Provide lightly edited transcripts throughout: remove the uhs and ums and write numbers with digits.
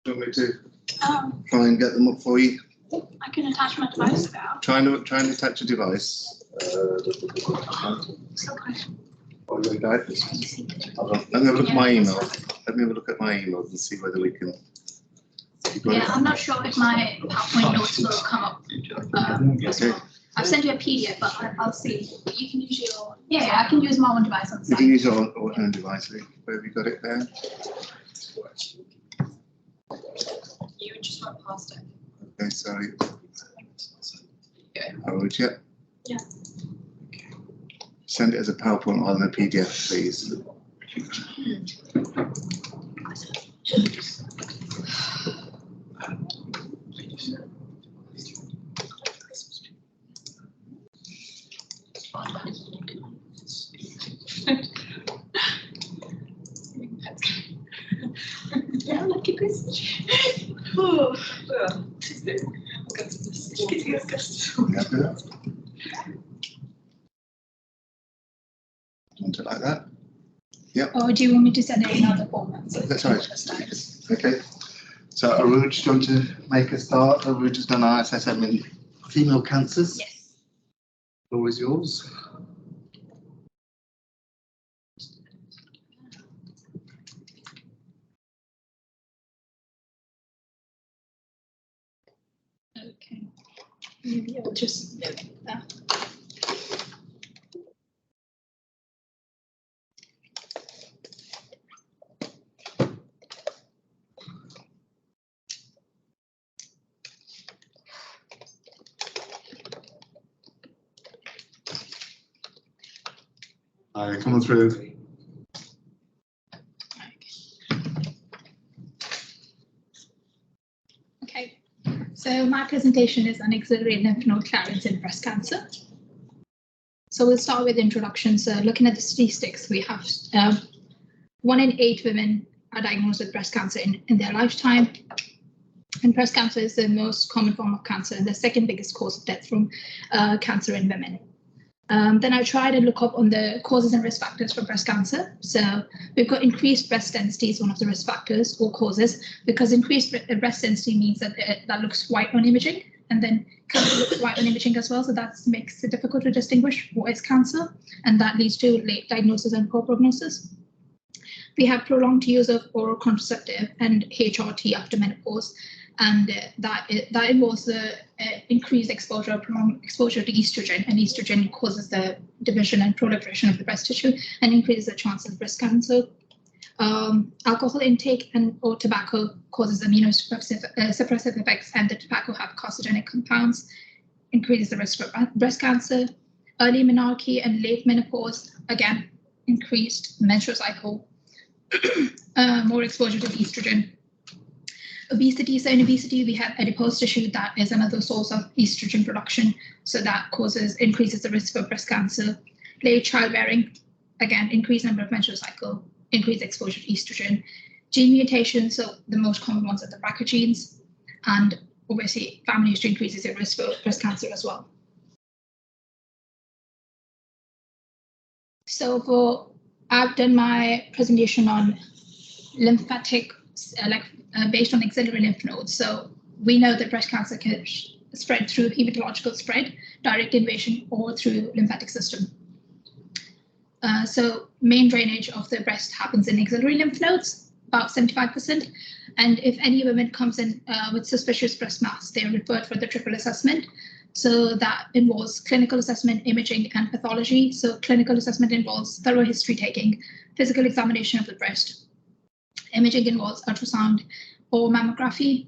Do you want me to try and get them up for you? I can attach my device now. Try and attach a device. It's okay. Hold on, guys. Hold on. Let me have a look at my email. Let me have a look at my emails and see whether we can. Yeah, I'm not sure if my PowerPoint notes will come up. As well. I've sent you a PDF, but I'll see. You can use your. Yeah, I can use my own device on the You side. can use your own device. Where have you got it there? You just went past it. Okay, sorry. Yeah. Arooj, yeah. Yeah. Okay. Send it as a PowerPoint on a PDF, please. Ja, lekker kusje. Want it like that? Yep. Or do you want me to send it in other formats? That's right. Okay. So Arooj, do you want to make a start? Arooj has done our SSM in female cancers. Yes. The floor is yours. Okay. Maybe I'll just do that. Hi, come on through. Okay, so my presentation is on axillary lymph node clearance in breast cancer. So we'll start with introduction. So looking at the statistics, we have 1 in 8 women are diagnosed with breast cancer in their lifetime. And breast cancer is the most common form of cancer and the second biggest cause of death from cancer in women. Then I tried to look up on the causes and risk factors for breast cancer. So we've got increased breast density is one of the risk factors or causes, because increased breast density means that that looks white on imaging, and then cancer looks white on imaging as well. So that makes it difficult to distinguish what is cancer, and that leads to late diagnosis and poor prognosis. We have prolonged use of oral contraceptive and HRT after menopause, and that involves the increased exposure, prolonged exposure to estrogen, and estrogen causes the division and proliferation of the breast tissue and increases the chance of breast cancer. Alcohol intake or tobacco causes immunosuppressive effects, and the tobacco have carcinogenic compounds, increases the risk for breast cancer. Early menarche and late menopause, again, increased menstrual cycle, more exposure to estrogen. Obesity, so in obesity we have adipose tissue that is another source of estrogen production, so that increases the risk for breast cancer. Late childbearing, again, increased number of menstrual cycle, increased exposure to estrogen. Gene mutations, so the most common ones are the BRCA genes, and obviously family history increases your risk for breast cancer as well. So I've done my presentation on lymphatic, based on axillary lymph nodes. So we know that breast cancer can spread through hematological spread, direct invasion, or through lymphatic system. So main drainage of the breast happens in axillary lymph nodes, about 75%. And if any woman comes in with suspicious breast mass, they are referred for the triple assessment. So that involves clinical assessment, imaging, and pathology. So clinical assessment involves thorough history taking, physical examination of the breast. Imaging involves ultrasound or mammography,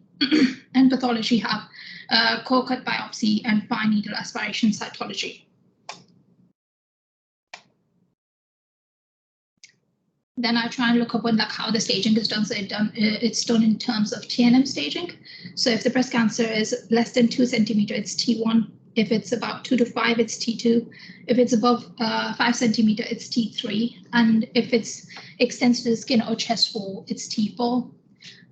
and pathology have core cut biopsy and fine needle aspiration cytology. Then I try and look up on how the staging is done. So it's done in terms of TNM staging. So if the breast cancer is less than 2 centimeters, it's T1. If it's about 2 to 5, it's T2. If it's above 5 centimeters, it's T3. And if it's extends to the skin or chest wall, it's T4.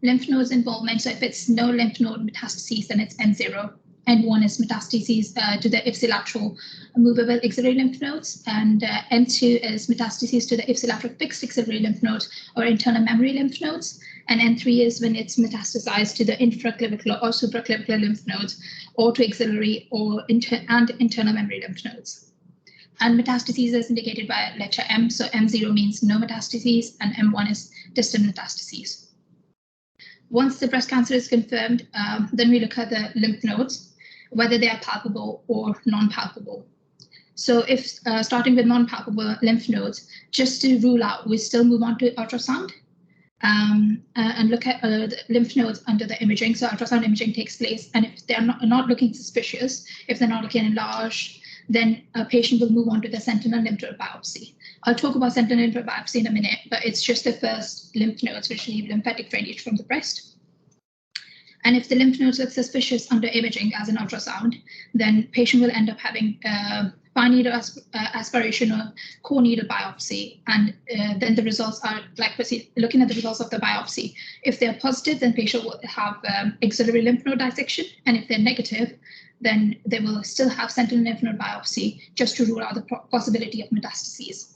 Lymph nodes involvement. So if it's no lymph node metastases, then it's N0. N1 is metastases to the ipsilateral movable axillary lymph nodes, and N2 is metastases to the ipsilateral fixed axillary lymph nodes or internal memory lymph nodes, and N3 is when it's metastasized to the infraclavicular or supraclavicular lymph nodes, or to axillary or internal memory lymph nodes. And metastases is indicated by letter M, so M0 means no metastases, and M1 is distant metastases. Once the breast cancer is confirmed, then we look at the lymph nodes, whether they are palpable or non-palpable. So if starting with non-palpable lymph nodes, just to rule out, we still move on to ultrasound and look at the lymph nodes under the imaging. So ultrasound imaging takes place, and if they're not looking suspicious, if they're not looking enlarged, then a patient will move on to the sentinel lymph node biopsy. I'll talk about sentinel lymph node biopsy in a minute, but it's just the first lymph nodes which leave lymphatic drainage from the breast. And if the lymph nodes look suspicious under imaging as an ultrasound, then patient will end up having fine needle aspiration or core needle biopsy. And then the results are like looking at the results of the biopsy. If they're positive, then patient will have axillary lymph node dissection. And if they're negative, then they will still have sentinel lymph node biopsy just to rule out the possibility of metastases.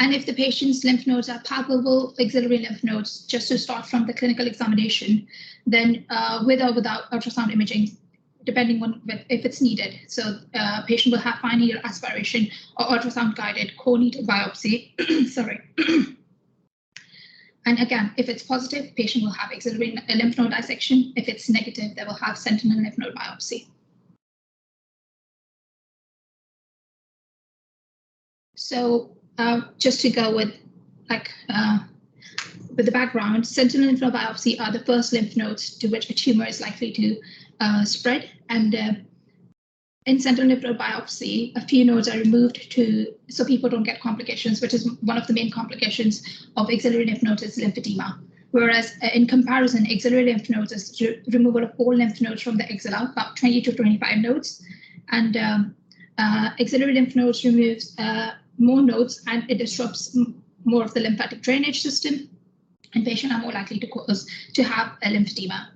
And if the patient's lymph nodes are palpable axillary lymph nodes, just to start from the clinical examination, then with or without ultrasound imaging, depending on if it's needed. So patient will have fine needle aspiration or ultrasound guided core needle biopsy. Sorry. And again, if it's positive, patient will have axillary lymph node dissection. If it's negative, they will have sentinel lymph node biopsy. So just to go with the background, sentinel lymph node biopsy are the first lymph nodes to which a tumor is likely to spread. And in sentinel lymph node biopsy, a few nodes are removed so people don't get complications, which is one of the main complications of axillary lymph nodes is lymphedema. Whereas in comparison, axillary lymph nodes is removal of all lymph nodes from the axilla, about 20 to 25 nodes. And axillary lymph nodes removes more nodes, and it disrupts more of the lymphatic drainage system, and patients are more likely to have a lymphedema.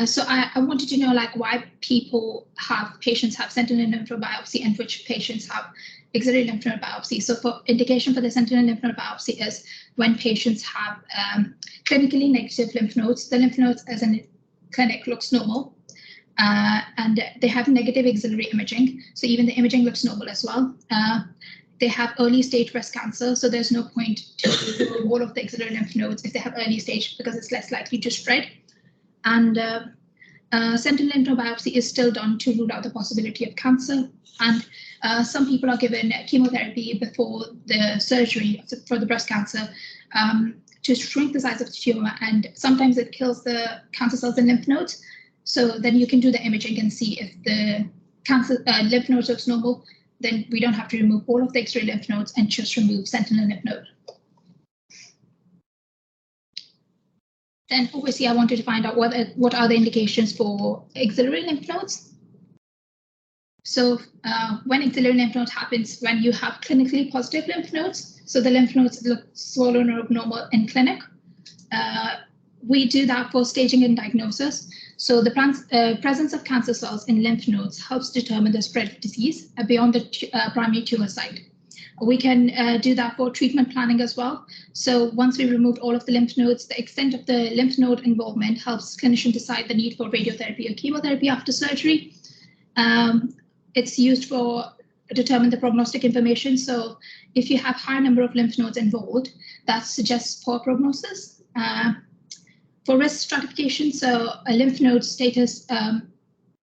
So I wanted to know why patients have sentinel lymph node biopsy and which patients have axillary lymph node biopsy. So for indication for the sentinel lymph node biopsy is when patients have clinically negative lymph nodes. The lymph nodes as in clinic looks normal, and they have negative axillary imaging. So even the imaging looks normal as well. They have early stage breast cancer, so there's no point to remove all of the axillary lymph nodes if they have early stage because it's less likely to spread. And sentinel lymph node biopsy is still done to rule out the possibility of cancer. And some people are given chemotherapy before the surgery for the breast cancer to shrink the size of the tumor, and sometimes it kills the cancer cells and lymph nodes. So then you can do the imaging and see if the cancer lymph nodes looks normal. Then we don't have to remove all of the X-ray lymph nodes and just remove sentinel lymph node. Then obviously I wanted to find out what are the indications for axillary lymph nodes. So when axillary lymph node happens, when you have clinically positive lymph nodes, so the lymph nodes look swollen or abnormal in clinic, we do that for staging and diagnosis. So the presence of cancer cells in lymph nodes helps determine the spread of disease beyond the primary tumor site. We can do that for treatment planning as well. So once we removed all of the lymph nodes, the extent of the lymph node involvement helps clinicians decide the need for radiotherapy or chemotherapy after surgery. It's used for determine the prognostic information. So if you have high number of lymph nodes involved, that suggests poor prognosis. For risk stratification, so a lymph node status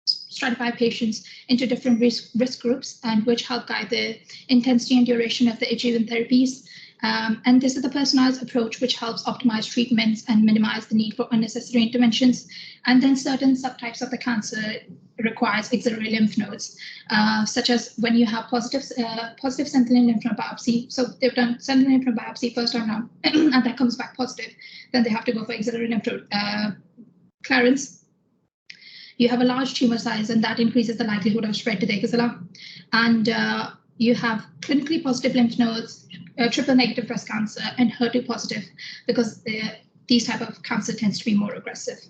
stratify patients into different risk groups, and which help guide the intensity and duration of the adjuvant therapies. And this is the personalized approach which helps optimize treatments and minimize the need for unnecessary interventions. And then certain subtypes of the cancer requires axillary lymph nodes, such as when you have positive sentinel lymph node biopsy. So they've done sentinel lymph node biopsy first time now, and that comes back positive. Then they have to go for axillary lymph node clearance. You have a large tumor size, and that increases the likelihood of spread to the axilla. And you have clinically positive lymph nodes, triple negative breast cancer, and HER2 positive, because these type of cancer tends to be more aggressive.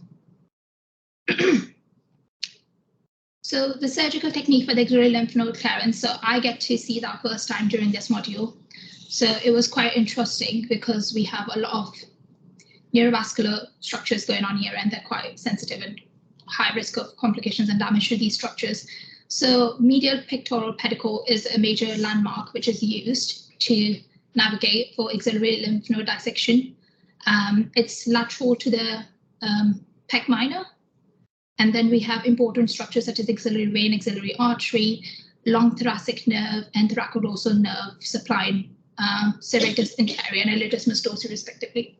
So the surgical technique for the axillary lymph node clearance, so I get to see that first time during this module. So it was quite interesting because we have a lot of neurovascular structures going on here, and they're quite sensitive and high risk of complications and damage to these structures. So medial pectoral pedicle is a major landmark which is used to navigate for axillary lymph node dissection. It's lateral to the pec minor. And then we have important structures such as axillary vein, axillary artery, long thoracic nerve, and thoracodorsal nerve supplying serratus anterior and latissimus dorsi respectively.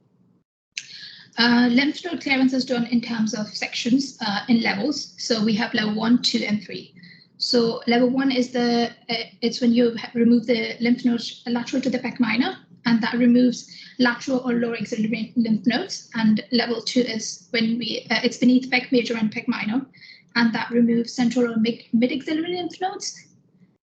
Lymph node clearance is done in terms of sections in levels. So we have level 1, 2, and 3. So level 1 is it's when you remove the lymph nodes lateral to the pec minor, and that removes lateral or lower axillary lymph nodes. And level 2 is when it's beneath pec major and pec minor, and that removes central or mid axillary lymph nodes.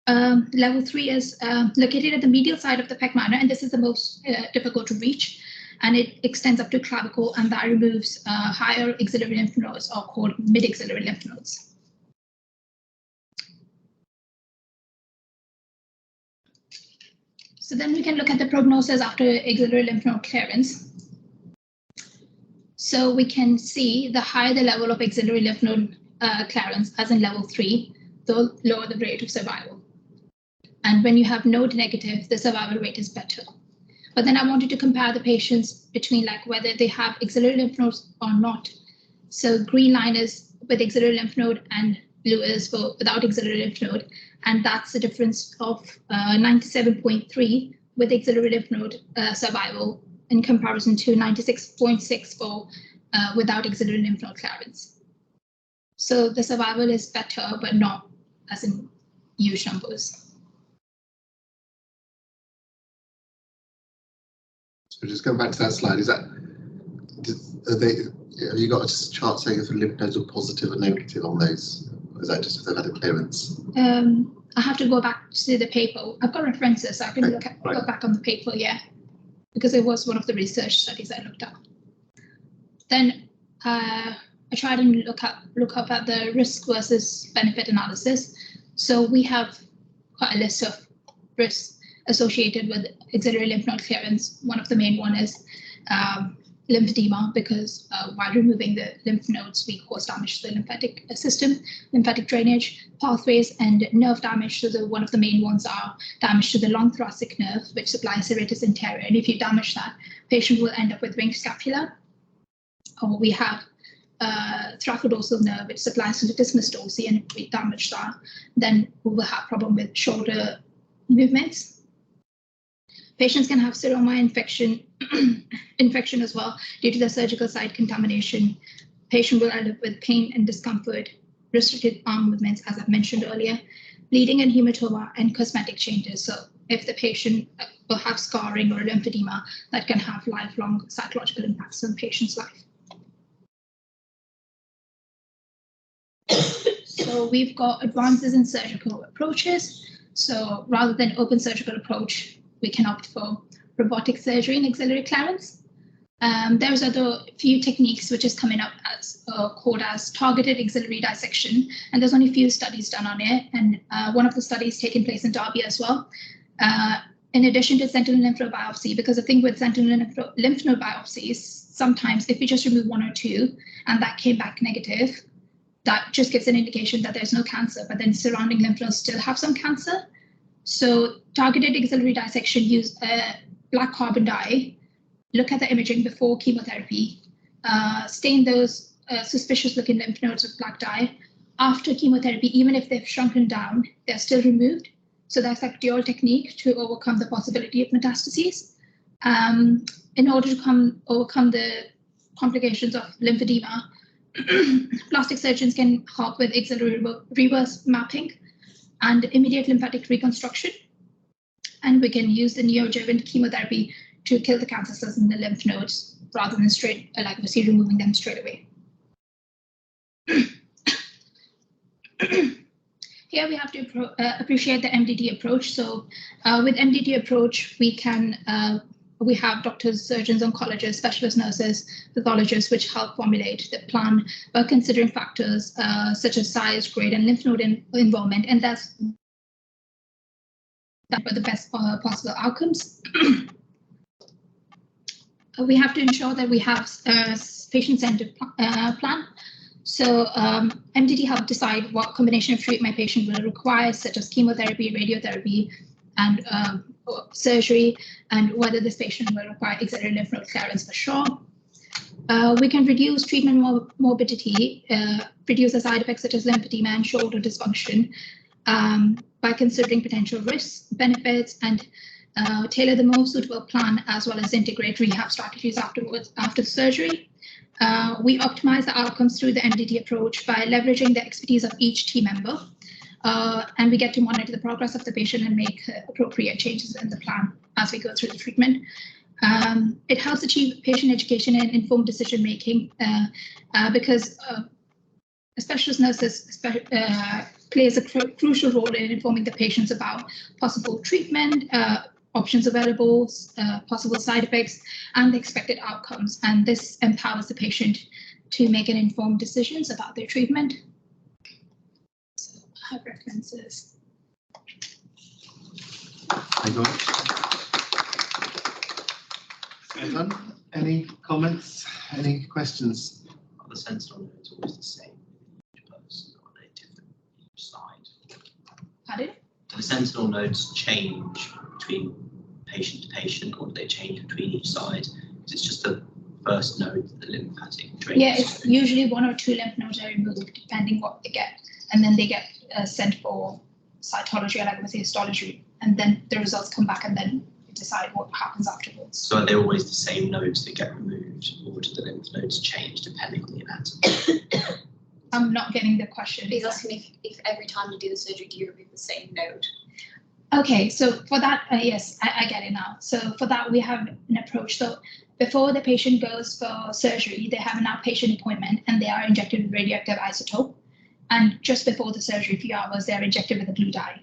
Level 3 is located at the medial side of the pec minor, and this is the most difficult to reach, and it extends up to clavicle, and that removes higher axillary lymph nodes, or called mid axillary lymph nodes. So then we can look at the prognosis after axillary lymph node clearance. So we can see the higher the level of axillary lymph node clearance, as in level 3, the lower the rate of survival. And when you have node negative, the survival rate is better. But then I wanted to compare the patients between like whether they have axillary lymph nodes or not. So green line is with axillary lymph node and blue is for without axillary lymph node. And that's a difference of 97.3 with axillary lymph node survival in comparison to 96.6 for without axillary lymph node clearance. So the survival is better, but not as in huge numbers. So just going back to that slide, have you got a chart saying if the lymph nodes are positive or negative on those? Or is that just if they've had a clearance? I have to go back to the paper. I've got references, so I can go back on the paper, yeah, because it was one of the research studies I looked at. Then I tried and look up at the risk versus benefit analysis. So we have quite a list of risks associated with axillary lymph node clearance. One of the main one is lymphedema, because while removing the lymph nodes, we cause damage to the lymphatic system, lymphatic drainage, pathways, and nerve damage. So one of the main ones are damage to the long thoracic nerve, which supplies serratus anterior. And if you damage that, patient will end up with winged scapula. Or we have thoracodorsal nerve, which supplies to the latissimus dorsi, and if we damage that, then we will have problem with shoulder movements. Patients can have seroma infection as well due to the surgical site contamination. Patient will end up with pain and discomfort, restricted arm movements, as I've mentioned earlier, bleeding and hematoma, and cosmetic changes. So if the patient will have scarring or lymphedema, that can have lifelong psychological impacts on the patient's life. So we've got advances in surgical approaches. So rather than open surgical approach, we can opt for robotic surgery and axillary clearance. There's other few techniques which is coming up as called as targeted axillary dissection, and there's only a few studies done on it, and one of the studies taking place in Derby as well. In addition to sentinel lymph node biopsy, because the thing with sentinel lymph node biopsies, sometimes if we just remove 1 or 2 and that came back negative, that just gives an indication that there's no cancer, but then surrounding lymph nodes still have some cancer. So targeted axillary dissection use a black carbon dye, look at the imaging before chemotherapy, stain those suspicious looking lymph nodes with black dye. After chemotherapy, even if they've shrunken down, they're still removed. So that's like dual technique to overcome the possibility of metastases. In order to overcome the complications of lymphedema, plastic surgeons can help with axillary reverse mapping and immediate lymphatic reconstruction. And we can use the neoadjuvant chemotherapy to kill the cancer cells in the lymph nodes rather than like we see removing them straight away. Here we have to appreciate the MDT approach. So with MDT approach, we can we have doctors, surgeons, oncologists, specialist nurses, pathologists, which help formulate the plan by considering factors such as size, grade, and lymph node involvement, and that's for the best possible outcomes. We have to ensure that we have a patient-centered plan. So MDT help decide what combination of treatment my patient will require, such as chemotherapy, radiotherapy, and surgery, and whether this patient will require axillary lymph node clearance for sure. We can reduce treatment morbidity, reduce the side effects such as lymphedema and shoulder dysfunction by considering potential risks, benefits, and tailor the most suitable plan, as well as integrate rehab strategies afterwards after surgery. We optimize the outcomes through the MDT approach by leveraging the expertise of each team member. And we get to monitor the progress of the patient and make appropriate changes in the plan as we go through the treatment. It helps achieve patient education and informed decision making because specialist nurses plays a crucial role in informing the patients about possible treatment, options available, possible side effects, and the expected outcomes. And this empowers the patient to make an informed decisions about their treatment. I have references. Thank you very much. Any comments? Any questions? Are the sentinel nodes always the same in each person, or are they different on each side? Pardon? Do the sentinel nodes change between patient to patient, or do they change between each side? Because it's just the first node, the lymphatic drainage. Yeah, it's usually 1 or 2 lymph nodes are removed depending what they get, and then they get sent for cytology, or like with histology, and then the results come back, and then you decide what happens afterwards. So are they always the same nodes that get removed, or do the lymph nodes change depending on the anatomy? I'm not getting the question. He's asking if every time you do the surgery, do you remove the same node? Okay, so for that, yes, I get it now. So for that, we have an approach. So before the patient goes for surgery, they have an outpatient appointment, and they are injected with radioactive isotope. And just before the surgery, a few hours, they're injected with a blue dye.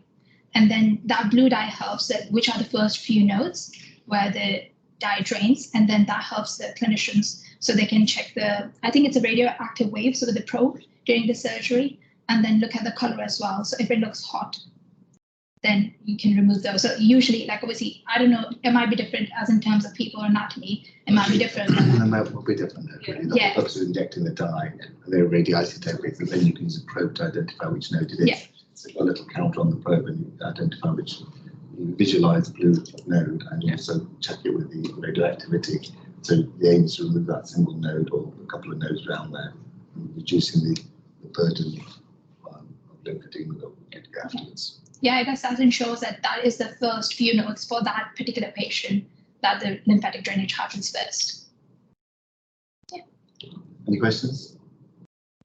And then that blue dye helps which are the first few nodes where the dye drains. And then that helps the clinicians so they can check I think it's a radioactive wave, so with the probe during the surgery, and then look at the color as well. So if it looks hot, then you can remove those. So usually, like obviously, I don't know, it might be different as in terms of people anatomy, it might be different. And that will be different. Really. The Yeah. purpose of injecting the dye, and they're radioisotopic, and then you can use a probe to identify which node it is. Yeah. So you've got a little counter on the probe, and you identify which, you visualize the blue node, and you also check it with the radioactivity. So the aim is to remove that single node or a couple of nodes around there, reducing the burden of lymphedema that we get afterwards. Yeah, I guess that ensures that is the first few nodes for that particular patient, that the lymphatic drainage happens first. Yeah. Any questions?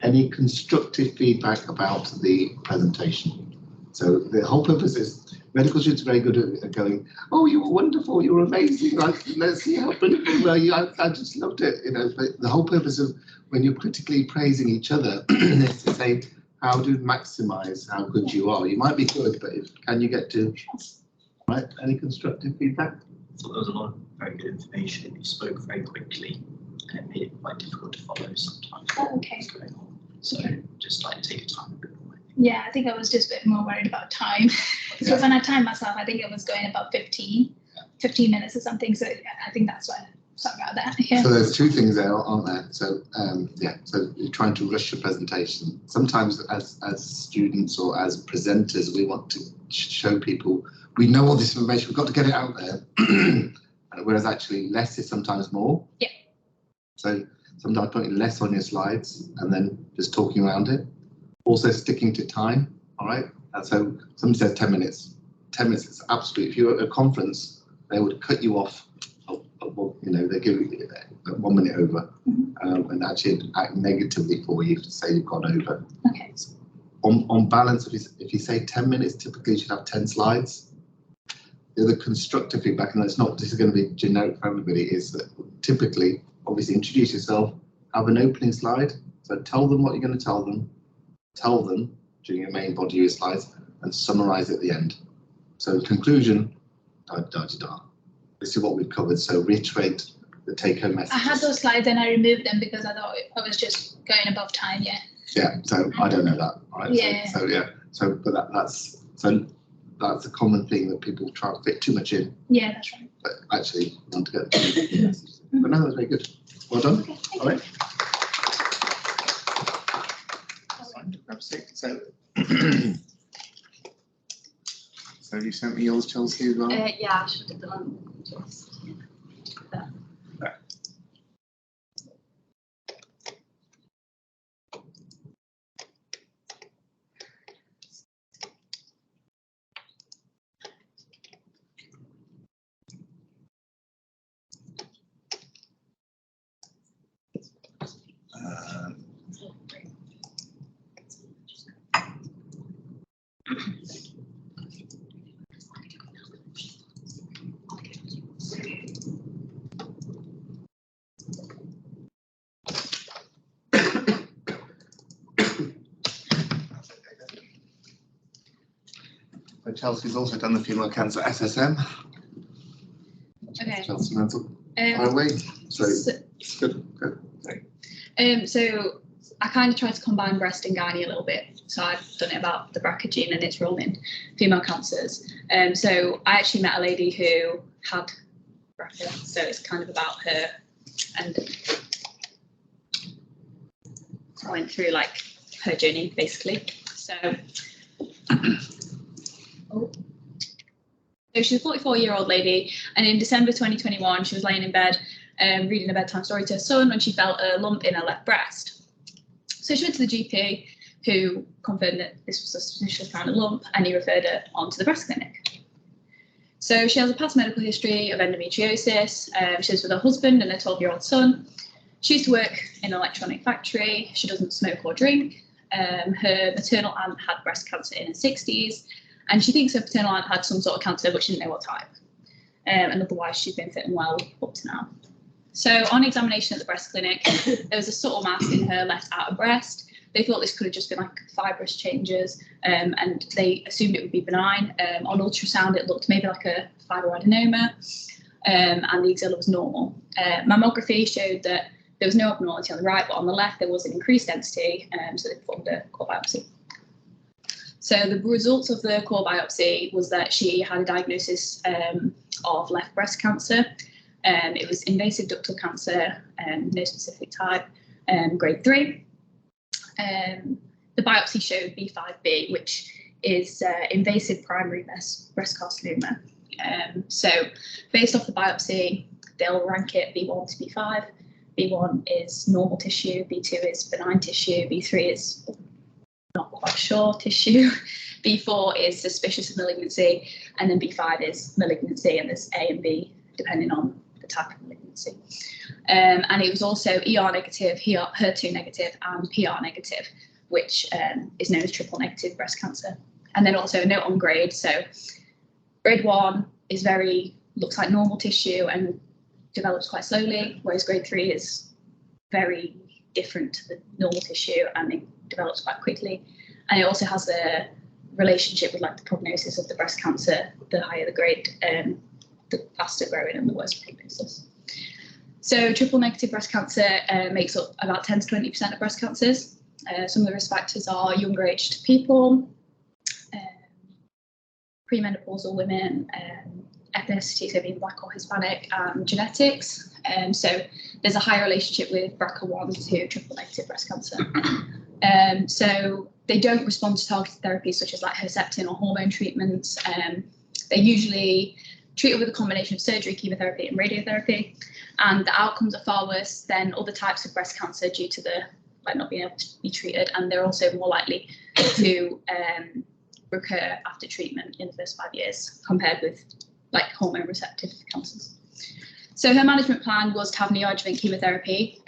Any constructive feedback about the presentation? So the whole purpose is medical students are very good at going, oh, you were wonderful, you were amazing. Let's see how brilliant you were. I just loved it. You know, but the whole purpose of when you're critically praising each other is to say, how to maximize how good you are. You might be good, but can you get to, right? Any constructive feedback? I thought there was a lot of very good information. You spoke very quickly, and it made it quite difficult to follow sometimes. Oh, okay. What's going on. So just like take your time a bit more. Yeah, I think I was just a bit more worried about time. So when I timed myself, I think it was going about 15 minutes or something. So I think that's why. Sorry about that. Yeah. So there's 2 things there, aren't there? So so you're trying to rush your presentation. Sometimes as students or as presenters, we want to show people we know all this information, we've got to get it out there. Whereas actually less is sometimes more. Yeah. So sometimes putting less on your slides and then just talking around it. Also sticking to time, all right? And so somebody says 10 minutes. 10 minutes is absolutely, if you're at a conference, they would cut you off. You know, they give you 1 minute over, and actually act negatively for you to say you've gone over. Okay. On balance, if you say 10 minutes, typically you should have 10 slides. The other constructive feedback, and this is going to be generic for everybody, is that typically, obviously, introduce yourself, have an opening slide, so tell them what you're going to tell them during your main body of your slides, and summarize at the end. So conclusion, da da da da. this is what we've covered. So reiterate the take-home message. I had those slides and I removed them because I thought I was just going above time. Yeah. Yeah. So I don't know that. Right. Yeah. So yeah. So but that's a common thing that people try to fit too much in. Yeah, that's right. But actually want to get the message. But no, that was very good. Well done. Okay, thank All right. So, so you sent me yours, Chelsea, as well? Yeah, I should have done. So Chelsea's also done the female cancer SSM. Okay. Chelsea mental. Far away. So good. So I kind of tried to combine breast and gynae a little bit. So I've done it about the BRCA gene and its role in female cancers. So I actually met a lady who had BRCA, so it's kind of about her, and I went through like her journey basically. So, so she's a 44-year-old lady, and in December 2021, she was laying in bed reading a bedtime story to her son when she felt a lump in her left breast. So she went to the GP, who confirmed that this was a suspicious kind of lump, and he referred her on to the breast clinic. So she has a past medical history of endometriosis. She lives with her husband and a 12-year-old son. She used to work in an electronic factory. She doesn't smoke or drink. Her maternal aunt had breast cancer in her 60s, and she thinks her paternal aunt had some sort of cancer, but she didn't know what type. And otherwise, she's been fit and well up to now. So on examination at the breast clinic, there was a subtle mass in her left outer breast. They thought this could have just been like fibrous changes, and they assumed it would be benign. On ultrasound, it looked maybe like a fibroadenoma, and the axilla was normal. Mammography showed that there was no abnormality on the right, but on the left there was an increased density, so they performed a core biopsy. So the results of the core biopsy was that she had a diagnosis of left breast cancer. It was invasive ductal cancer, no specific type, grade 3. The biopsy showed B5B, which is invasive primary breast carcinoma. So based off the biopsy, they'll rank it B1 to B5. B1 is normal tissue, B2 is benign tissue, B3 is not quite sure tissue, B4 is suspicious of malignancy, and then B5 is malignancy, and there's A and B depending on the type of malignancy. And it was also ER negative, HER2 negative, and PR negative, which is known as triple negative breast cancer. And then also a note on grade. So grade 1 is looks like normal tissue and develops quite slowly, whereas grade 3 is very different to the normal tissue and it develops quite quickly. And it also has a relationship with like the prognosis of the breast cancer. The higher the grade, the faster growing and the worse prognosis. So triple negative breast cancer makes up about 10 to 20% of breast cancers. Some of the risk factors are younger aged people, premenopausal women, ethnicity, so being Black or Hispanic, and genetics. So there's a high relationship with BRCA1 to triple negative breast cancer. So they don't respond to targeted therapies such as like Herceptin or hormone treatments. They're usually treated with a combination of surgery, chemotherapy, and radiotherapy. And the outcomes are far worse than other types of breast cancer due to the not being able to be treated, and they're also more likely to recur after treatment in the first 5 years compared with like hormone receptive cancers. So her management plan was to have neoadjuvant chemotherapy,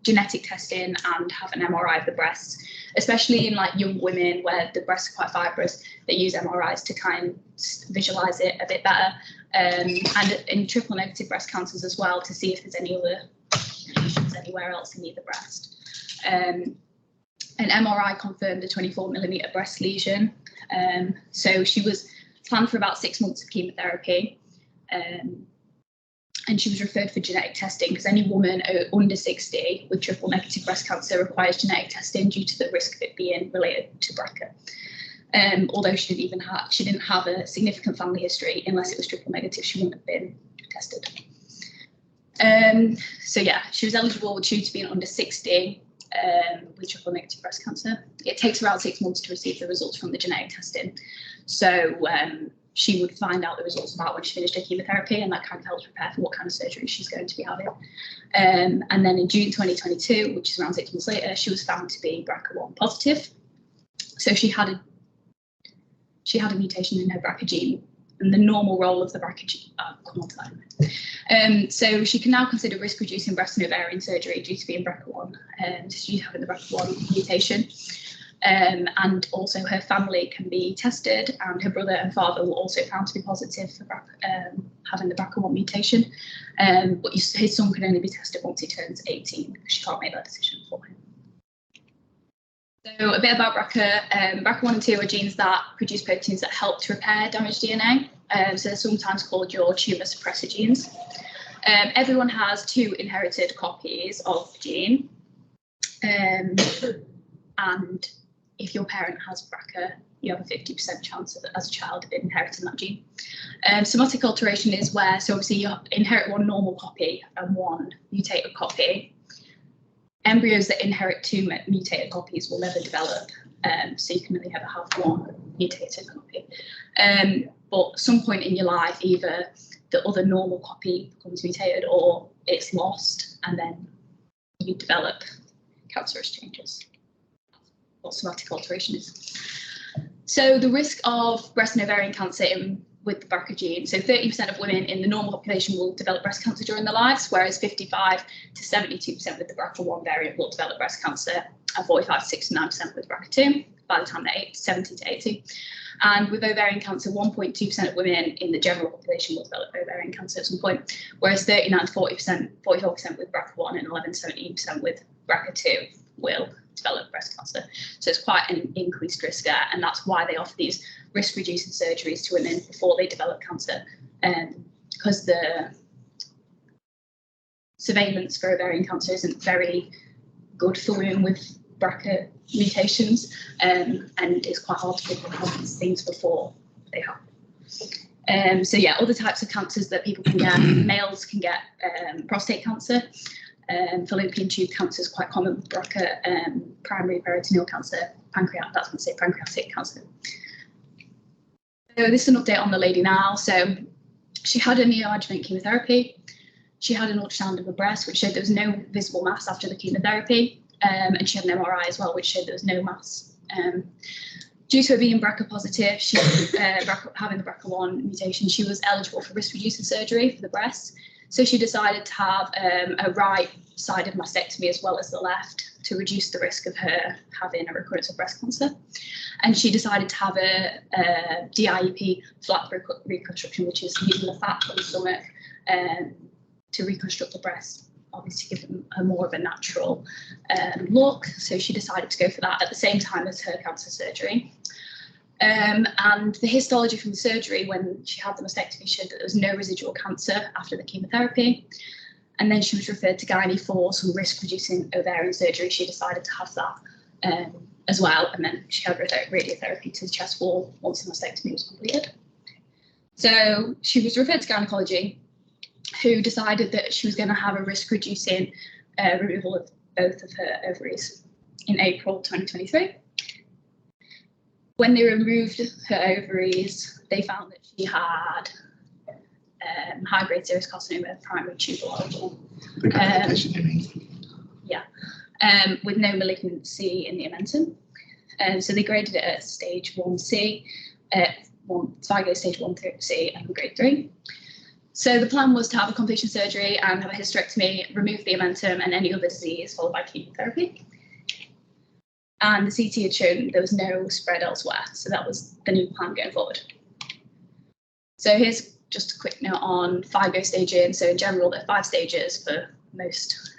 genetic testing, and have an MRI of the breasts, especially in like young women where the breasts are quite fibrous. They use MRIs to kind of visualize it a bit better, and in triple negative breast cancers as well, to see if there's any other lesions anywhere else in either breast. An MRI confirmed a 24mm breast lesion. So she was planned for about 6 months of chemotherapy. and she was referred for genetic testing because any woman under 60 with triple negative breast cancer requires genetic testing due to the risk of it being related to BRCA. Although she didn't have a significant family history, unless it was triple negative, she wouldn't have been tested. So yeah, she was eligible due to being under 60 with triple negative breast cancer. It takes around 6 months to receive the results from the genetic testing. So she would find out the results about when she finished her chemotherapy, and that kind of helps prepare for what kind of surgery she's going to be having. And then in June 2022, which is around 6 months later, she was found to be BRCA1 positive. So she had a mutation in her BRCA gene, and the normal role of the BRCA gene. So she can now consider risk-reducing breast and ovarian surgery due to being BRCA1, due to having the BRCA1 mutation. And also her family can be tested, and her brother and father were also found to be positive for having the BRCA1 mutation. But his son can only be tested once he turns 18, because she can't make that decision for him. So a bit about BRCA. BRCA1 and 2 are genes that produce proteins that help to repair damaged DNA. So they're sometimes called your tumour suppressor genes. Everyone has 2 inherited copies of the gene. And if your parent has BRCA, you have a 50% chance of, as a child, of inheriting that gene. Somatic alteration is where, so obviously you inherit 1 normal copy and 1 mutated copy. Embryos that inherit 2 mutated copies will never develop, so you can only ever have 1 mutated copy. But at some point in your life, either the other normal copy becomes mutated or it's lost, and then you develop cancerous changes. What somatic alteration is. So the risk of breast and ovarian cancer with the BRCA gene, so 30% of women in the normal population will develop breast cancer during their lives, whereas 55 to 72% with the BRCA1 variant will develop breast cancer, and 45 to 69% with BRCA2 by the time they're 70 to 80. And with ovarian cancer, 1.2% of women in the general population will develop ovarian cancer at some point, whereas 39 to 44% with BRCA1 and 11 to 17% with BRCA2 will develop breast cancer. So it's quite an increased risk there, and that's why they offer these risk-reducing surgeries to women before they develop cancer, because the surveillance for ovarian cancer isn't very good for women with BRCA mutations, and it's quite hard to pick up on these things before they happen. So yeah, other types of cancers that people can get, males can get prostate cancer. Fallopian tube cancer is quite common, BRCA, primary peritoneal cancer, pancreatic cancer. So this is an update on the lady now. So she had a neoadjuvant chemotherapy. She had an ultrasound of her breast, which showed there was no visible mass after the chemotherapy. And she had an MRI as well, which showed there was no mass. Due to her being BRCA positive, she having the BRCA1 mutation, she was eligible for risk-reducing surgery for the breast. So she decided to have a right-sided mastectomy as well as the left to reduce the risk of her having a recurrence of breast cancer. And she decided to have a DIEP flap reconstruction, which is using the fat from the stomach to reconstruct the breast, obviously to give her more of a natural look. So she decided to go for that at the same time as her cancer surgery. And the histology from the surgery when she had the mastectomy showed that there was no residual cancer after the chemotherapy. And then she was referred to gynae for some risk-reducing ovarian surgery. She decided to have that as well. And then she had radiotherapy to the chest wall once the mastectomy was completed. So she was referred to gynecology, who decided that she was going to have a risk-reducing removal of both of her ovaries in April 2023. When they removed her ovaries, they found that she had high-grade serous carcinoma of primary tubal origin. With no malignancy in the omentum. So they graded it at stage 1C, FIGO stage 1C and grade 3. So the plan was to have a completion surgery and have a hysterectomy, remove the omentum and any other disease, followed by chemotherapy. And the CT had shown there was no spread elsewhere, so that was the new plan going forward. So here's just a quick note on FIGO staging. So in general, there are 5 stages for most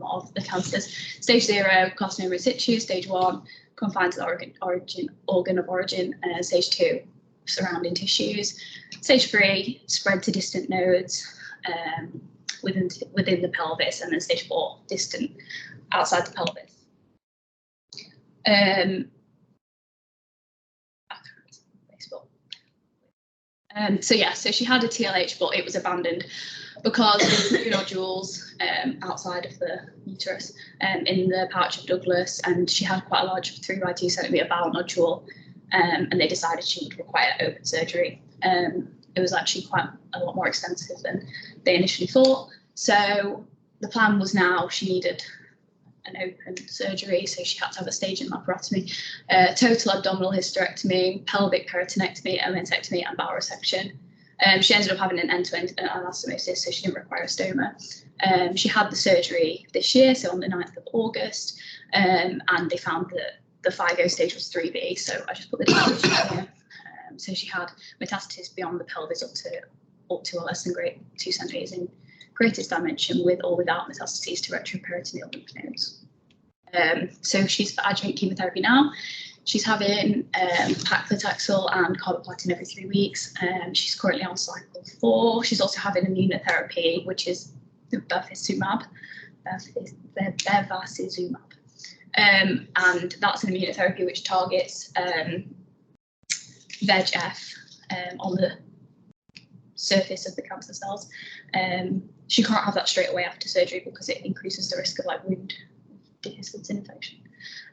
of the cancers. Stage 0, carcinoma in situ. Stage 1, confined to the organ of origin. Stage 2, surrounding tissues. Stage 3, spread to distant nodes within the pelvis, and then stage 4, distant outside the pelvis. So she had a TLH, but it was abandoned because there were new nodules outside of the uterus in the pouch of Douglas, and she had quite a large 3 by 2 centimetre bowel nodule, and they decided she would require open surgery. It was actually quite a lot more expensive than they initially thought. So the plan was now she needed an open surgery, so she had to have a staging laparotomy, total abdominal hysterectomy, pelvic peritonectomy, omentectomy, and bowel resection. She ended up having an end-to-end anastomosis, so she didn't require a stoma. She had the surgery this year, so on the 9th of August, and they found that the FIGO stage was 3B, so I just put the definition here. So she had metastasis beyond the pelvis up to or less than grade 2 centimetres in greatest dimension, with or without metastases to retroperitoneal lymph nodes. So she's for adjuvant chemotherapy now. She's having paclitaxel and carboplatin every 3 weeks. She's currently on cycle 4. She's also having immunotherapy, which is the bevacizumab. And that's an immunotherapy which targets VEGF on the surface of the cancer cells. She can't have that straight away after surgery because it increases the risk of like wound dehiscence infection.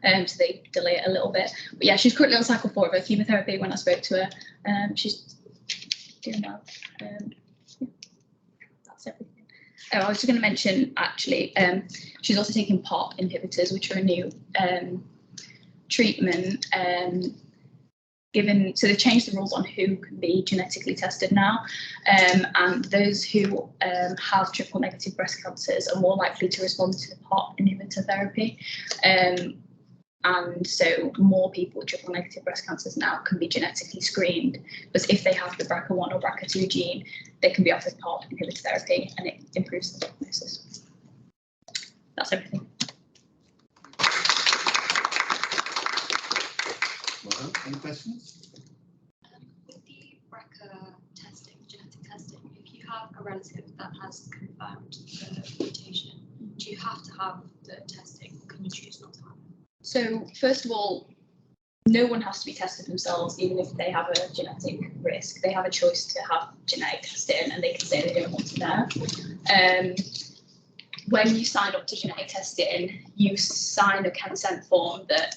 So they delay it a little bit. But yeah, she's currently on cycle 4 of her chemotherapy. When I spoke to her, she's doing well. Yeah, that's everything. Oh, I was just going to mention actually, she's also taking PARP inhibitors, which are a new treatment. So they've changed the rules on who can be genetically tested now, and those who have triple negative breast cancers are more likely to respond to PARP inhibitor therapy. And so more people with triple negative breast cancers now can be genetically screened, because if they have the BRCA1 or BRCA2 gene, they can be offered PARP inhibitor therapy, and it improves the prognosis. That's everything. Well, any questions? With the BRCA testing, genetic testing, if you have a relative that has confirmed the mutation, do you have to have the testing, or can you choose not to have it? So first of all, no one has to be tested themselves, even if they have a genetic risk. They have a choice to have genetic testing, and they can say they don't want to know. When you sign up to genetic testing, you sign a consent form that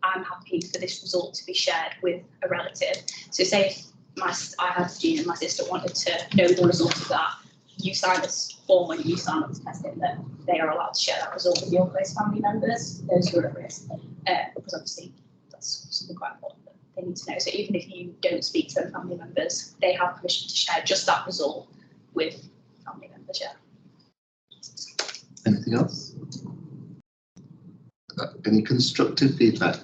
I'm happy for this result to be shared with a relative. So say if I had a gene and my sister wanted to know the result of that, you sign this form when you sign up to testing that they are allowed to share that result with your close family members, those who are at risk, because obviously that's something quite important that they need to know. So even if you don't speak to their family members, they have permission to share just that result with family members. Yeah. Anything else? Any constructive feedback?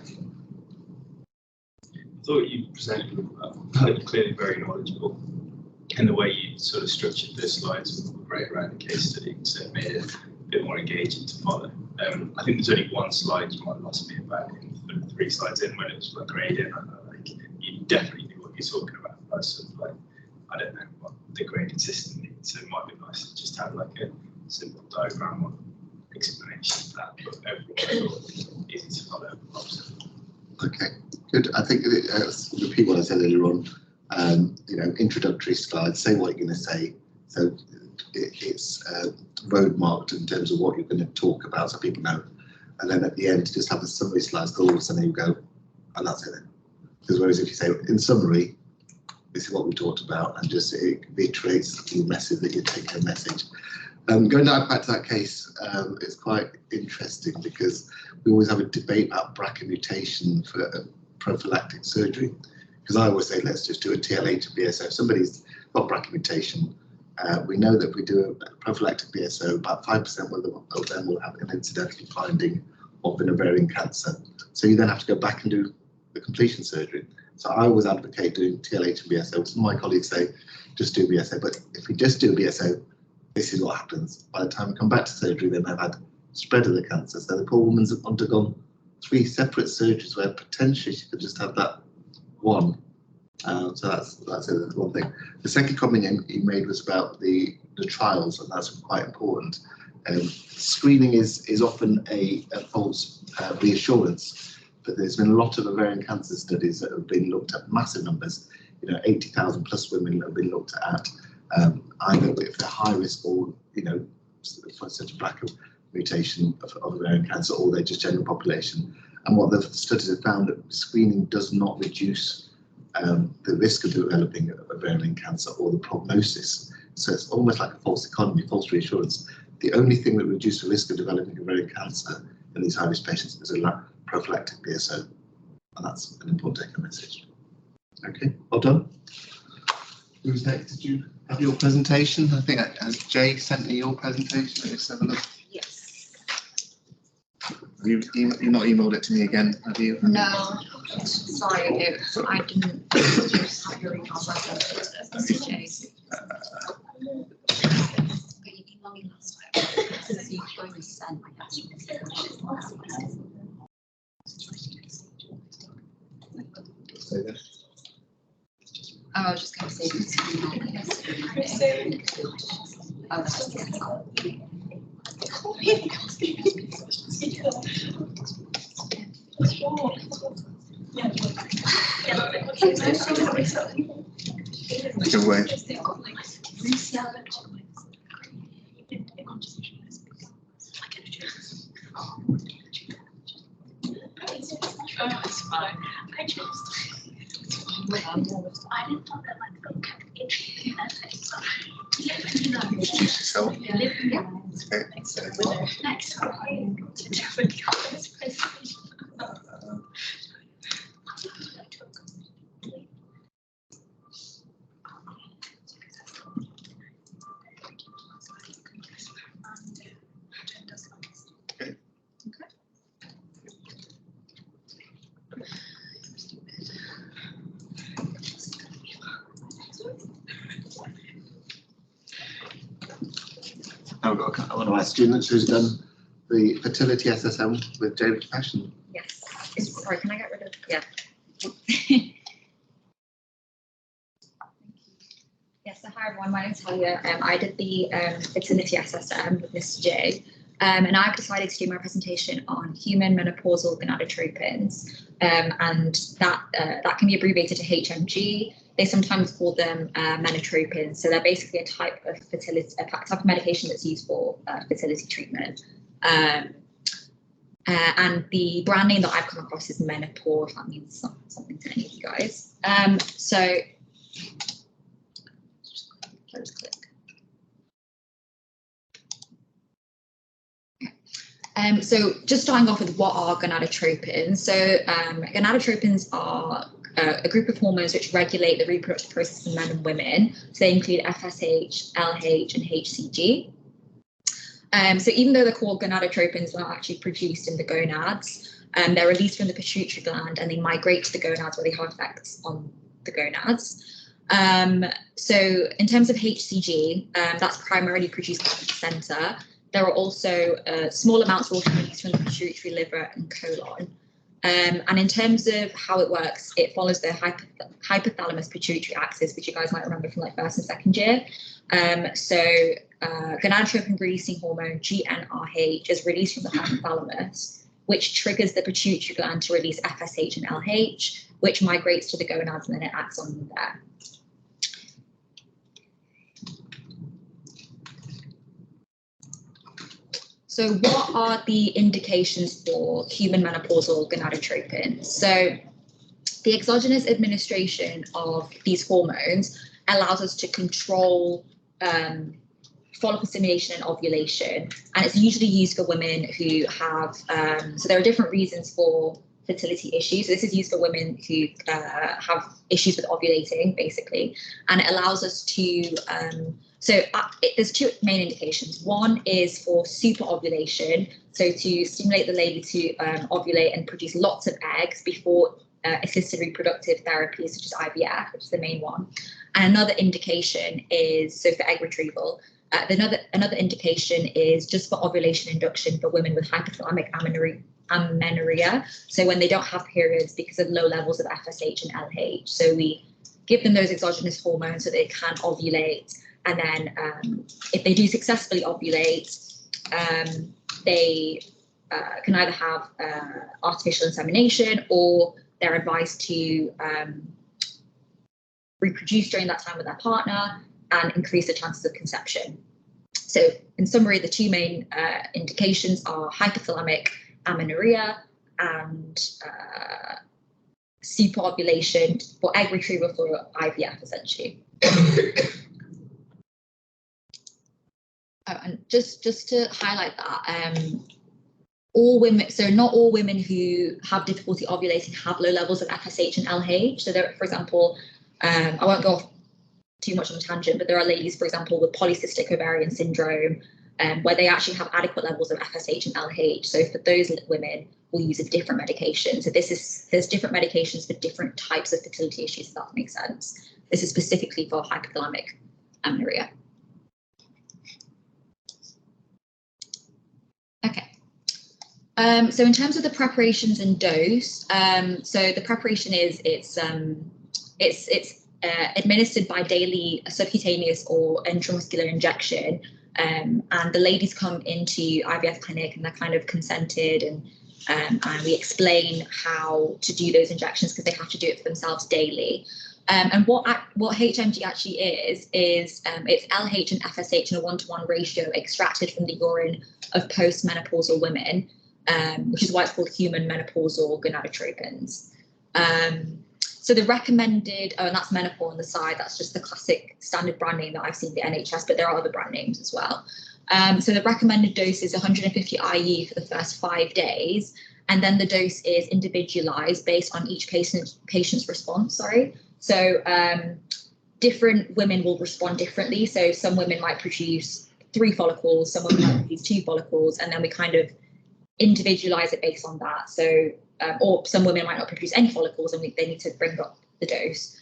I thought you presented clearly very knowledgeable, and the way you sort of structured the slides were great around the case study, so it made it a bit more engaging to follow. I think there's only one slide you might have lost me about, 3 slides in when it was like grading. Like you definitely knew what you're talking about. I was sort of like, I don't know what the grading system needs, so it might be nice to just have like a simple diagram or explanation of that, but overall easy to follow. Okay, good. I think repeat what I said earlier on. Introductory slides. Say what you're going to say. So it's road marked in terms of what you're going to talk about, so people know. And then at the end, just have the summary slides. All of a sudden you go, and that's it. Then. Because whereas if you say in summary, this is what we talked about, and just it reiterates the message that you're taking a message. Going back to that case, it's quite interesting because we always have a debate about BRCA mutation for prophylactic surgery. Because I always say, let's just do a TLA to BSO. If somebody's got BRCA mutation, we know that if we do a prophylactic BSO, about 5% of them will have an incidental finding of an ovarian cancer. So you then have to go back and do the completion surgery. So I always advocate doing TLA to BSO. Some of my colleagues say, just do BSO. But if we just do BSO, this is what happens. By the time we come back to surgery, then they've had spread of the cancer. So the poor woman's undergone 3 separate surgeries where potentially she could just have that one So that's one thing. The second comment you made was about the trials, and that's quite important. Screening is often a false reassurance, but there's been a lot of ovarian cancer studies that have been looked at, massive numbers, 80,000 plus women have been looked at, either if they're high risk or, for such a BRCA mutation of ovarian cancer, or they're just general population. And what the studies have found, that screening does not reduce the risk of developing ovarian cancer or the prognosis. So it's almost like a false economy, false reassurance. The only thing that reduces the risk of developing ovarian cancer in these high-risk patients is a prophylactic PSO. And that's an important take-home message. Okay, well done. Who's next? Did you have your presentation? I think has Jay sent me your presentation. Let's have a look. Yes. You're not emailed it to me again, have you? No, sorry, I didn't use your emails. I sent it to CJ. But you emailed me last time. Because you only sent my Say this. Oh, I was just going to say this. Oh, that's just Good way. It's fine. I didn't know that Introduce yourself. Okay. next time to different colors presentation. I've got one of my students who's done the fertility SSM with David Passion. Yes. Sorry, can I get rid of? Yeah. Yes, so hi everyone, my name's Talia. I did the fertility SSM with Mr. J, and I've decided to do my presentation on human menopausal gonadotropins, and that can be abbreviated to HMG. They sometimes call them menotropins, so they're basically a type of fertility, a type of medication that's used for fertility treatment. And the brand name that I've come across is Menopause, if that means something to any of you guys. So close click. So just starting off with what are gonadotropins. So gonadotropins are a group of hormones which regulate the reproductive process in men and women. So they include FSH, LH, and HCG. So even though they're called gonadotropins, they're not actually produced in the gonads. They're released from the pituitary gland and they migrate to the gonads where they have effects on the gonads. So in terms of HCG, that's primarily produced by the placenta. There are also small amounts also released from the pituitary, liver, and colon. And in terms of how it works, it follows the hypothalamus pituitary axis, which you guys might remember from like first and second year. So gonadotropin releasing hormone GnRH is released from the hypothalamus, which triggers the pituitary gland to release FSH and LH, which migrates to the gonads and then it acts on them there. So what are the indications for human menopausal gonadotropin? So the exogenous administration of these hormones allows us to control follicle stimulation and ovulation, and it's usually used for women who have, so there are different reasons for fertility issues. So this is used for women who have issues with ovulating, basically, and it allows us to, there's two main indications. One is for superovulation, so to stimulate the lady to ovulate and produce lots of eggs before assisted reproductive therapies such as IVF, which is the main one. And another indication is, so for egg retrieval, another indication is just for ovulation induction for women with hypothalamic amenorrhea. So when they don't have periods because of low levels of FSH and LH. So we give them those exogenous hormones so they can ovulate. And then if they do successfully ovulate, they can either have artificial insemination, or they're advised to reproduce during that time with their partner and increase the chances of conception. So in summary, the two main indications are hypothalamic amenorrhea and superovulation for egg retrieval for IVF, essentially. And just to highlight that, all women, so not all women who have difficulty ovulating have low levels of FSH and LH. So there, for example, I won't go off too much on a tangent, but there are ladies, for example, with polycystic ovarian syndrome, where they actually have adequate levels of FSH and LH. So for those women, we'll use a different medication. So there's different medications for different types of fertility issues, if that makes sense. This is specifically for hypothalamic amenorrhea. Okay. So in terms of the preparations and dose, so the preparation is it's administered by daily subcutaneous or intramuscular injection, and the ladies come into IVF clinic and they're kind of consented, and we explain how to do those injections because they have to do it for themselves daily. And what HMG actually is it's LH and FSH in a 1-to-1 ratio extracted from the urine of postmenopausal women, which is why it's called human menopausal gonadotropins. So the recommended, and that's Menopur on the side, that's just the classic standard brand name that I've seen the NHS, but there are other brand names as well. So the recommended dose is 150 IU for the first 5 days, and then the dose is individualized based on each patient's response, So different women will respond differently. So some women might produce 3 follicles, some women might produce 2 follicles, and then we kind of individualize it based on that. So, or some women might not produce any follicles and they need to bring up the dose.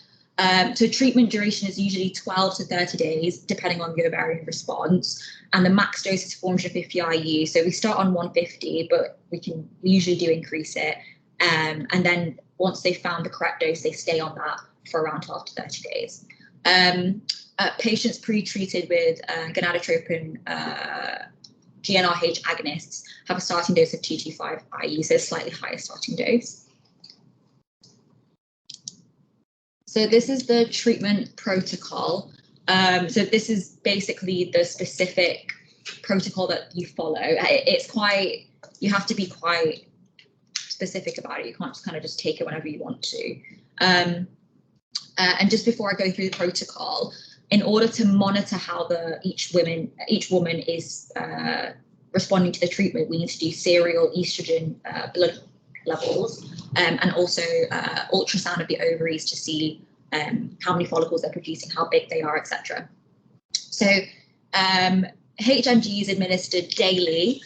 So treatment duration is usually 12 to 30 days, depending on the ovarian response. And the max dose is 450 IU. So we start on 150, but we usually do increase it. And then once they've found the correct dose, they stay on that for around 12 to 30 days. Patients pre-treated with gonadotropin GnRH agonists have a starting dose of 225 IU, so a slightly higher starting dose. So this is the treatment protocol. So this is basically the specific protocol that you follow. It's quite, you have to be quite specific about it. You can't just kind of just take it whenever you want to. And just before I go through the protocol, in order to monitor how each woman is responding to the treatment, we need to do serial estrogen blood levels, and also ultrasound of the ovaries to see how many follicles they're producing, how big they are, etc. So HMG is administered daily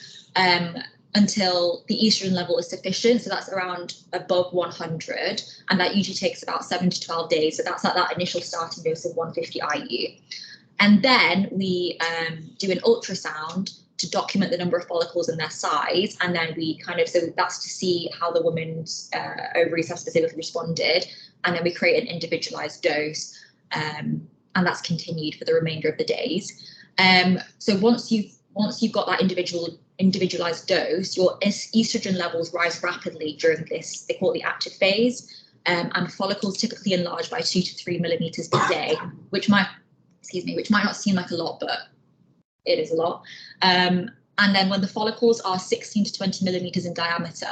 until the estrogen level is sufficient. So that's around above 100, and that usually takes about 7 to 12 days. So that's at that initial starting dose of 150 IU. And then we do an ultrasound to document the number of follicles and their size. And then we kind of, so that's to see how the woman's ovaries have specifically responded. And then we create an individualized dose, and that's continued for the remainder of the days. So once you've got that individualized dose, your estrogen levels rise rapidly during this, they call it the active phase, and follicles typically enlarge by 2 to 3 millimeters per day, which might not seem like a lot, but it is a lot. And then when the follicles are 16 to 20 millimeters in diameter,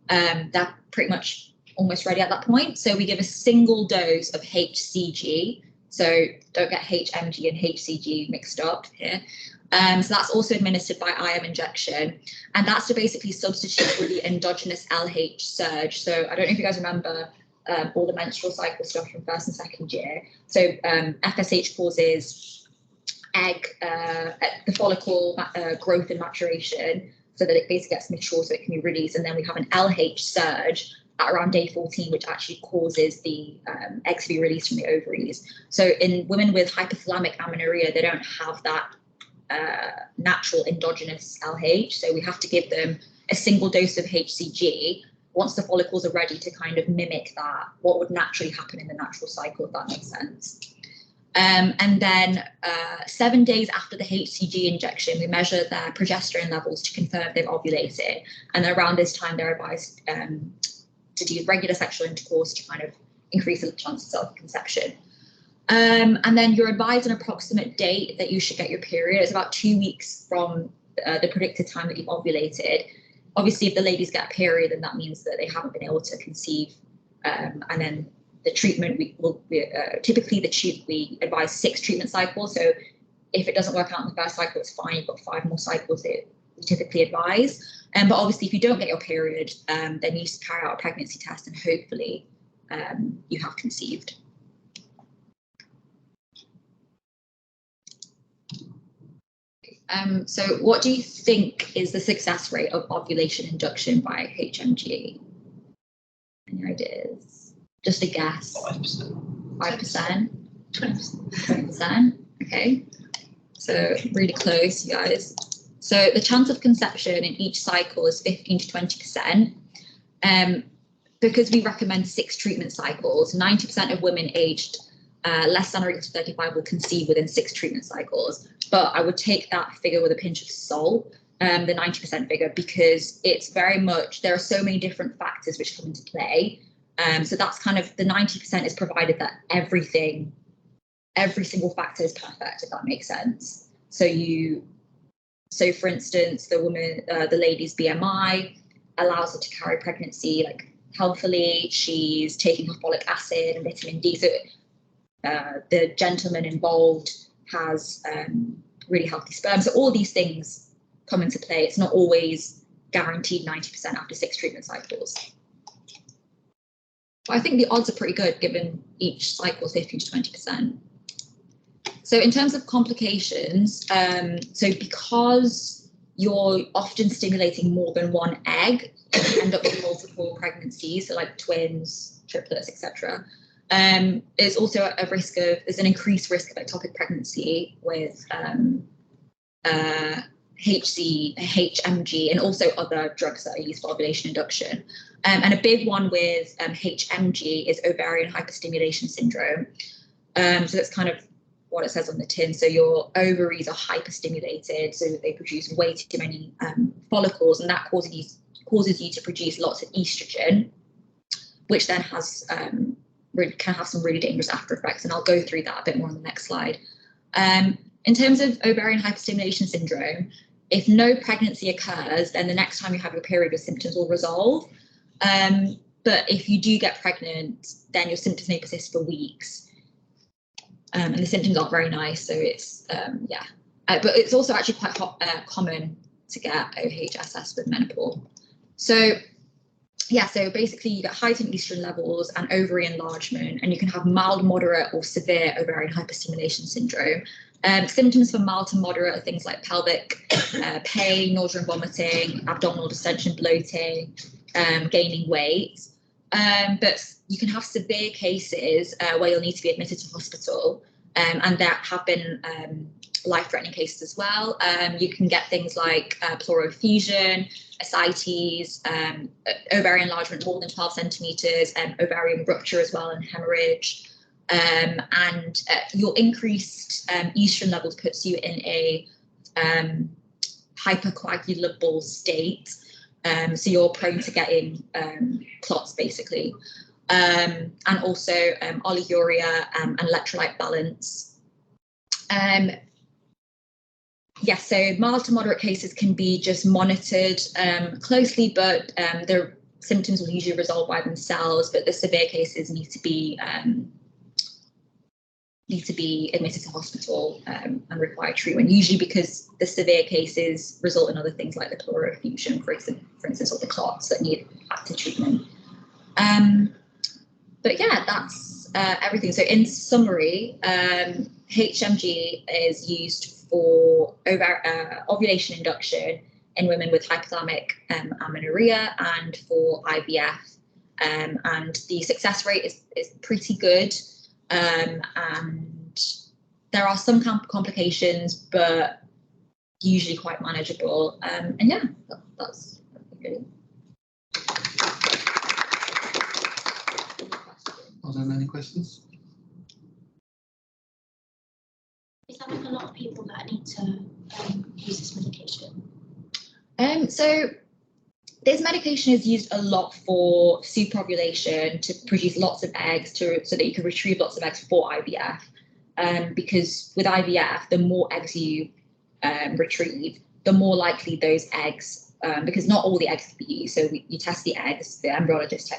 they're pretty much almost ready at that point. So we give a single dose of HCG. So don't get HMG and HCG mixed up here. So that's also administered by IM injection, and that's to basically substitute for the endogenous LH surge. So I don't know if you guys remember all the menstrual cycle stuff from 1st and 2nd year. So FSH causes the follicle growth and maturation, so that it basically gets mature so it can be released. And then we have an LH surge at around day 14, which actually causes the eggs to be released from the ovaries. So in women with hypothalamic amenorrhea, they don't have that natural endogenous LH, so we have to give them a single dose of HCG once the follicles are ready to kind of mimic that, what would naturally happen in the natural cycle, if that makes sense. And then 7 days after the HCG injection, we measure their progesterone levels to confirm they've ovulated. And around this time, they're advised to do regular sexual intercourse to kind of increase the chances of conception. And then you're advised an approximate date that you should get your period. It's about 2 weeks from the predicted time that you've ovulated. Obviously, if the ladies get a period, then that means that they haven't been able to conceive. And then the treatment, typically we advise 6 treatment cycles. So if it doesn't work out in the first cycle, it's fine. You've got 5 more cycles that we typically advise. But obviously, if you don't get your period, then you need to carry out a pregnancy test, and hopefully you have conceived. So what do you think is the success rate of ovulation induction by HMG? Any ideas? Just a guess. 5%. 5%? 20%. 20%? Okay. So really close, you guys. So the chance of conception in each cycle is 15 to 20%. Because we recommend 6 treatment cycles, 90% of women aged less than or equal to 35 will conceive within 6 treatment cycles. But I would take that figure with a pinch of salt, the 90% figure, because it's very much, there are so many different factors which come into play. So that's kind of, the 90% is provided that every single factor is perfect, if that makes sense. So for instance, the lady's BMI allows her to carry pregnancy like healthily. She's taking her folic acid and vitamin D. So the gentleman involved has really healthy sperm. So all these things come into play. It's not always guaranteed 90% after 6 treatment cycles. But I think the odds are pretty good given each cycle is 15 to 20%. So in terms of complications, so because you're often stimulating more than one egg, you end up with multiple pregnancies, so like twins, triplets, etc. There's also there's an increased risk of ectopic pregnancy with HMG and also other drugs that are used for ovulation induction. And a big one with HMG is ovarian hyperstimulation syndrome. So that's kind of what it says on the tin. So your ovaries are hyperstimulated, so they produce way too many follicles, and that causes you to produce lots of estrogen, which then has can have some really dangerous after effects, and I'll go through that a bit more on the next slide. In terms of ovarian hyperstimulation syndrome, if no pregnancy occurs, then the next time you have your period, your symptoms will resolve. But if you do get pregnant, then your symptoms may persist for weeks. And the symptoms aren't very nice, so it's, but it's also actually quite common to get OHSS with menopause. So so basically you get heightened estrogen levels and ovary enlargement, and you can have mild, moderate, or severe ovarian hyperstimulation syndrome. Symptoms for mild to moderate are things like pelvic pain, nausea and vomiting, abdominal distension, bloating, gaining weight. But you can have severe cases where you'll need to be admitted to hospital, and there have been life-threatening cases as well. You can get things like pleural effusion, ascites, ovarian enlargement more than 12 centimeters, ovarian rupture as well, and hemorrhage. And your increased estrogen levels puts you in a hypercoagulable state. So you're prone to getting clots, basically. And also oliguria and electrolyte balance. So mild to moderate cases can be just monitored closely, but their symptoms will usually resolve by themselves. But the severe cases need to be admitted to hospital and require treatment, usually because the severe cases result in other things like the pleural effusion, for instance, or the clots that need active treatment. But yeah, that's everything. So in summary, HMG is used for ovulation induction in women with hypothalamic amenorrhea and for IVF. And the success rate is pretty good. And there are some complications, but usually quite manageable. And yeah, that's really. Well done. Any questions? Is that like a lot of people that need to use this medication? So this medication is used a lot for superovulation, to produce lots of eggs, so that you can retrieve lots of eggs for IVF. Because with IVF, the more eggs you retrieve, the more likely those eggs, because not all the eggs can be used. So you test the eggs, the embryologist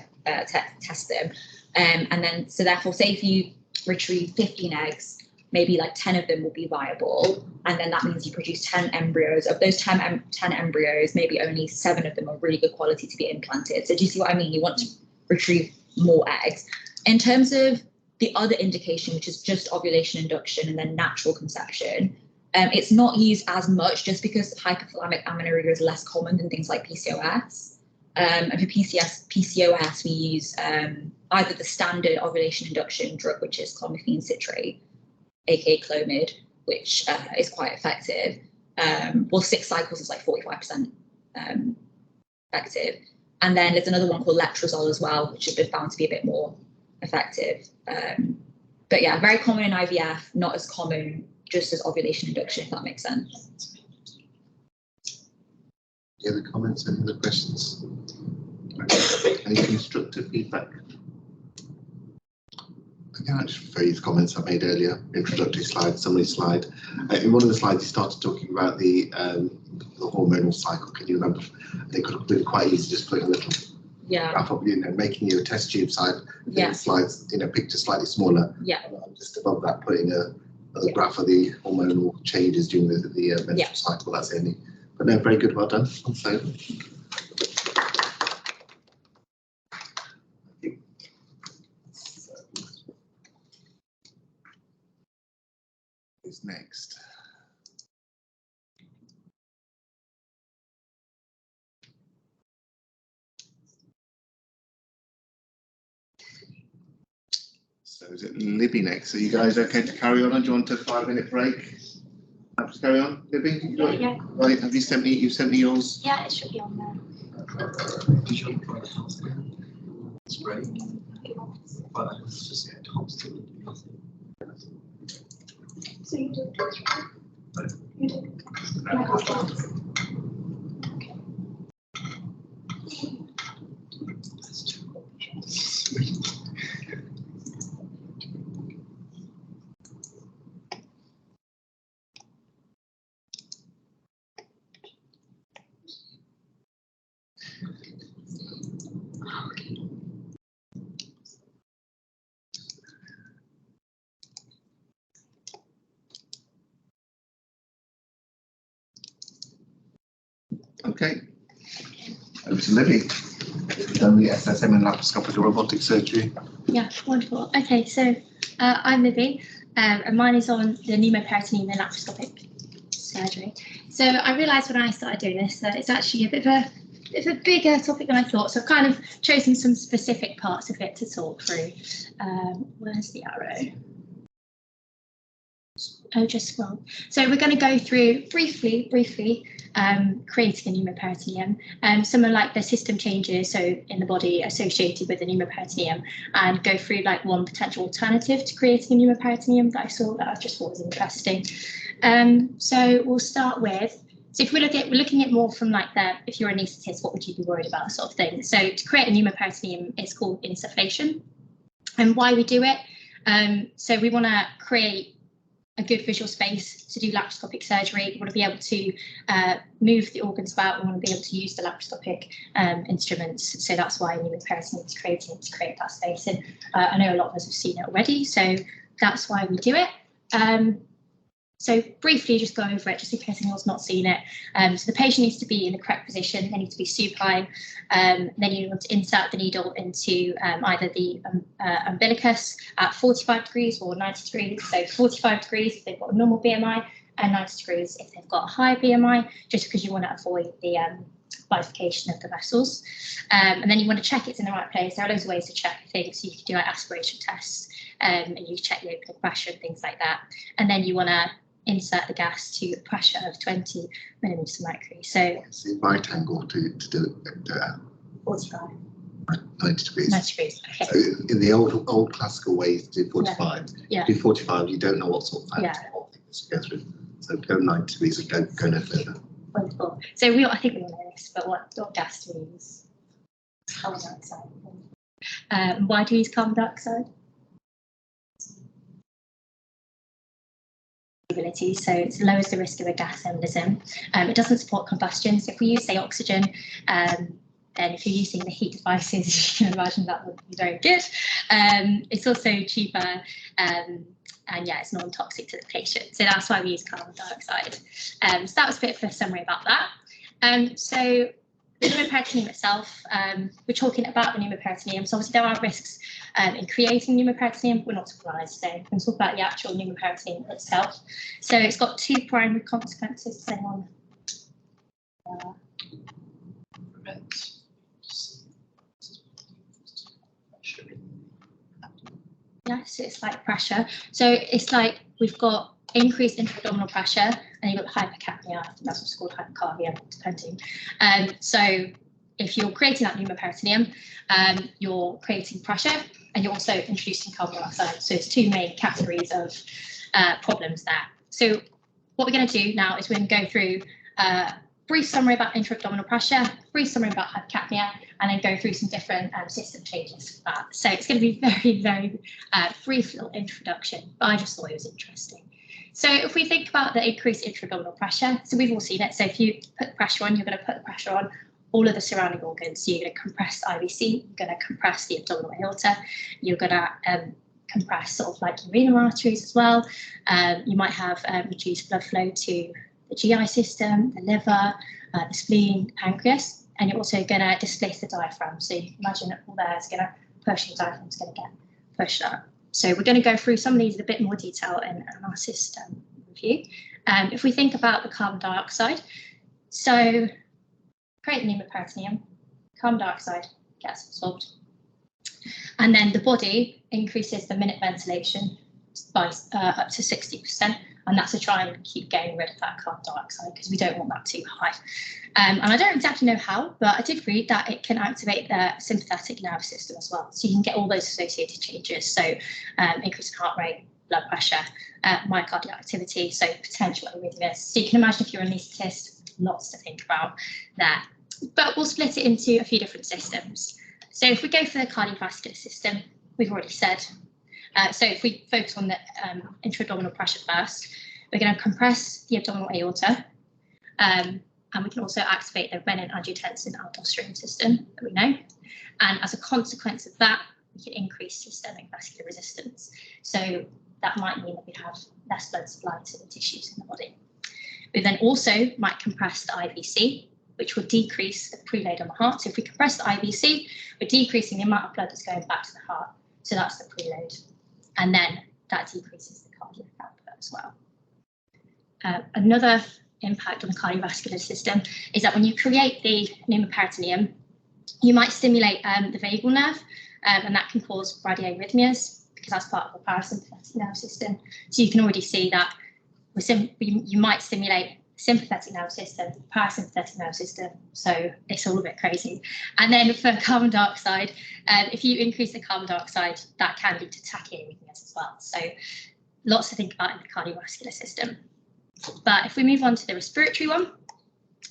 test them, and then so therefore, say if you retrieve 15 eggs, maybe like 10 of them will be viable, and then that means you produce 10 embryos. Of those 10 embryos, maybe only 7 of them are really good quality to be implanted. So do you see what I mean? You want to retrieve more eggs. In terms of the other indication, which is just ovulation induction and then natural conception, it's not used as much just because hypothalamic amenorrhea is less common than things like PCOS. And for PCOS, we use either the standard ovulation induction drug, which is clomiphene citrate, aka Clomid, which is quite effective. Well, 6 cycles is like 45% effective. And then there's another one called letrozole as well, which has been found to be a bit more effective. But yeah, very common in IVF, not as common just as ovulation induction, if that makes sense. Any other comments? Any other questions? Any constructive feedback? Again, I just refer you to comments I made earlier, introductory slide, summary slide. In one of the slides, you started talking about the hormonal cycle. Can you remember? They could have been quite easy just putting a little graph up, making your test tube side, slides, picture slightly smaller. Yeah. And just above that, putting a graph of the hormonal changes during the menstrual cycle. That's the only. But no, very good. Well done. So. Who's next? So is it Libby next? Are you guys okay to carry on? Or do you want a 5-minute break? Perhaps carry on, Libby? Yeah. Right, have you sent me? You sent me yours? Yeah, it should be on there. Did you try the house spray? But it's just constantly nothing. So you did this, right? You did. Okay. Over to Libby. You've done the SSM and laparoscopic robotic surgery. Yeah, wonderful. Okay, so I'm Libby, and mine is on the pneumoperitoneum and laparoscopic surgery. So I realised when I started doing this that it's actually a bit of a bigger topic than I thought. So I've kind of chosen some specific parts of it to talk through. Where's the arrow? Oh, just scroll. So we're going to go through briefly, creating a pneumoperitoneum, some of like the system changes, so in the body associated with the pneumoperitoneum, and go through like one potential alternative to creating a pneumoperitoneum that I saw that I just thought was interesting. So we'll start with, so if we're looking at more from like if you're an anaesthetist, what would you be worried about, sort of thing. So to create a pneumoperitoneum, it's called insufflation. And why we do it, so we want to create a good visual space to do laparoscopic surgery. We want to be able to move the organs about. We want to be able to use the laparoscopic instruments. So that's why pneumoperitoneum is created, to create that space. And I know a lot of us have seen it already, so that's why we do it. So briefly, just go over it, just in case anyone's not seen it. So the patient needs to be in the correct position. They need to be supine. Then you want to insert the needle into either the umbilicus at 45 degrees or 90 degrees. So 45 degrees if they've got a normal BMI, and 90 degrees if they've got a high BMI, just because you want to avoid the bifurcation of the vessels. And then you want to check it's in the right place. There are loads of ways to check things. So you can do like aspiration tests, and you check the opening pressure and things like that. And then you want to insert the gas to a pressure of 20 millimeters of mercury. So it's the right angle to do it. 45. 90 degrees. 90 degrees. Okay. So in the old classical way, to do 45. Yeah. Do 45, you don't know what sort of fat Yeah. or thickness you go through. So go 90 degrees and go no further. Wonderful. So I think we all know this, but what gas do we use? Carbon dioxide. Why do we use carbon dioxide? So it lowers the risk of a gas embolism. It doesn't support combustion. So if we use, say, oxygen, then if you're using the heat devices, you can imagine that would be very good. It's also cheaper, and yeah, it's non-toxic to the patient. So that's why we use carbon dioxide. So that was a bit of a summary about that. So the pneumoperitoneum itself, we're talking about the pneumoperitoneum. So obviously there are risks in creating pneumoperitoneum. We're not surprised. So we're going to talk about the actual pneumoperitoneum itself. So it's got two primary consequences. Yes, it's like pressure. So it's like we've got increased intra-abdominal pressure, and you've got hypercapnia. I think that's what's called hypercarbia, depending. So if you're creating that pneumoperitoneum, you're creating pressure, and you're also introducing carbon dioxide. So it's two main categories of problems there. So what we're going to do now is we're going to go through a brief summary about intra-abdominal pressure, brief summary about hypercapnia, and then go through some different system changes for that. So it's going to be very, very brief little introduction, but I just thought it was interesting. So if we think about the increased intra-abdominal pressure, so we've all seen it. So if you put pressure on, you're going to put the pressure on all of the surrounding organs. So you're going to compress the IVC, you're going to compress the abdominal aorta, you're going to compress sort of like your renal arteries as well. You might have reduced blood flow to the GI system, the liver, the spleen, pancreas, and you're also going to displace the diaphragm. So you can imagine that all there is going to push, the diaphragm's going to get pushed up. So we're going to go through some of these in a bit more detail in our system review. If we think about the carbon dioxide, so create the pneumoperitoneum, carbon dioxide gets absorbed, and then the body increases the minute ventilation by up to 60%, and that's to try and keep getting rid of that carbon dioxide because we don't want that too high. And I don't exactly know how, but I did read that it can activate the sympathetic nervous system as well. So you can get all those associated changes. So increase in heart rate, blood pressure, myocardial activity, so potential arrhythmias. So you can imagine if you're an anaesthetist, lots to think about there. But we'll split it into a few different systems. So if we go for the cardiovascular system, we've already said. So if we focus on the intra-abdominal pressure first, we're going to compress the abdominal aorta, and we can also activate the renin-angiotensin-aldosterone system that we know. And as a consequence of that, we can increase systemic vascular resistance. So that might mean that we have less blood supply to the tissues in the body. We then also might compress the IVC, which will decrease the preload on the heart. So if we compress the IVC, we're decreasing the amount of blood that's going back to the heart. So that's the preload. And then that decreases the cardiac output as well. Another impact on the cardiovascular system is that when you create the pneumoperitoneum, you might stimulate the vagal nerve, and that can cause bradyarrhythmias because that's part of the parasympathetic nervous system. So you can already see that you might stimulate sympathetic nervous system, parasympathetic nervous system, so it's all a bit crazy. And then for carbon dioxide, if you increase the carbon dioxide, that can lead to tachyarrhythmias as well. So lots to think about in the cardiovascular system. But if we move on to the respiratory one,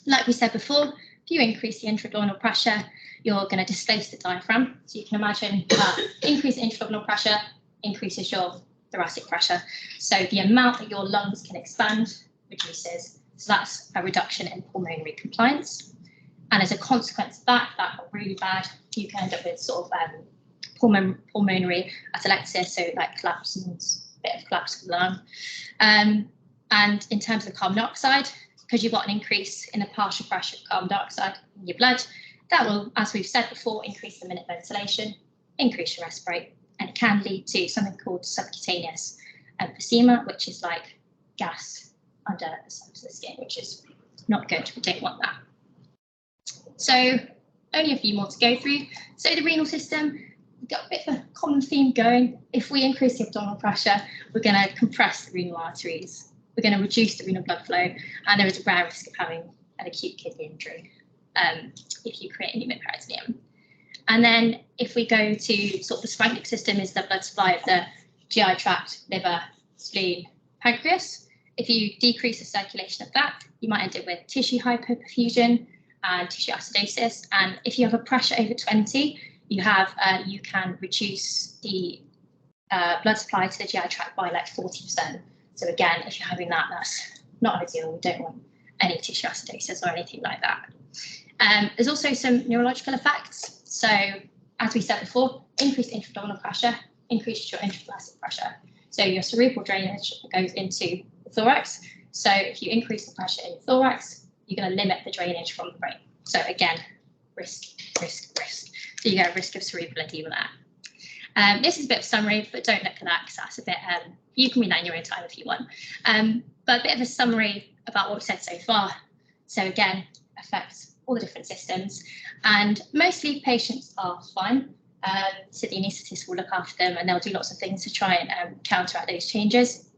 like we said before, if you increase the intra-abdominal pressure, you're going to displace the diaphragm. So you can imagine that increased intra-abdominal pressure increases your thoracic pressure. So the amount that your lungs can expand reduces. So that's a reduction in pulmonary compliance. And as a consequence of that, if that got really bad, you can end up with sort of pulmonary atelectasis, so like collapse and a bit of collapse of the lung. And in terms of carbon dioxide, because you've got an increase in the partial pressure of carbon dioxide in your blood, that will, as we've said before, increase the minute ventilation, increase your respirate rate, and it can lead to something called subcutaneous emphysema, which is like gas under the surface of the skin, which is not good. We don't want that. So only a few more to go through. So the renal system, we've got a bit of a common theme going. If we increase the abdominal pressure, we're going to compress the renal arteries. We're going to reduce the renal blood flow, and there is a rare risk of having an acute kidney injury if you create a pneumoperitoneum. And then if we go to sort of the splanchnic system, is the blood supply of the GI tract, liver, spleen, pancreas. If you decrease the circulation of that, you might end up with tissue hypoperfusion and tissue acidosis. And if you have a pressure over 20, you can reduce the blood supply to the GI tract by like 40%. So again, if you're having that, that's not ideal. We don't want any tissue acidosis or anything like that. There's also some neurological effects. So as we said before, increased intra-abdominal pressure increases your intrathoracic pressure. So your cerebral drainage goes into the thorax. So if you increase the pressure in the thorax, you're going to limit the drainage from the brain. So again, risk. So you get a risk of cerebral edema there. This is a bit of a summary, but don't look at that because that's a bit, you can read that in your own time if you want. But a bit of a summary about what we've said so far. So again, affects all the different systems, and mostly patients are fine. So the anaesthetist will look after them and they'll do lots of things to try and counteract those changes.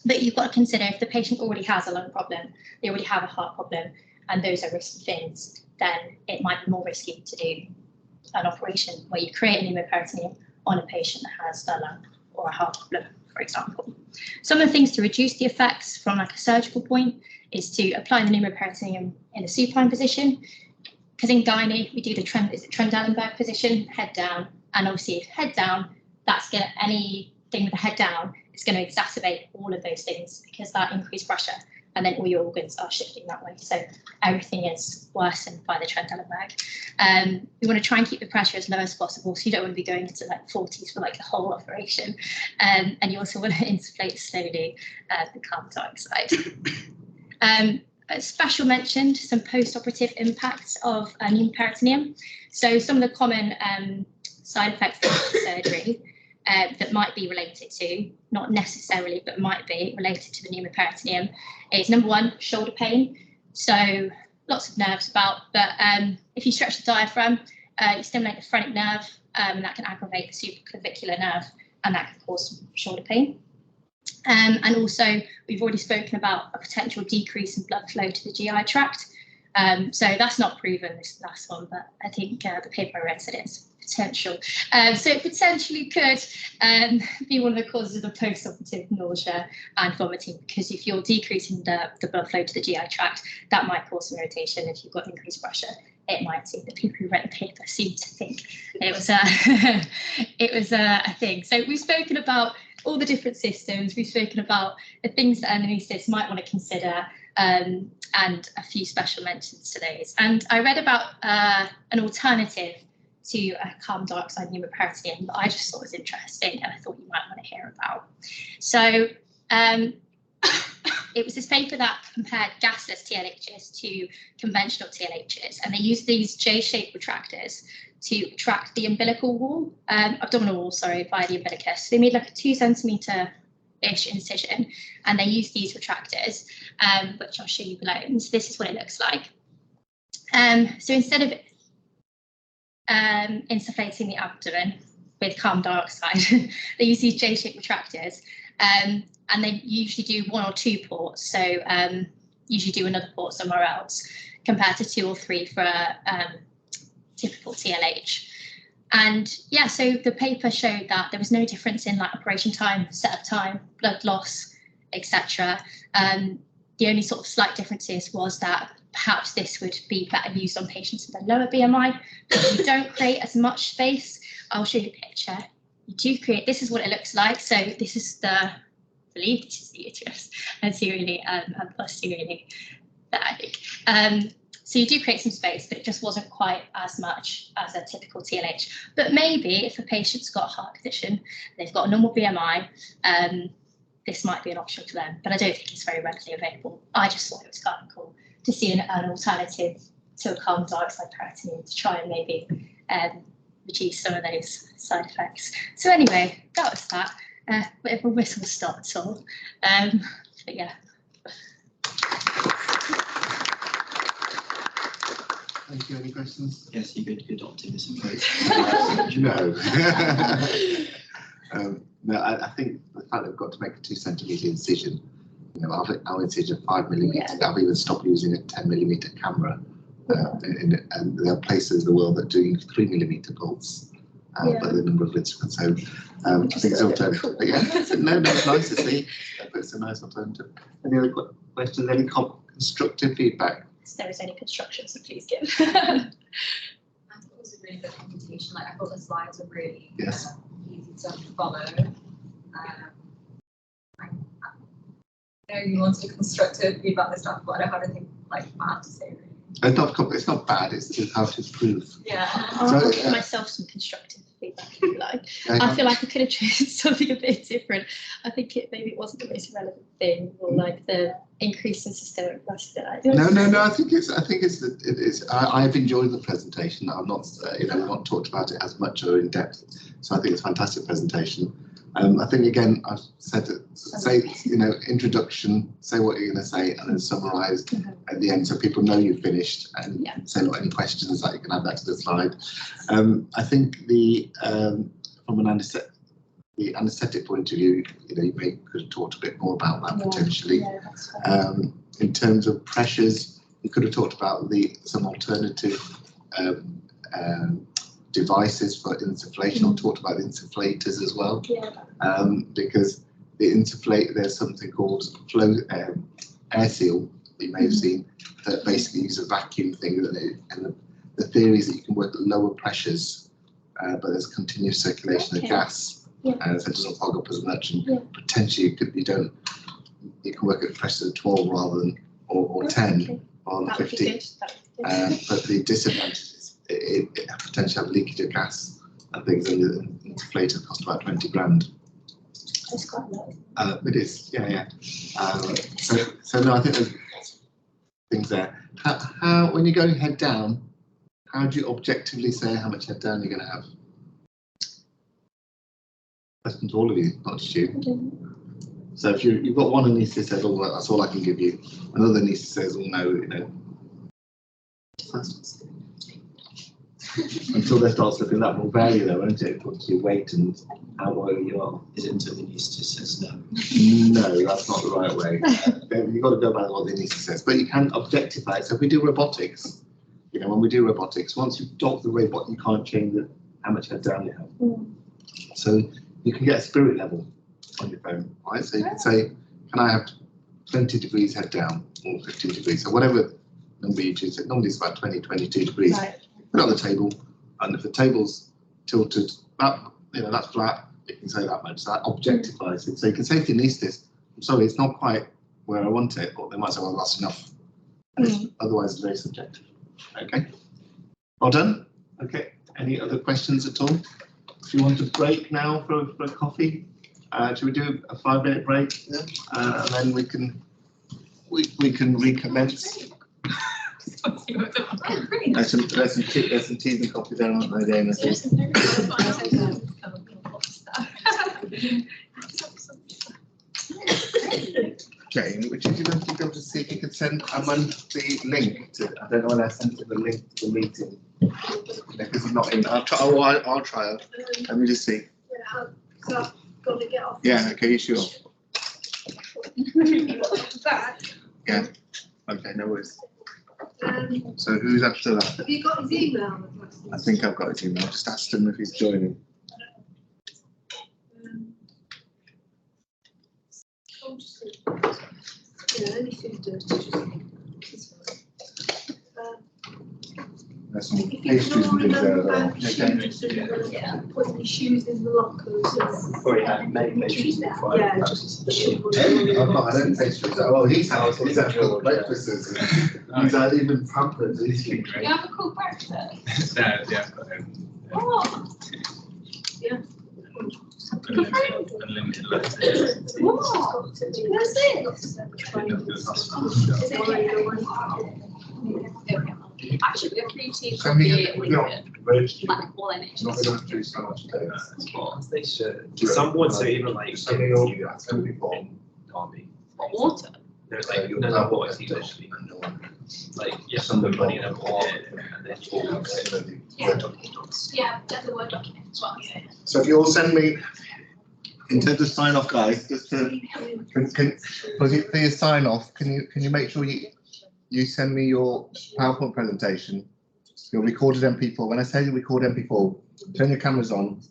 But you've got to consider if the patient already has a lung problem, they already have a heart problem, and those are risky things, then it might be more risky to do an operation where you create an pneumoperitoneum on a patient that has a lung or a heart problem, for example. Some of the things to reduce the effects from like a surgical point is to apply the pneumoperitoneum in a supine position, because in gynae we do the Trendelenburg position, head down, and obviously if head down, that's going to, anything with the head down is going to exacerbate all of those things because that increased pressure, and then all your organs are shifting that way. So everything is worsened by the Trendelenburg. We want to try and keep the pressure as low as possible, so you don't want to be going into like 40s for like the whole operation. And you also want to inflate slowly the carbon dioxide. A special mention to some post-operative impacts of pneumoperitoneum. So some of the common side effects of surgery that might be related to, not necessarily, but might be related to the pneumoperitoneum is number one, shoulder pain. So lots of nerves about, but if you stretch the diaphragm, you stimulate the phrenic nerve, and that can aggravate the supraclavicular nerve, and that can cause shoulder pain. And also, we've already spoken about a potential decrease in blood flow to the GI tract. So that's not proven, this last one, but I think the paper I read said it's potential. So it potentially could be one of the causes of the post-operative nausea and vomiting, because if you're decreasing the blood flow to the GI tract, that might cause some irritation. If you've got increased pressure, it might seem. The people who read the paper seem to think it was a thing. So we've spoken about all the different systems. We've spoken about the things that anaesthetists might want to consider, and a few special mentions to those. And I read about an alternative to a carbon dioxide pneumoperitoneum that I just thought was interesting, and I thought you might want to hear about. So it was this paper that compared gasless TLHs to conventional TLHs, and they used these J-shaped retractors to retract the umbilical wall, abdominal wall, sorry, by the umbilicus. They made like a 2 centimetre-ish incision, and they used these retractors, which I'll show you below. And so this is what it looks like. So instead of insufflating the abdomen with carbon dioxide, they use these J-shaped retractors, and they usually do 1 or 2 ports. So usually do another port somewhere else, compared to 2 or 3 for typical TLH. And yeah, so the paper showed that there was no difference in like operation time, setup time, blood loss, etc. The only sort of slight differences was that perhaps this would be better used on patients with a lower BMI, but you don't create as much space. I'll show you a picture. You do create, this is what it looks like. So this is the, I believe this is the uterus, and seriously, and posteriorly, that I think. So you do create some space, but it just wasn't quite as much as a typical TLH. But maybe if a patient's got a heart condition, they've got a normal BMI, this might be an option for them, but I don't think it's very readily available. I just thought it was kind of cool to see an alternative to a carbon dioxide peritoneum to try and maybe reduce some of those side effects. So anyway, that was that. Bit of a whistle stop tour. But yeah. Thank you. Any questions? Yes, you're good optimism. No. No, I think the fact that we've got to make a 2 centimetre incision, you know, our incision 5 millimetres, I've even stopped using a 10 millimetre camera And there are places in the world that do 3 millimeter bolts, but the number of instruments. So I think it's alternative. Cool. But yeah, it's nice to see. It's a nice alternative. Any other questions? Any constructive feedback? If there is any construction, so please give. I thought it was a really good presentation. Like I thought the slides were really easy to follow. I know you wanted constructive feedback this stuff, but I don't have anything like bad to say really. It's not bad. It's just how to improve. Yeah. I'll give myself some constructive feedback if you like. I feel like I could have chosen something a bit different. I think maybe it wasn't the most relevant thing, or like the increase in systemic plasticity. No. I think it's. I've enjoyed the presentation. I've not, we've not talked about it as much or in depth. So I think it's a fantastic presentation. I think again, I've said it, say, introduction, say what you're going to say, and then summarise at the end so people know you've finished, and say any questions that you can add that to the slide. I think from an anaesthetic point of view, you could have talked a bit more about that potentially. In terms of pressures, you could have talked about some alternative devices for insufflation, or talked about insufflators as well, because the insufflate, there's something called flow air seal that you may have seen that basically uses a vacuum thing, and the theory is that you can work at lower pressures, but there's continuous circulation of gas, so it doesn't fog up as much, and potentially you can work at pressures of 12 rather than or 10 rather than 15. But the disadvantage is it potentially have leakage of gas and things, and the insufflator cost about 20 grand. That's quite a lot. It is, so no, I think there's things there. How when you're going head down, how do you objectively say how much head down you're going to have? Question to all of you, not just you. So if you've got one anaesthetist says, "Oh, well, that's all I can give you," another anaesthetist says, "Oh no, until they start slipping, that will vary though, won't it? What's your weight and how low you are? Is it until the anaesthetist says no? No, that's not the right way. You've got to go by what the anaesthetist says, but you can objectify it. So if we do robotics, when we do robotics, once you've docked the robot, you can't change how much head down you have. So you can get a spirit level on your phone, right? So you can say, can I have 20 degrees head down or 15 degrees? So whatever number you choose, normally it's about 20, 22 degrees. Put it on the table, and if the table's tilted, that's flat, you can say that much. So that objectifies it. So you can say to the anaesthetist, I'm sorry, it's not quite where I want it, but they might say, well, that's enough. Otherwise, it's very subjective. Okay, well done. Okay, any other questions at all? If you want a break now for a coffee, should we do a 5-minute break? And then we can recommence. There's some teas and coffee there, aren't there, Dana? Jane, would you like to go to see if you could send Aman the link to? I don't know when I sent him the link to the meeting because he's not in. I'll try it. Let me just see. So I've got to get off. Yeah. Okay. Sure. Yeah. Okay. No worries. So who's after that? Have you got his email address? I think I've got his email. Just asked him if he's joining. Anything dirty. There's some If you pastries can all and things there. remember though. about shoes and putting your shoes in the lockers. Or yeah, maybe pastries will fly. Yeah, Just I don't pastries. Oh, he's actual breakfasts. He's even pampered. You have a cool breakfast. Yeah. Oh. Yeah. Unlimited loads. What? Where's this? Actually, we have 3 tea Can we coffee get and all NHS. not going to do so much today. They should. Some would say even like Derby. Water. There's like no water is literally like you have some money in a pot and then Yeah, get the Word document as well. So if you all send me, in terms of sign off, guys, just to for your sign off, can you make sure you you send me your PowerPoint presentation, your recorded MP4. When I say you record MP4, turn your cameras on,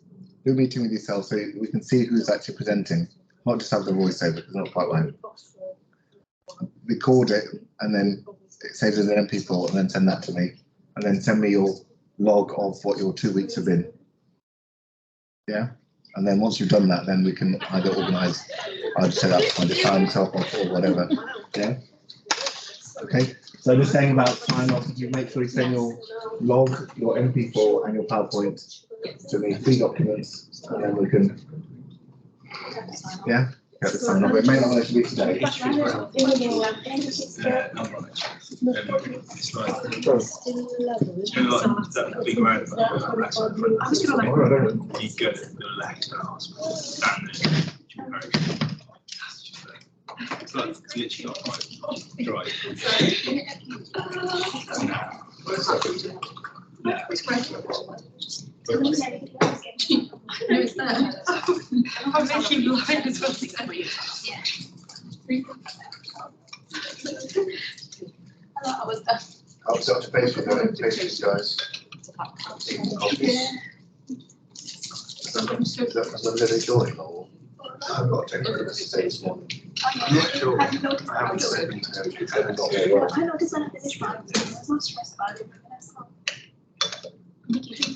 do a meeting with yourself so we can see who's actually presenting, not just have the voiceover, because it's not quite right. Record it, and then it saves as an MP4, and then send that to me, and then send me your log of what your 2 weeks have been. Yeah, and then once you've done that, then we can either organise, I'll just set up on the time top off or whatever. Yeah. Okay. So just saying about sign off, you make sure you send your log, your MP4, and your PowerPoint to me, 3 documents, and then we can. Yeah. Get the sign off. It may not actually be today. Number on it. It's like that big round back side front. You go to the left and then it's like it's literally not quite dry. No, it's there. I'm making you live as well. Yeah. I was there. I'll start to pay for the patients, guys. That's a little joy, or I've got to take this today this morning. I'm not sure. I haven't got anything to go through. I haven't got my work. I noticed when I finished mine, I was not stressed about it. Make it really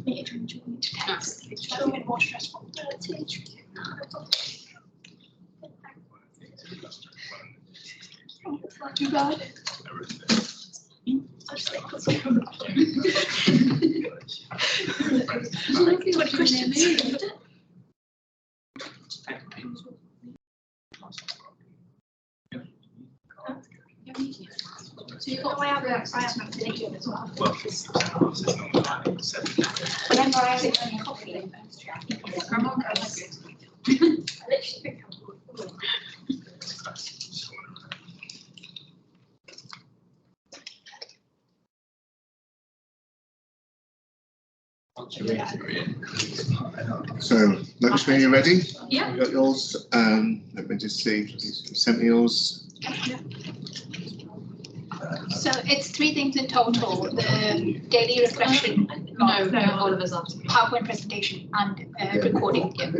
make it really to text. It's a bit more stressful. It's not too bad. What questions? So you've got my other as well. Well, it's not 7. Whenever I sit on coffee, I'm on good. I literally think So, Lakshmi, are you ready? Yeah. You got yours? Let me just see. You sent me yours. So it's 3 things in total: the daily reflection, No, all of us are. PowerPoint presentation, and recording. Yeah.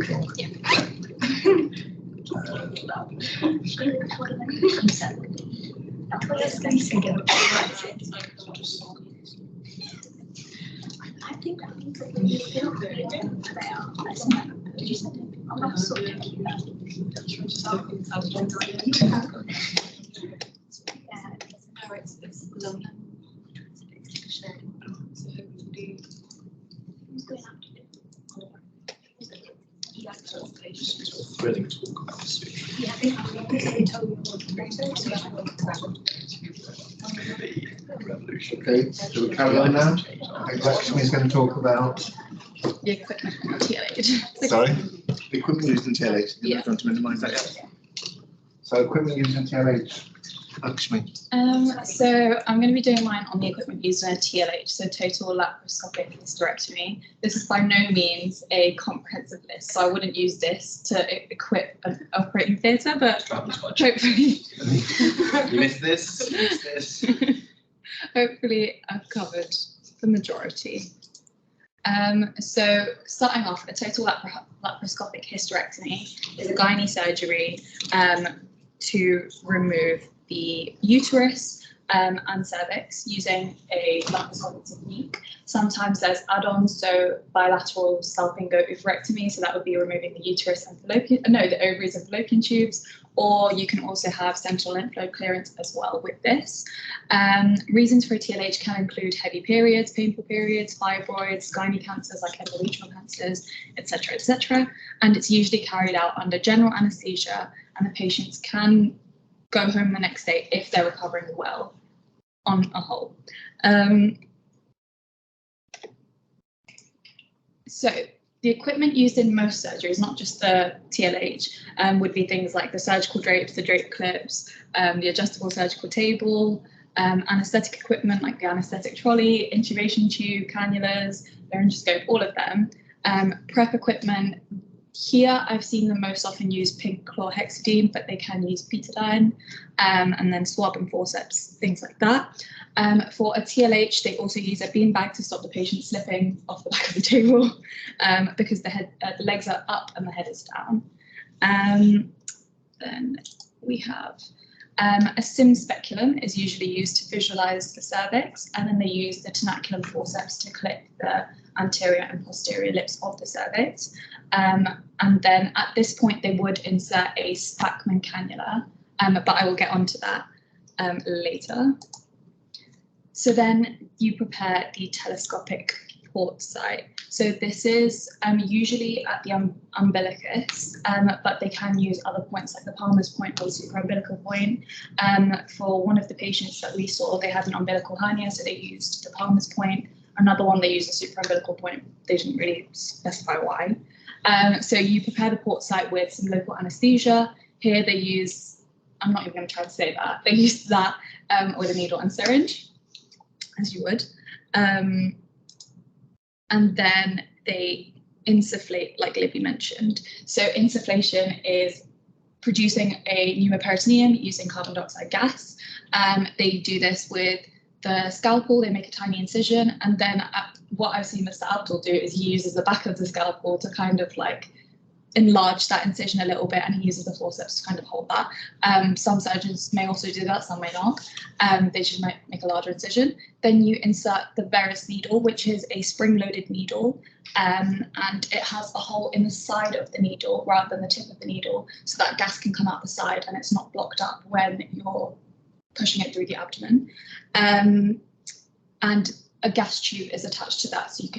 I think did you send it? I'm not so it's long. Really talk about this. Yeah, I think I told you Revolution. Okay, so we carry on now. I think Lakshmi's going to talk about. The equipment on TLH. Sorry? The equipment used in TLH. Yeah. You want to minimise that? So, equipment used in TLH. Lakshmi. So I'm going to be doing mine on the equipment used in a TLH, so total laparoscopic hysterectomy. This is by no means a comprehensive list, so I wouldn't use this to equip an operating theatre, but hopefully, You missed this. You missed this. hopefully I've covered the majority. So starting off, a total laparoscopic hysterectomy is a gynae surgery to remove the uterus and cervix using a laparoscopic technique. Sometimes there's add-ons, so bilateral salpingo oophorectomy, so that would be removing the uterus and the ovaries and fallopian tubes, or you can also have central lymph node clearance as well with this. Reasons for a TLH can include heavy periods, painful periods, fibroids, gynae cancers like endometrial cancers, etc., etc. And it's usually carried out under general anaesthesia, and the patients can go home the next day if they're recovering well on a whole. So the equipment used in most surgeries, not just the TLH, would be things like the surgical drapes, the drape clips, the adjustable surgical table, anaesthetic equipment like the anaesthetic trolley, intubation tube, cannulas, laryngoscope, all of them. Prep equipment Here, I've seen them most often use pink chlorhexidine, but they can use betadine, and then swab and forceps, things like that. For a TLH, they also use a beanbag to stop the patient slipping off the back of the table, because the legs are up and the head is down. Then we have a sim speculum is usually used to visualize the cervix, and then they use the tenaculum forceps to clip the anterior and posterior lips of the cervix. And then at this point, they would insert a Spackman cannula, but I will get onto that later. So then you prepare the telescopic port site. So this is usually at the umbilicus, but they can use other points like the palmer's point or the supraumbilical point. For one of the patients that we saw, they had an umbilical hernia, so they used the palmer's point. Another one, they used a supraumbilical point. They didn't really specify why. So you prepare the port site with some local anesthesia. Here they use, I'm not even going to try to say that, they use that with a needle and syringe, as you would. And then they insufflate, like Libby mentioned. So insufflation is producing a pneumoperitoneum using carbon dioxide gas. They do this with the scalpel. They make a tiny incision, and then what I've seen Mr. Abdul do is he uses the back of the scalpel to kind of like enlarge that incision a little bit, and he uses the forceps to kind of hold that. Some surgeons may also do that, some may not. They just might make a larger incision. Then you insert the Verus needle, which is a spring-loaded needle, and it has a hole in the side of the needle rather than the tip of the needle, so that gas can come out the side and it's not blocked up when you're pushing it through the abdomen. And a gas tube is attached to that, so you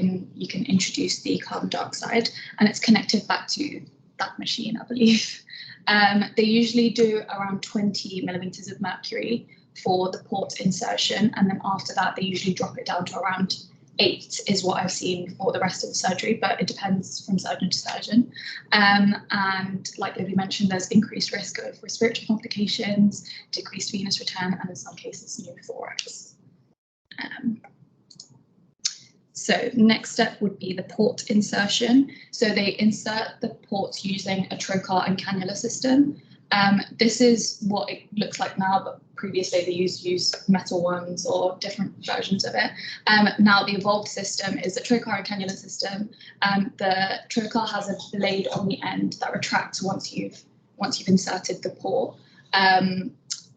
can introduce the carbon dioxide, and it's connected back to that machine, I believe. They usually do around 20 millimeters of mercury for the port insertion, and then after that they usually drop it down to around 8 is what I've seen for the rest of the surgery, but it depends from surgeon to surgeon. And like Libby mentioned, there's increased risk of respiratory complications, decreased venous return, and in some cases pneumothorax. So next step would be the port insertion. So they insert the ports using a trocar and cannula system. This is what it looks like now, but previously they used metal ones or different versions of it. Now the evolved system is the trocar and cannula system. The trocar has a blade on the end that retracts once you've inserted the port.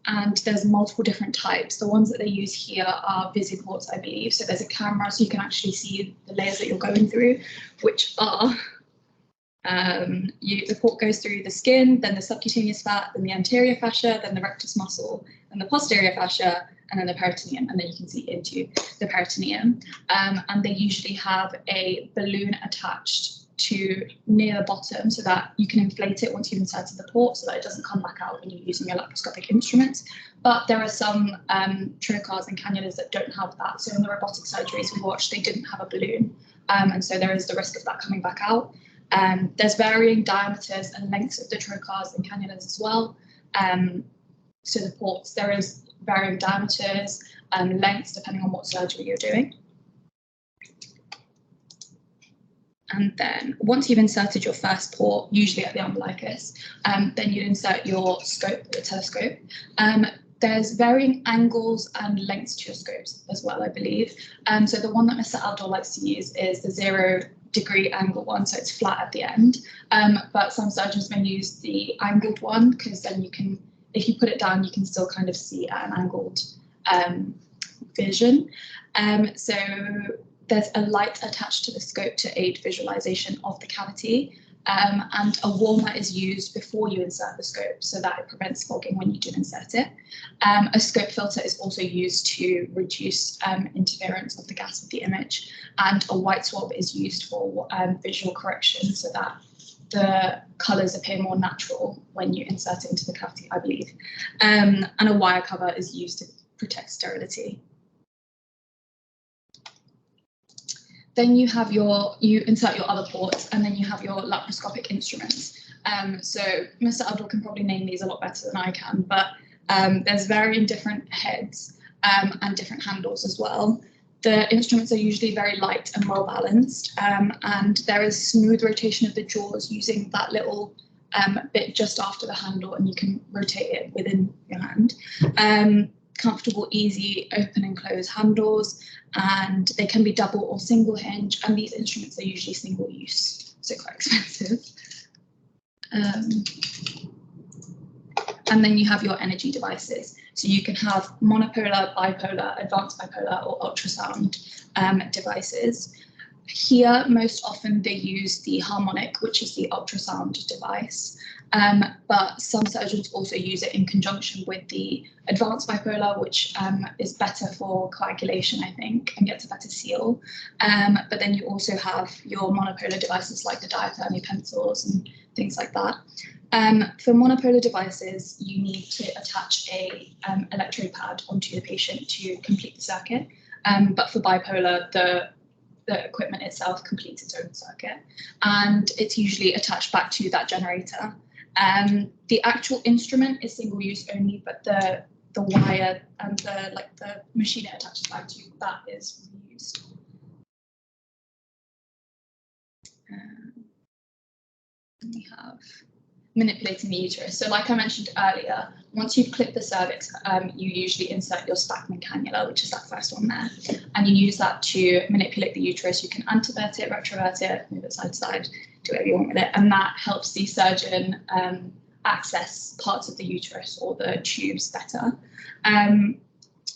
And there's multiple different types. The ones that they use here are VisiPorts, I believe. So there's a camera, so you can actually see the layers that you're going through, which are the port goes through the skin, then the subcutaneous fat, then the anterior fascia, then the rectus muscle, then the posterior fascia, and then the peritoneum, and then you can see into the peritoneum. And they usually have a balloon attached to near the bottom so that you can inflate it once you've inserted the port so that it doesn't come back out when you're using your laparoscopic instruments. But there are some trocars and cannulas that don't have that. So in the robotic surgeries we watched, they didn't have a balloon. And so there is the risk of that coming back out. There's varying diameters and lengths of the trocars and cannulas as well. So the ports, there is varying diameters and lengths depending on what surgery you're doing. And then once you've inserted your first port, usually at the umbilicus, then you'd insert your scope, the telescope. There's varying angles and lengths to your scopes as well, I believe. So the one that Mr. Abdul likes to use is the 0-degree angle one, so it's flat at the end. But some surgeons may use the angled one because then you can, if you put it down, you can still kind of see an angled vision. So there's a light attached to the scope to aid visualization of the cavity, and a warmer is used before you insert the scope so that it prevents fogging when you do insert it. A scope filter is also used to reduce interference of the gas with the image, and a white swab is used for visual correction so that the colours appear more natural when you insert it into the cavity, I believe. And a wire cover is used to protect sterility. Then you have you insert your other ports, and then you have your laparoscopic instruments. So Mr. Abdul can probably name these a lot better than I can, but there's varying different heads and different handles as well. The instruments are usually very light and well balanced, and there is smooth rotation of the jaws using that little bit just after the handle, and you can rotate it within your hand. Comfortable, easy open and close handles, and they can be double or single hinge, and these instruments are usually single use, so quite expensive. And then you have your energy devices. So you can have monopolar, bipolar, advanced bipolar, or ultrasound devices. Here, most often they use the harmonic, which is the ultrasound device, but some surgeons also use it in conjunction with the advanced bipolar, which is better for coagulation, I think, and gets a better seal. But then you also have your monopolar devices like the diathermy pencils and things like that. For monopolar devices, you need to attach a electrode pad onto the patient to complete the circuit. But for bipolar, the equipment itself completes its own circuit, and it's usually attached back to that generator. The actual instrument is single use only, but the wire and the machine it attaches back to, that is reused. We have manipulating the uterus. So like I mentioned earlier, once you've clipped the cervix, you usually insert your Spackman cannula, which is that first one there, and you use that to manipulate the uterus. You can antevert it, retrovert it, move it side to side, do whatever you want with it, and that helps the surgeon access parts of the uterus or the tubes better.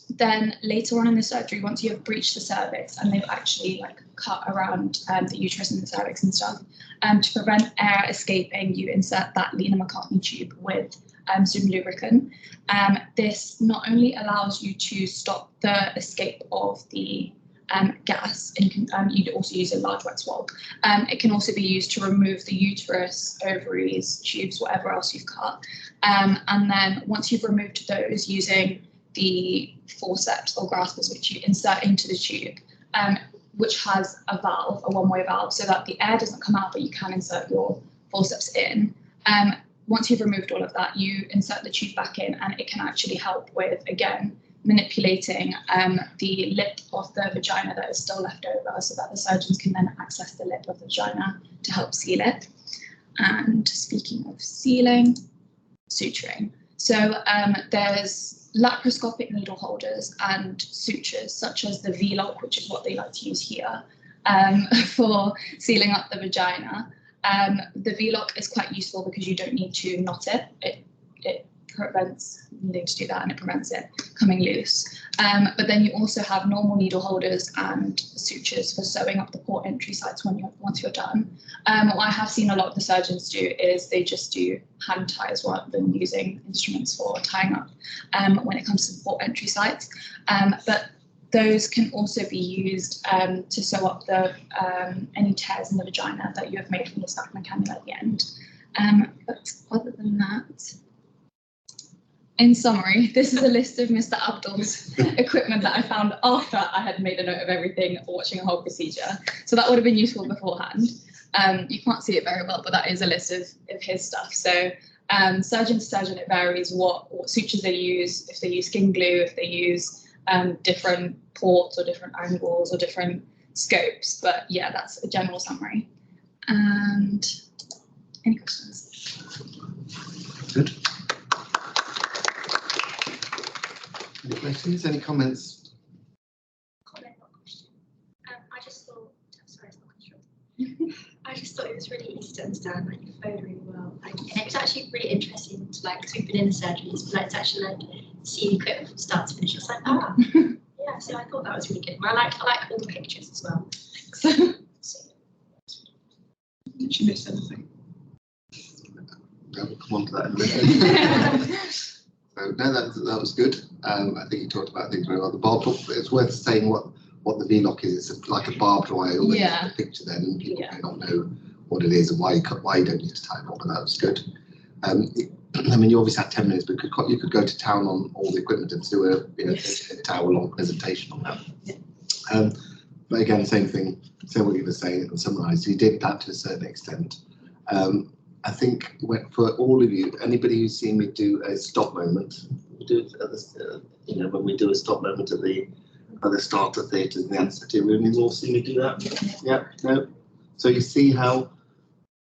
Then later on in the surgery, once you have breached the cervix and they've actually cut around the uterus and the cervix and stuff, to prevent air escaping, you insert that Lena-McCartney tube with some lubricant. This not only allows you to stop the escape of the gas, you'd also use a large wet swab. It can also be used to remove the uterus, ovaries, tubes, whatever else you've cut. And then once you've removed those, using the forceps or graspers, which you insert into the tube, which has a valve, a one-way valve, so that the air doesn't come out, but you can insert your forceps in. Once you've removed all of that, you insert the tube back in, and it can actually help with, again, manipulating the lip of the vagina that is still left over, so that the surgeons can then access the lip of the vagina to help seal it. And speaking of sealing, suturing. So there's laparoscopic needle holders and sutures, such as the V-lock, which is what they like to use here for sealing up the vagina. The V-lock is quite useful because you don't need to knot it. It prevents needing to do that, and it prevents it coming loose. But then you also have normal needle holders and sutures for sewing up the port entry sites once you're done. What I have seen a lot of the surgeons do is they just do hand ties rather than using instruments for tying up when it comes to the port entry sites. But those can also be used to sew up the any tears in the vagina that you have made from the Spackman cannula at the end. But other than that, in summary, this is a list of Mr. Abdul's equipment that I found after I had made a note of everything, watching a whole procedure. So that would have been useful beforehand. You can't see it very well, but that is a list of his stuff. So surgeon to surgeon, it varies what sutures they use, if they use skin glue, if they use different ports or different angles or different scopes. But yeah, that's a general summary. And any questions? Good. Any questions? Any comments? Comment, not question. I just thought, sorry, it's not question. I just thought it was really easy to understand, like, your phone really well. And it was actually really interesting to, like, we've been in the surgeries, but to actually, like, see the equipment from start to finish. It's like, yeah, so I thought that was really good. I like all the pictures as well. Did you miss anything? We'll come on to that in a minute. So, no, that was good. I think you talked about things very well. The barbed, it's worth saying what the V-lock is. It's like a barbed wire. Yeah. The picture then, and people may not know what it is and why you don't need to tie it up, but that was good. I mean, you obviously had 10 minutes, but you could go to town on all the equipment and do a hour-long presentation on that. Yeah. But again, same thing. Say what you were saying and summarise. You did that to a certain extent. I think for all of you, anybody who's seen me do a stop moment, we do it at when we do a stop moment at the at the start of theatres in the anaesthetic room. You've all seen me do that? Yeah, no. So you see how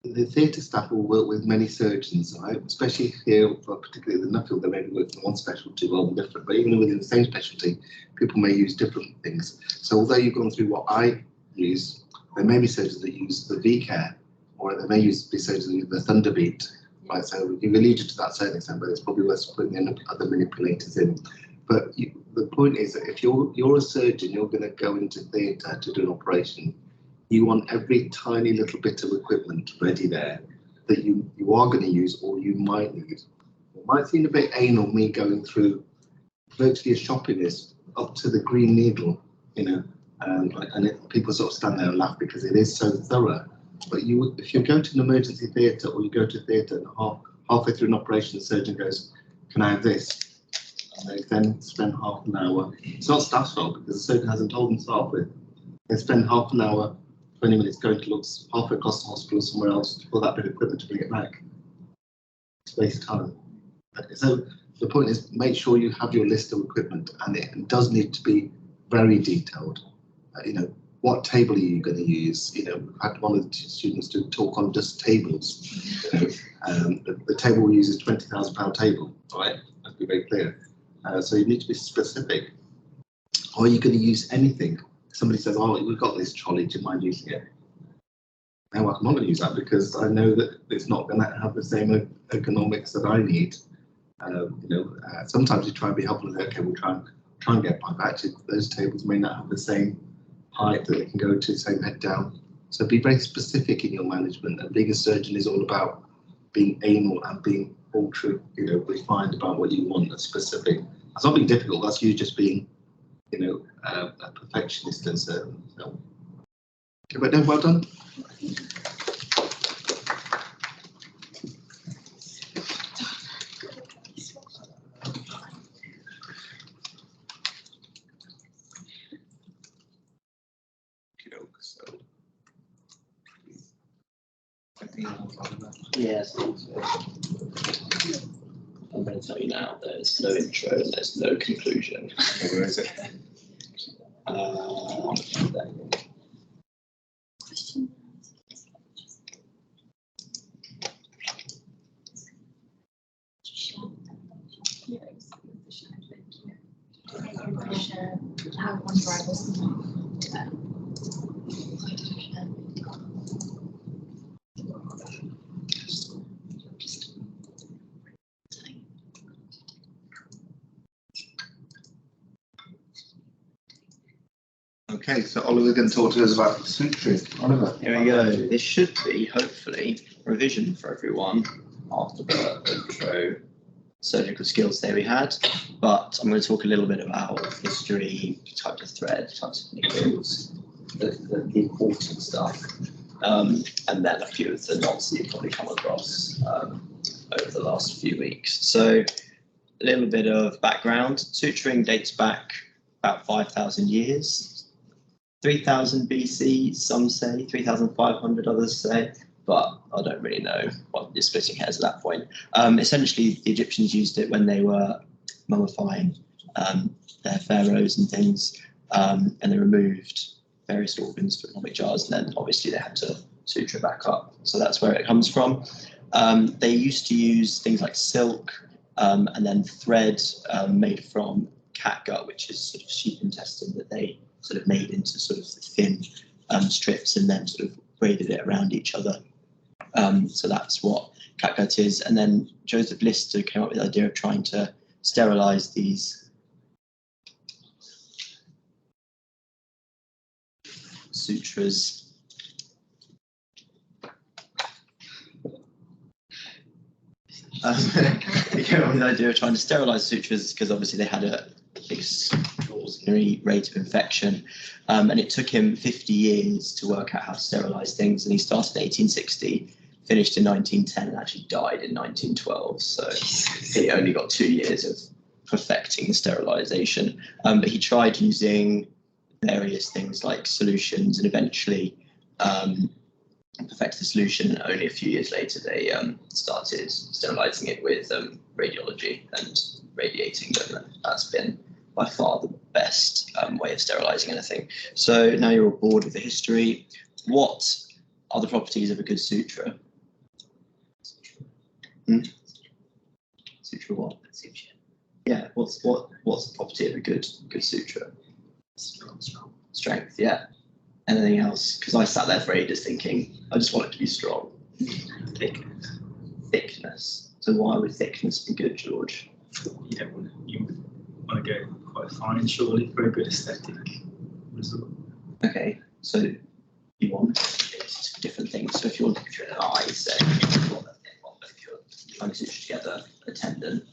the theatre staff will work with many surgeons, right? Especially here, particularly in the Nuffield, they may be working in one specialty rather than different, but even within the same specialty, people may use different things. So although you've gone through what I use, there may be surgeons that use the V-Care, or there may be surgeons that use the Thunderbeat, right? So you've alluded to that to a certain extent, but it's probably worth putting in other manipulators in. But the point is that if you're a surgeon, you're going to go into theatre to do an operation. You want every tiny little bit of equipment ready there that you are going to use or you might need. It might seem a bit anal, me going through virtually a shopping list up to the green needle, you know, people sort of stand there and laugh because it is so thorough. But if you go to an emergency theatre or you go to theatre and halfway through an operation, the surgeon goes, "Can I have this?" And they then spend half an hour. It's not staff's fault because the surgeon hasn't told them to start with. They spend half an hour, 20 minutes going to look halfway across the hospital somewhere else for that bit of equipment to bring it back. It's waste time. So the point is, make sure you have your list of equipment, and it does need to be very detailed. You know, what table are you going to use? You know, I had one of the students do talk on just tables. You know, the table we use is £20,000 table, right? Let's be very clear. So you need to be specific. Or are you going to use anything? Somebody says, "Oh, we've got this trolley, do you mind using it?" No, I'm not going to use that because I know that it's not going to have the same ergonomics that I need. You know, sometimes you try and be helpful and say, "Okay, we'll try and get by." But actually, those tables may not have the same height that they can go to, the same head down. So be very specific in your management. And being a surgeon is all about being anal and being ultra, you know, refined about what you want. That's specific. That's not being difficult. That's you just being, you know, a perfectionist and so. Okay, but no, well done. Yes. I'm going to tell you now, there's no intro and there's no conclusion. Where is it? Okay, so Oliver's going to talk to us about suturing. Oliver. Here we go. This should be, hopefully, revision for everyone after the intro surgical skills day we had. But I'm going to talk a little bit about history, types of thread, types of needles, the important stuff, and then a few of the knots that you've probably come across over the last few weeks. So a little bit of background. Suturing dates back about 5,000 years. 3000 BC, some say, 3500 others say, but I don't really know what you're splitting hairs at that point. Essentially, the Egyptians used it when they were mummifying their pharaohs and things, and they removed various organs from economic jars, and then obviously they had to suture it back up. So that's where it comes from. They used to use things like silk and then thread made from catgut, which is sort of sheep intestine that they sort of made into sort of thin strips and then sort of braided it around each other. So that's what catgut is. And then Joseph Lister came up with the idea of trying to sterilize these sutures. He came up with the idea of trying to sterilize sutures because obviously they had a extraordinary rate of infection, and it took him 50 years to work out how to sterilize things, and he started in 1860, finished in 1910, and actually died in 1912. So he only got 2 years of perfecting the sterilization, but he tried using various things like solutions and eventually perfected the solution, and only a few years later they started sterilizing it with radiology and radiating them. That's been by far the best way of sterilising anything. So now you're bored with the history. What are the properties of a good suture? Suture what? Yeah. What's the property of a good suture? Strength. Yeah. Anything else? Because I sat there for ages thinking I just want it to be strong. Thickness. So why would thickness be good, George? You want to go quite fine, surely, for a good aesthetic result. Okay, so you want different things. So if you want to picture an eye, say, if you're trying to stitch together a tendon,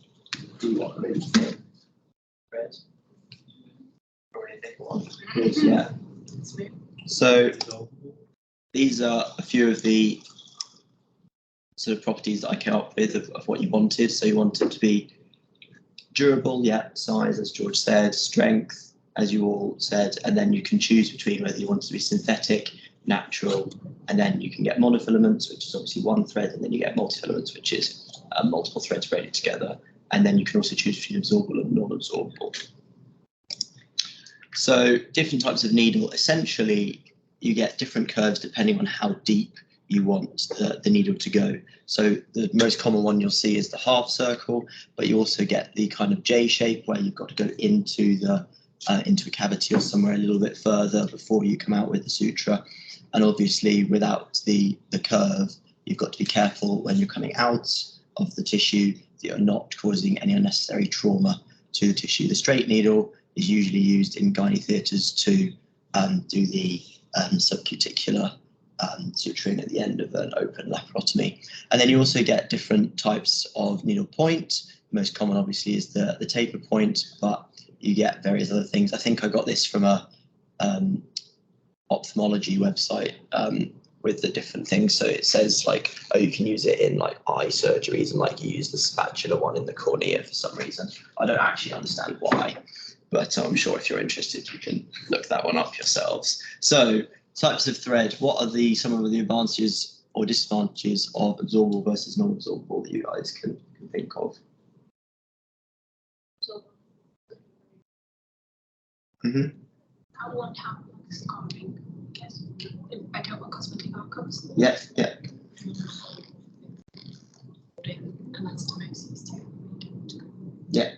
do you want a really thin thread? Or a thick one? Yeah. So these are a few of the sort of properties that I came up with of what you wanted. So you want it to be durable, yeah, size, as George said, strength, as you all said, and then you can choose between whether you want it to be synthetic, natural, and then you can get monofilaments, which is obviously one thread, and then you get multifilaments, which is multiple threads braided together, and then you can also choose between absorbable and non-absorbable. So different types of needle, essentially you get different curves depending on how deep you want the needle to go. So the most common one you'll see is the half circle, but you also get the kind of J shape where you've got to go into a cavity or somewhere a little bit further before you come out with the suture. And obviously without the curve, you've got to be careful when you're coming out of the tissue that you're not causing any unnecessary trauma to the tissue. The straight needle is usually used in gynae theatres to do the subcuticular suturing at the end of an open laparotomy. And then you also get different types of needle point. The most common obviously is the taper point, but you get various other things. I think I got this from a ophthalmology website with the different things. So it says like, oh, you can use it in like eye surgeries, and like you use the spatula one in the cornea for some reason. I don't actually understand why, but I'm sure if you're interested, you can look that one up yourselves. So types of thread, what are some of the advantages or disadvantages of absorbable versus non-absorbable that you guys can think of? Mm-hmm. I want to have scarring, I guess, I don't want cosmetic outcomes. Yeah, yeah. And that's the most easier. Yeah.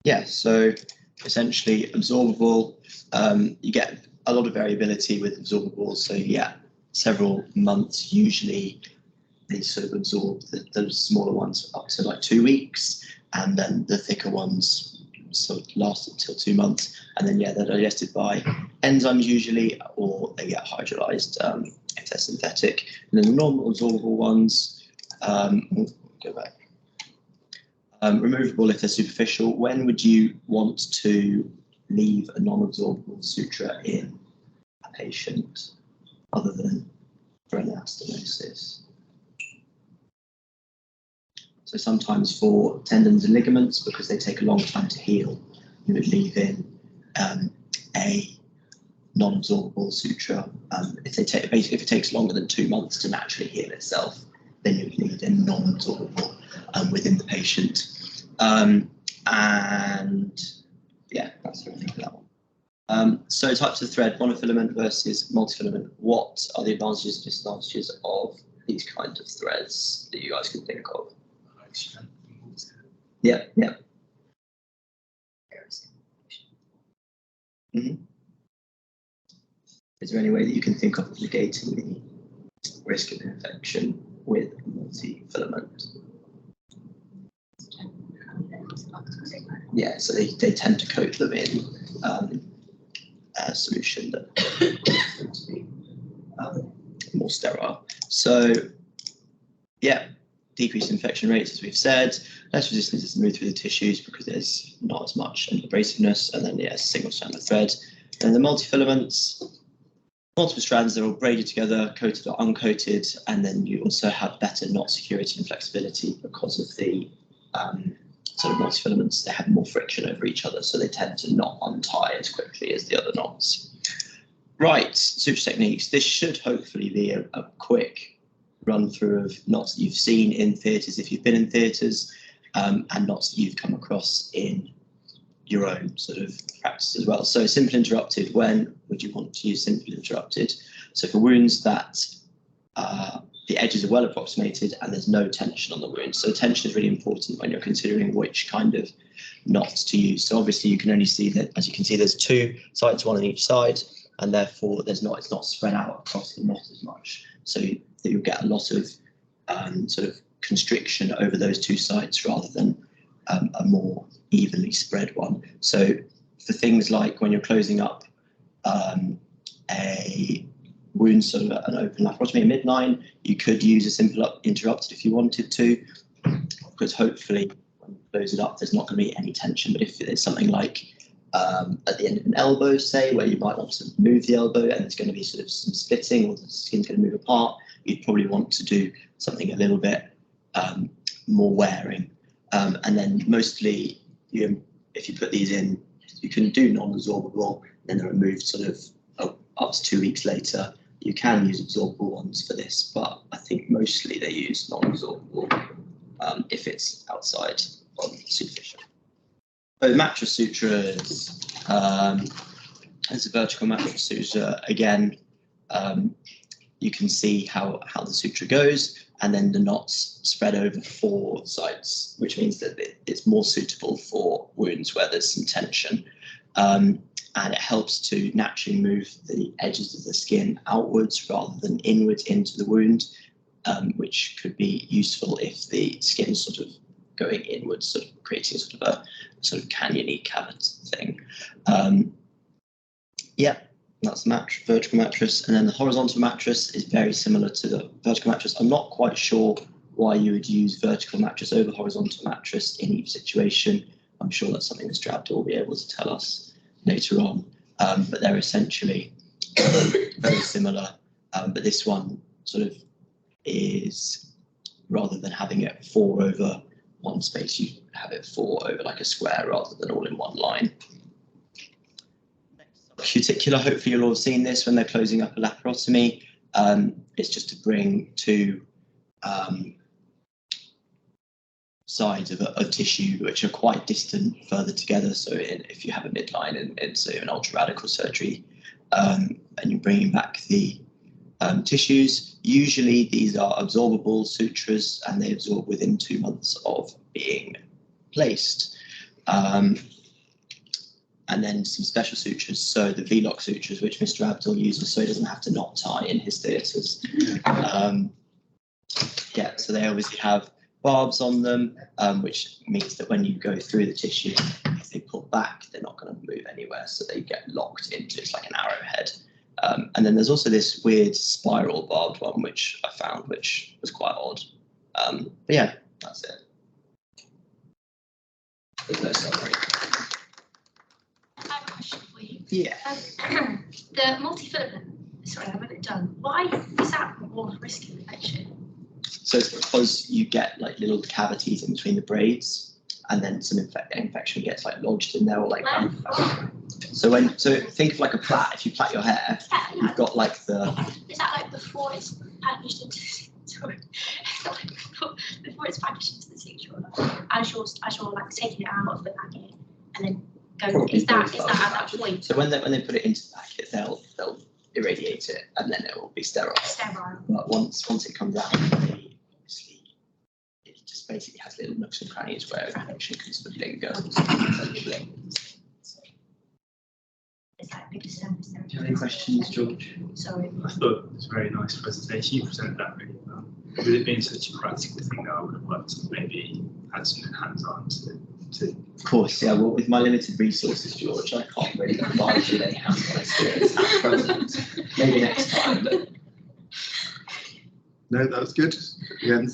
Yeah, so essentially absorbable, you get a lot of variability with absorbables. So yeah, several months usually they sort of absorb the smaller ones up to like 2 weeks, and then the thicker ones sort of last until 2 months, and then yeah, they're digested by enzymes usually, or they get hydrolyzed if they're synthetic. And then the non-absorbable ones, go back. Removable if they're superficial. When would you want to leave a non-absorbable suture in a patient other than for anastomosis? So sometimes for tendons and ligaments, because they take a long time to heal, you would leave in a non-absorbable suture. If it takes longer than 2 months to naturally heal itself, then you would leave in non-absorbable within the patient. And yeah, that's everything for that one. So types of thread, monofilament versus multifilament. What are the advantages and disadvantages of these kinds of threads that you guys can think of? Yeah, yeah. Mm-hmm. Is there any way that you can think of negating the risk of infection with multifilament? Yeah, so they tend to coat them in a solution that tends to be more sterile. So yeah, decreased infection rates, as we've said, less resistance to move through the tissues because there's not as much abrasiveness, and then yeah, single strand of thread. And the multifilaments, multiple strands, they're all braided together, coated or uncoated, and then you also have better knot security and flexibility because of the sort of multifilaments. They have more friction over each other, so they tend to not untie as quickly as the other knots. Right, suture techniques. This should hopefully be a quick run through of knots that you've seen in theatres if you've been in theatres, and knots that you've come across in your own sort of practice as well. So simple interrupted, when would you want to use simple interrupted? So for wounds that the edges are well approximated and there's no tension on the wound. So tension is really important when you're considering which kind of knots to use. So obviously you can only see that, as you can see, there's 2 sides, 1 on each side, and therefore it's not spread out across the knot as much. So that you'll get a lot of sort of constriction over those 2 sides rather than a more evenly spread one. So for things like when you're closing up a wound, sort of an open laparotomy, a midline, you could use a simple interrupted if you wanted to, because hopefully when you close it up, there's not going to be any tension. But if it's something like at the end of an elbow, say, where you might want to move the elbow and there's going to be sort of some splitting or the skin's going to move apart, you'd probably want to do something a little bit more wearing. And then mostly, if you put these in, you can do non-absorbable, then they're removed sort of up to 2 weeks later. You can use absorbable ones for this, but I think mostly they use non-absorbable if it's outside of superficial. So mattress sutures, as a vertical mattress suture, again, you can see how the suture goes, and then the knots spread over 4 sides, which means that it's more suitable for wounds where there's some tension. And it helps to naturally move the edges of the skin outwards rather than inwards into the wound, which could be useful if the skin's sort of going inwards, sort of creating sort of a sort of canyon-y cavern thing. Yeah, that's the vertical mattress. And then the horizontal mattress is very similar to the vertical mattress. I'm not quite sure why you would use vertical mattress over horizontal mattress in each situation. I'm sure that's something Mr. Abdul will be able to tell us later on, but they're essentially very similar, but this one sort of is, rather than having it 4 over 1 space, you have it 4 over like a square rather than all in one line. Cuticular, hopefully you'll all have seen this when they're closing up a laparotomy. It's just to bring 2 sides of tissue which are quite distant further together. So if you have a midline in say an ultra radical surgery, and you're bringing back the tissues, usually these are absorbable sutures and they absorb within 2 months of being placed. And then some special sutures, so the V-lock sutures, which Mr. Abdul uses so he doesn't have to knot tie in his theatres. Yeah, so they obviously have barbs on them, which means that when you go through the tissue, if they pull back, they're not going to move anywhere, so they get locked into, it's like an arrowhead. And then there's also this weird spiral barbed one, which I found, which was quite odd. But yeah, that's it. There's no summary. I have a question for you. Yeah. The multi-filament, sorry, I read it done. Why is that more risk of infection? So it's because you get like little cavities in between the braids, and then some infection gets like lodged in there, or like. So think of like a plait. If you plait your hair, you've got like the. Is that like before it's packaged into? Sorry, before it's packaged into the suture, as you're like taking it out of the packet and then going. Is that at that point? So when they put it into the packet, they'll irradiate it, and then it will be sterile. Sterile. But once it comes out, obviously it just basically has little nooks and crannies where infection can sort of linger. Is that a big surface area? Do you have any questions, George? Sorry. I thought it was a very nice presentation. You presented that really well. With it being such a practical thing that I would have liked to maybe had some hands-on to. Of course, yeah. Well, with my limited resources, George, I can't really provide you any hands-on experience at present. Maybe next time. No, that was good. Again,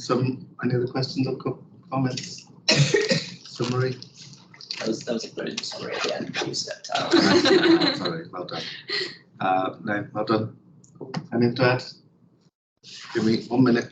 any other questions or comments? Summary? That was a brilliant summary at the end. You stepped out. Sorry, well done. No, well done. Cool. Anything to add? Give me 1 minute.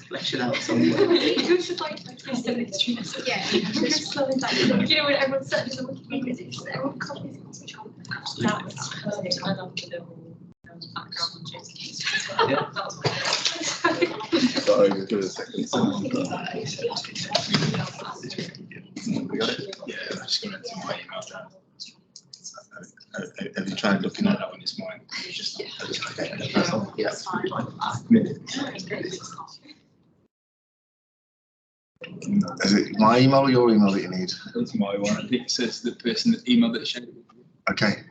Flesh it out somewhere. You should like twist the mystery. Yeah. Just slow it down. You know when everyone searches on Wikipedia, it's just everyone copies it to each other. Absolutely. That's I love the background on James Case. Yeah. That was my Sorry, we'll give it a second. We got it? Yeah, I'm just going to my email down. Have you tried looking No, at that one is mine. It's just Okay, that's all. Yeah. Is it my email or your email that you need? It's my one. I think it says the person that emailed that shared it. Okay.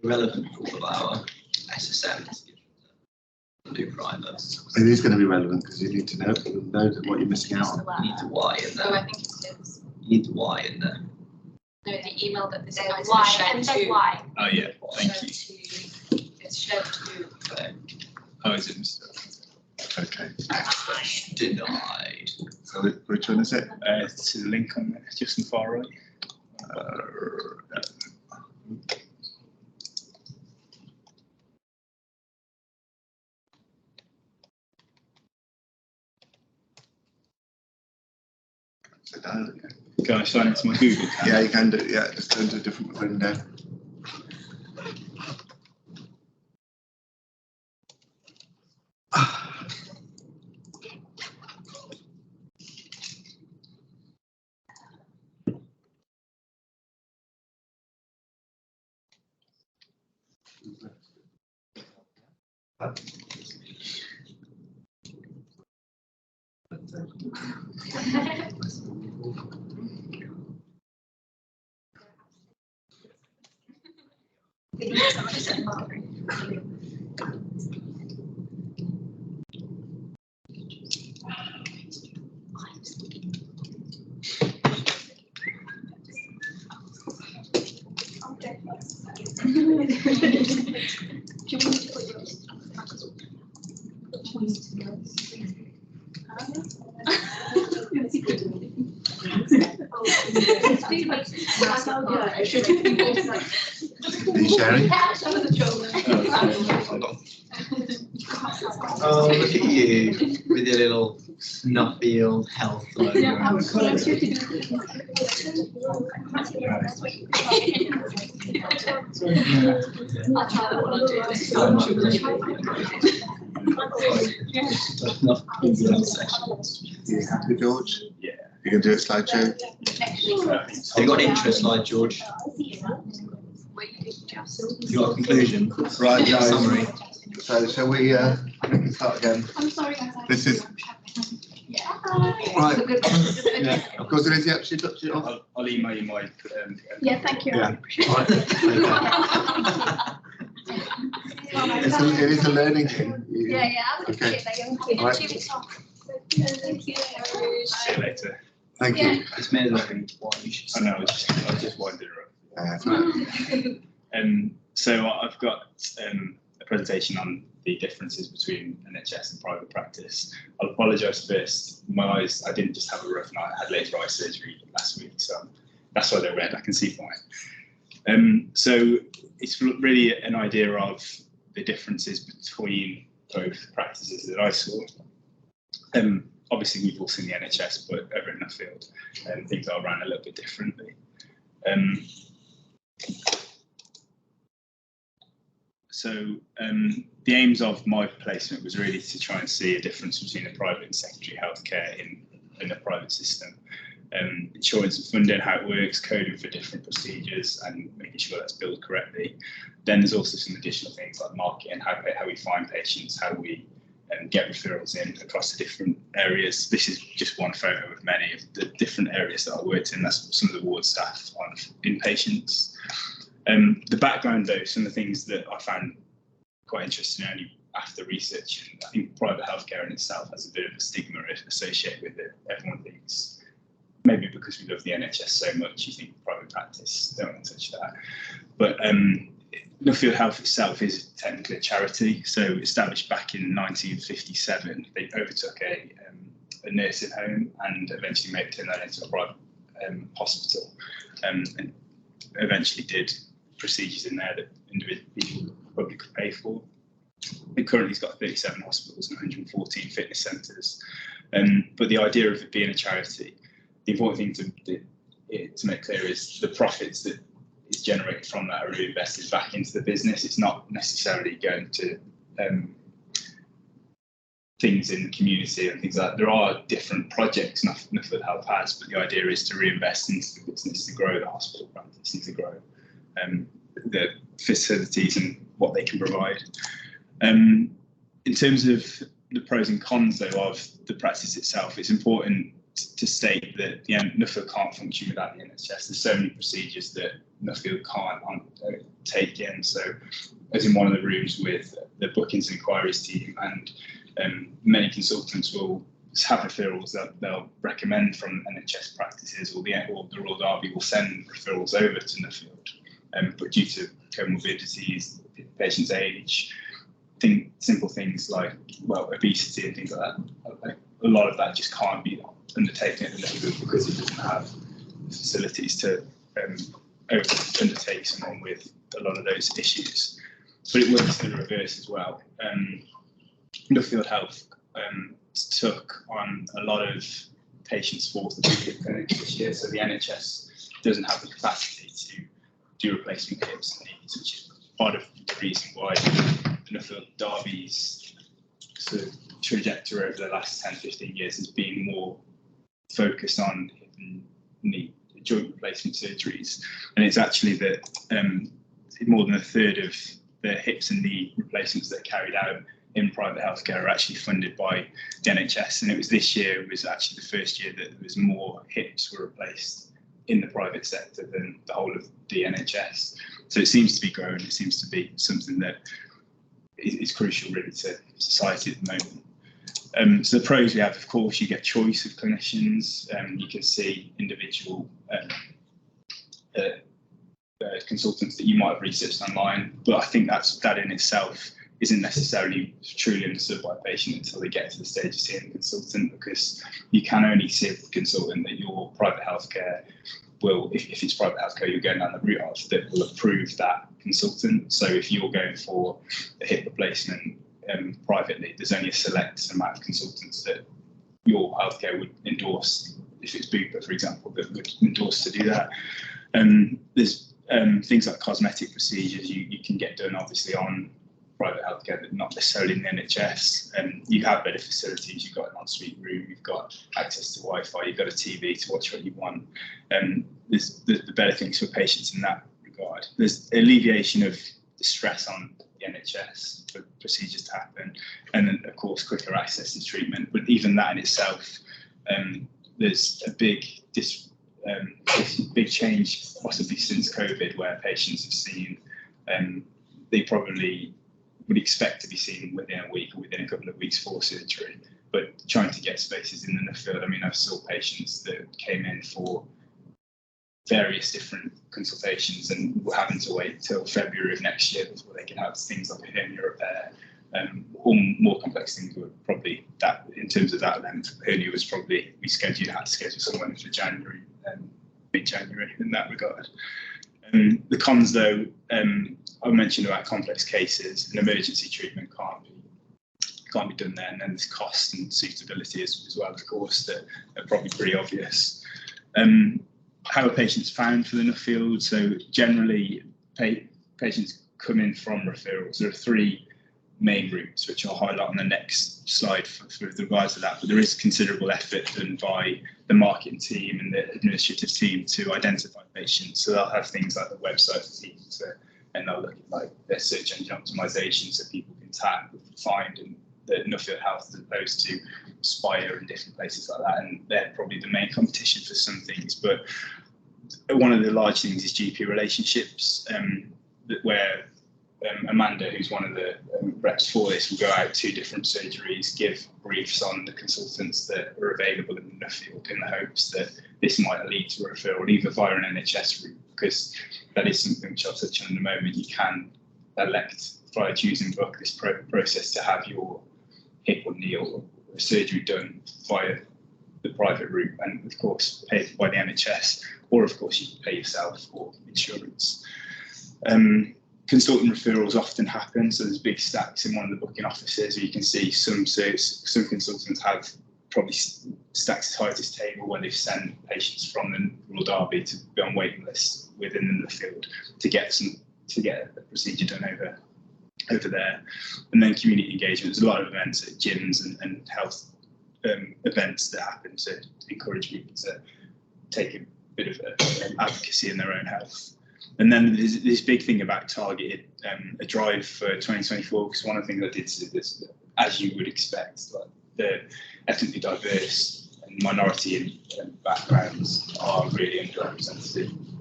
Relevant for all of our SSMs. Do private. It is going to be relevant because you need to know what you're missing out on. You need the Y in Oh, I there. think it is. You need the Y in there. No, the email that this guy's Why? shared And to. then why? Oh yeah, thank you. It's shared to. Oh, is it Mr. Okay. Access denied. So which one is it? To the link on there, just on the far right. So down. Can I sign into my Google account? Yeah, you can do. Yeah, just go into a different window. Are you sharing? Oh, look at you with your little snuffy old health logo. You happy, George? Yeah. You can do a slideshow? Have you got an intro slide, George? You got a conclusion? Right, guys. Summary. So shall we start again? I'm sorry, guys. This is right. Yeah. Of course, it is. Yep, she touched it off. I'll email you my. Yeah, thank you. Yeah. Right. It is a learning thing. Yeah, I would Okay. appreciate that. All right. 2 weeks off. Thank you. See you later. Thank you. It's made of why you should. I know, I was just winding her up. Right. So I've got a presentation on the differences between NHS and private practice. I'll apologise first. My eyes, I didn't just have a rough night. I had laser eye surgery last week, so that's why they're red. I can see fine. So it's really an idea of the differences between both practices that I saw. Obviously, we've all seen the NHS, but over in Nuffield, things are run a little bit differently. So the aims of my placement was really to try and see a difference between the private and secondary healthcare in the private system. Insurance and funding, how it works, coding for different procedures and making sure that's billed correctly. Then there's also some additional things like marketing, how we find patients, how we get referrals in across the different areas. This is just one photo of many of the different areas that I worked in. That's some of the ward staff on inpatients. The background though, some of the things that I found quite interesting only after research, I think private healthcare in itself has a bit of a stigma associated with it. Everyone thinks, maybe because we love the NHS so much, you think private practice, don't want to touch that. But Nuffield Health itself is technically a charity. So established back in 1957, they overtook a nursing home and eventually turned that into a private hospital. And eventually did procedures in there that individual probably could pay for. It currently has got 37 hospitals and 114 fitness centres. But the idea of it being a charity, the important thing to make clear is the profits that is generated from that are reinvested back into the business. It's not necessarily going to things in the community and things like that. There are different projects Nuffield Health has, but the idea is to reinvest into the business to grow the hospital practice and to grow the facilities and what they can provide. In terms of the pros and cons, though, of the practice itself, it's important to state that Nuffield can't function without the NHS. There's so many procedures that Nuffield can't take in. So, as in one of the rooms with the bookings and inquiries team, and many consultants will have referrals that they'll recommend from NHS practices, or the Royal Derby will send referrals over to Nuffield. But due to comorbidities, patient's age, simple things like, well, obesity and things like that, a lot of that just can't be undertaken at Nuffield because it doesn't have facilities to undertake someone with a lot of those issues. But it works in the reverse as well. Nuffield Health took on a lot of patients for the clinics this year, so the NHS doesn't have the capacity to do replacement hips and knees, which is part of the reason why Nuffield Derby's sort of trajectory over the last 10-15 years has been more focused on hip and knee joint replacement surgeries, and it's actually that more than a third of the hips and knee replacements that are carried out in private healthcare are actually funded by the NHS, and it was this year was actually the first year that there was more hips were replaced in the private sector than the whole of the NHS. So it seems to be growing. It seems to be something that is crucial really to society at the moment. So the pros we have, of course, you get choice of clinicians. You can see individual consultants that you might have researched online, but I think that in itself isn't necessarily truly understood by a patient until they get to the stage of seeing a consultant, because you can only see a consultant that your private healthcare will, if it's private healthcare you're going down the route of, that will approve that consultant. So if you're going for a hip replacement privately, there's only a select amount of consultants that your healthcare would endorse. If it's Bupa, for example, that would endorse to do that. There's things like cosmetic procedures you can get done obviously on private healthcare, but not necessarily in the NHS. You have better facilities, you've got an ensuite room, you've got access to Wi-Fi, you've got a TV to watch what you want. There's the better things for patients in that regard. There's alleviation of the stress on the NHS for procedures to happen, and then of course quicker access to treatment. But even that in itself, there's a big change possibly since COVID, where patients have seen they probably would expect to be seen within a week or within a couple of weeks for surgery, but trying to get spaces in the Nuffield. I mean, I saw patients that came in for various different consultations and were having to wait till February of next year before they can have things like a hernia repair. All more complex things were probably that, in terms of that length, hernia was probably, we had to schedule someone for January, mid-January in that regard. The cons though, I mentioned about complex cases, and emergency treatment can't be done there, and then there's cost and suitability as well, of course, that are probably pretty obvious. How are patients found for the Nuffield? So generally, patients come in from referrals. There are three main routes, which I'll highlight on the next slide for regards to that, but there is considerable effort done by the marketing team and the administrative team to identify patients. So they'll have things like the website for people to, and they'll look at like their search engine optimization so people can tag, find, and the Nuffield Health as opposed to Spire and different places like that, and they're probably the main competition for some things. But one of the large things is GP relationships, where Amanda, who's one of the reps for this, will go out to different surgeries, give briefs on the consultants that are available in the Nuffield, in the hopes that this might lead to a referral, either via an NHS route, because that is something which I'll touch on in a moment. You can elect via choosing book this process to have your hip or knee or surgery done via the private route, and of course paid by the NHS, or of course you can pay yourself or insurance. Consultant referrals often happen, so there's big stacks in one of the booking offices. You can see some consultants have probably stacks as high as this table where they've sent patients from the Royal Derby to be on waiting lists within the field to get a procedure done over there. And then community engagement. There's a lot of events at gyms and health events that happen to encourage people to take a bit of advocacy in their own health. And then there's this big thing about targeted a drive for 2024, because one of the things I did see this, as you would expect, like the ethnically diverse and minority backgrounds are really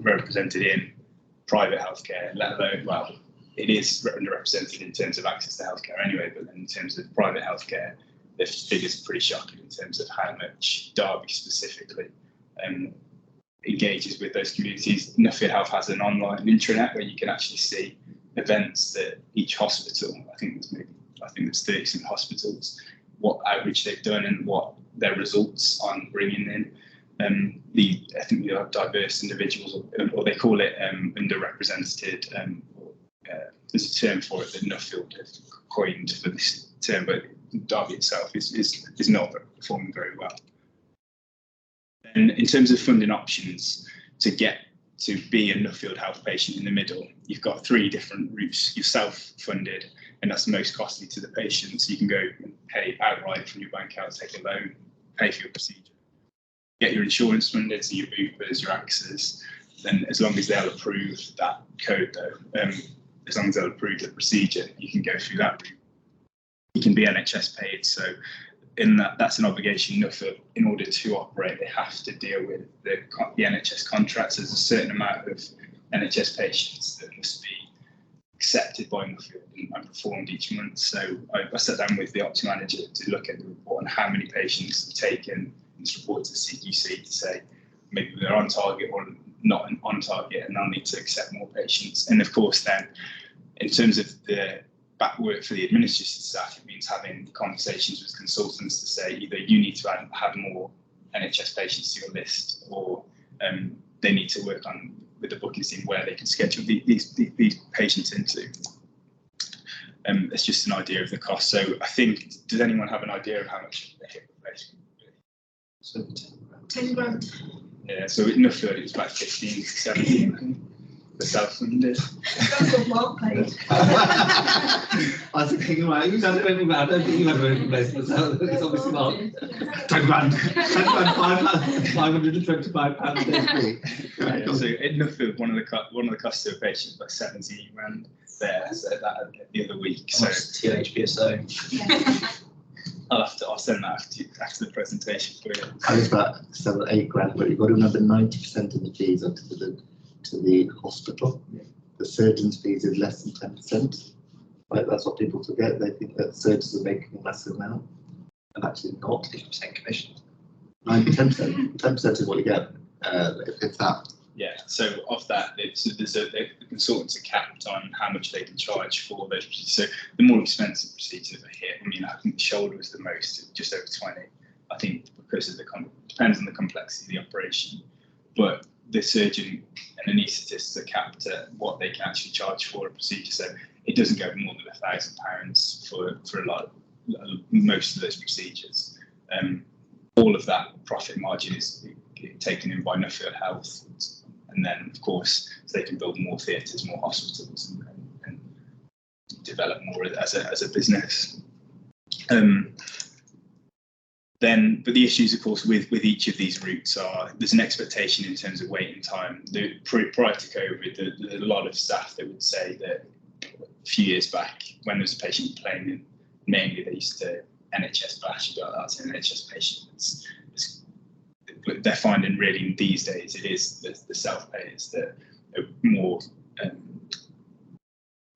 represented in private healthcare, let alone, well, it is underrepresented in terms of access to healthcare anyway, but then in terms of private healthcare, the figures are pretty shocking in terms of how much Derby specifically engages with those communities. Nuffield Health has an online intranet where you can actually see events that each hospital, I think there's 36 hospitals, what outreach they've done and what their results on bringing in the ethnically diverse individuals, or they call it underrepresented. There's a term for it that Nuffield have coined for this term, but Derby itself is not performing very well. And in terms of funding options to get to be a Nuffield Health patient in the middle, you've got 3 different routes. You're self-funded, and that's the most costly to the patient. So you can go and pay outright from your bank account, take a loan, pay for your procedure. Get your insurance funded, so your Bupas, your Axes. Then as long as they'll approve that code though, as long as they'll approve the procedure, you can go through that route. You can be NHS paid, so that's an obligation. Nuffield, in order to operate, they have to deal with the NHS contracts. There's a certain amount of NHS patients that must be accepted by Nuffield and performed each month. So I sat down with the ops manager to look at the report on how many patients have taken this report to CQC to say maybe they're on target or not on target, and they'll need to accept more patients. And of course, then in terms of the back work for the administrative staff, it means having conversations with consultants to say either you need to have more NHS patients to your list, or they need to work on with the booking team where they can schedule these patients into. It's just an idea of the cost. So I think, does anyone have an idea of how much a hip replacement would be? 10 grand. Yeah, so in Nuffield it's about 15 to 17. The self-funded. That's what Mark paid. I was thinking, right, you don't know anything about it. I don't think you have a replacement, so it's obviously not. 10 grand. 10 grand, £525 a day. Yeah, so in Nuffield, one of the costs of a patient is about 17 grand there, so that the other week. So THPSO. I'll send that after the presentation for you. And it's about 7 or 8 grand, but you've got to remember 90% of the fees are to the hospital. Yeah. The surgeon's fees is less than 10%. Right, that's what people forget. They think that surgeons are making a massive amount, and actually not. 50% commission. 10%. 10% is what you get if it's that. Yeah. So of that, the consultants are capped on how much they can charge for those procedures. So the more expensive procedures are hit. I mean, I think the shoulder was the most, just over 20. I think because of depends on the complexity of the operation, but the surgeon and anaesthetists are capped at what they can actually charge for a procedure. So it doesn't go more than £1,000 for a lot of most of those procedures. All of that profit margin is taken in by Nuffield Health, and then of course so they can build more theatres, more hospitals, and develop more as a business. But the issues, of course, with each of these routes are there's an expectation in terms of waiting time. Prior to COVID, there's a lot of staff that would say that a few years back, when there was a patient complaining, mainly they used to NHS bash about that's an NHS patient. But they're finding really these days it is the self-payers that are more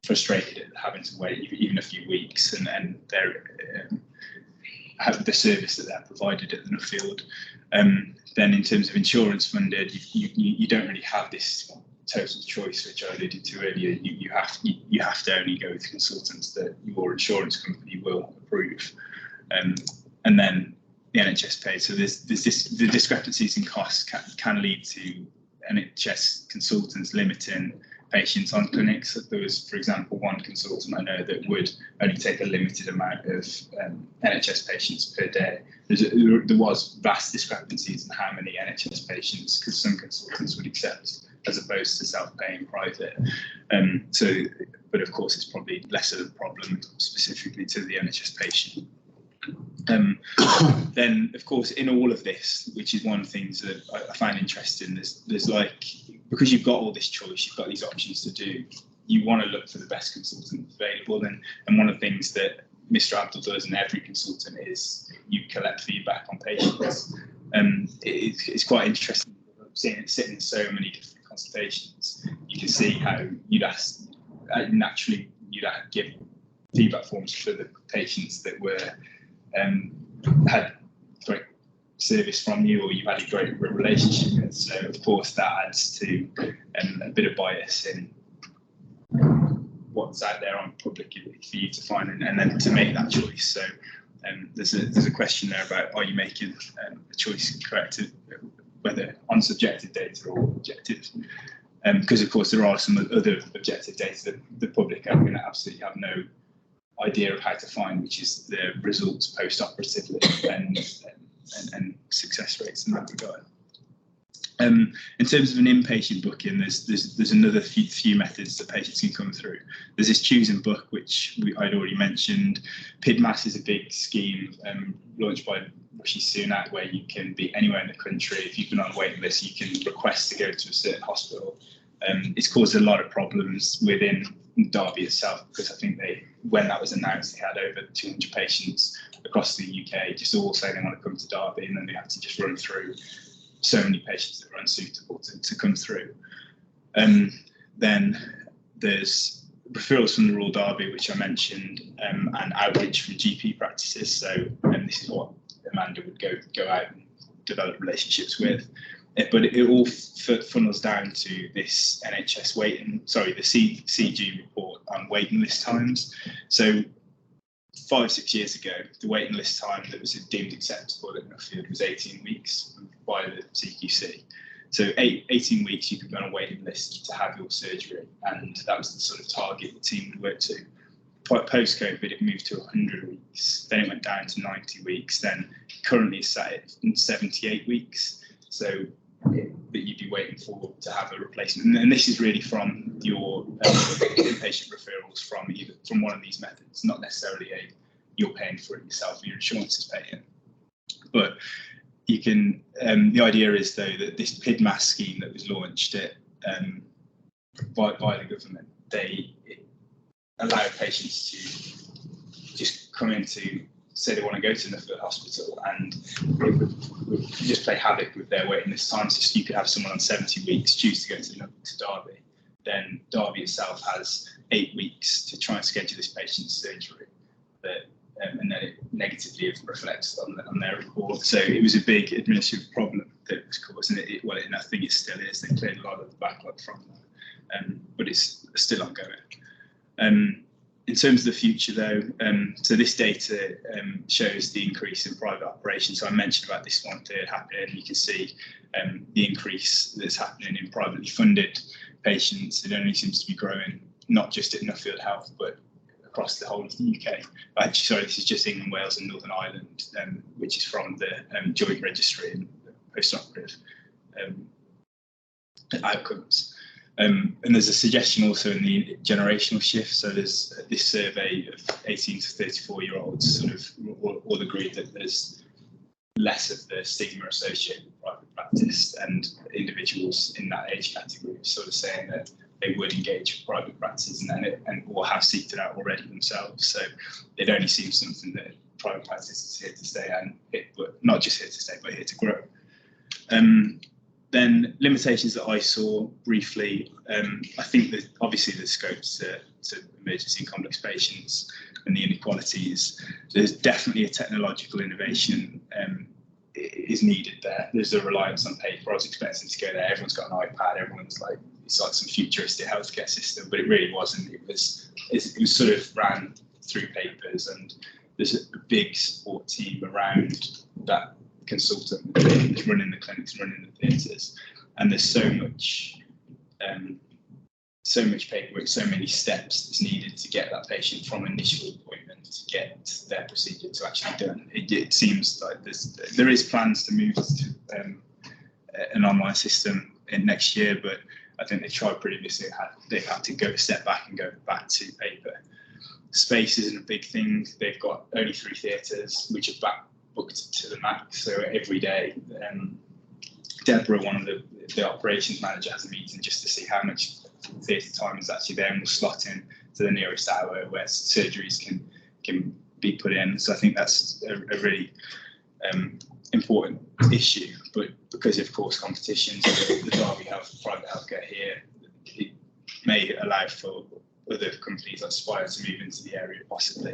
frustrated at having to wait even a few weeks, and they're have the service that they're provided at the Nuffield. Then in terms of insurance funded, you don't really have this total choice, which I alluded to earlier. You have to only go with consultants that your insurance company will approve. And then the NHS pays. So the discrepancies in costs can lead to NHS consultants limiting patients on clinics. There was, for example, one consultant I know that would only take a limited amount of NHS patients per day. There was vast discrepancies in how many NHS patients, because some consultants would accept as opposed to self-paying private. But of course, it's probably less of a problem specifically to the NHS patient. Then, of course, in all of this, which is one of the things that I find interesting, there's like, because you've got all this choice, you've got these options to do, you want to look for the best consultant available. And one of the things that Mr. Abdul does, and every consultant, is you collect feedback on patients. It's quite interesting seeing it sitting in so many different consultations. You can see how you'd give feedback forms for the patients that were had great service from you, or you've had a great relationship with. So of course that adds to a bit of bias in what's out there on public for you to find and then to make that choice. So there's a question there about, are you making a choice correct, whether on subjective data or objective? Because of course there are some other objective data that the public are going to absolutely have no idea of how to find, which is the results post-operatively and success rates in that regard. In terms of an inpatient booking, there's another few methods that patients can come through. There's this choose and book, which I'd already mentioned. PIDMAS is a big scheme launched by Rishi Sunak, where you can be anywhere in the country. If you've been on a waiting list, you can request to go to a certain hospital. It's caused a lot of problems within Derby itself, because I think when that was announced, they had over 200 patients across the UK just all saying they want to come to Derby, and then they had to just run through so many patients that were unsuitable to come through. Then there's referrals from the Royal Derby, which I mentioned, and outreach from GP practices. So this is what Amanda would go out and develop relationships with. But it all funnels down to this NHS the CG report on waiting list times. So 5-6 years ago, the waiting list time that was deemed acceptable at Nuffield was 18 weeks by the CQC. So 18 weeks you could be on a waiting list to have your surgery, and that was the sort of target the team would work to. Post-COVID, it moved to 100 weeks, then it went down to 90 weeks, then currently it's sat at 78 weeks. So that you'd be waiting for to have a replacement, and this is really from your inpatient referrals from one of these methods, not necessarily you're paying for it yourself, your insurance is paying. But you can. The idea is though that this PIDMAS scheme that was launched by the government, they allow patients to just come into, say they want to go to Nuffield Hospital, and it would just play havoc with their waiting list times. So you could have someone on 70 weeks choose to go to Derby. Then Derby itself has 8 weeks to try and schedule this patient's surgery, and then it negatively reflects on their report. So it was a big administrative problem that was caused, and and I think it still is. They cleared a lot of the backlog from that, but it's still ongoing. In terms of the future, though, so this data shows the increase in private operations. So I mentioned about this 1/3 happening. You can see the increase that's happening in privately funded patients. It only seems to be growing, not just at Nuffield Health, but across the whole of the UK. Actually, sorry, this is just England, Wales and Northern Ireland, which is from the joint registry and post-operative outcomes. And there's a suggestion also in the generational shift. So there's this survey of 18 to 34-year-olds sort of all agreed that there's less of the stigma associated with private practice, and individuals in that age category sort of saying that they would engage private practice and or have seeked it out already themselves. So it only seems something that private practice is here to stay, and not just here to stay, but here to grow. Then limitations that I saw briefly, I think that obviously there's scopes to emergency and complex patients and the inequalities. There's definitely a technological innovation is needed there. There's a reliance on paper. I was expecting to go there. Everyone's got an iPad. Everyone's like, it's like some futuristic healthcare system, but it really wasn't. It was sort of ran through papers, and there's a big support team around that consultant that's running the clinics, running the theatres, and there's so much paperwork, so many steps that's needed to get that patient from initial appointment to get their procedure to actually done. It seems like there is plans to move to an online system in next year, but I think they tried previously. They've had to go a step back and go back to paper. Space isn't a big thing. They've got only 3 theatres, which are back booked to the max. So every day, Deborah, one of the operations manager, has a meeting just to see how much theatre time is actually there, and we'll slot in to the nearest hour where surgeries can be put in. So I think that's a really important issue. But because of course competitions, the Derby Health private healthcare here, it may allow for other companies like Spire to move into the area possibly.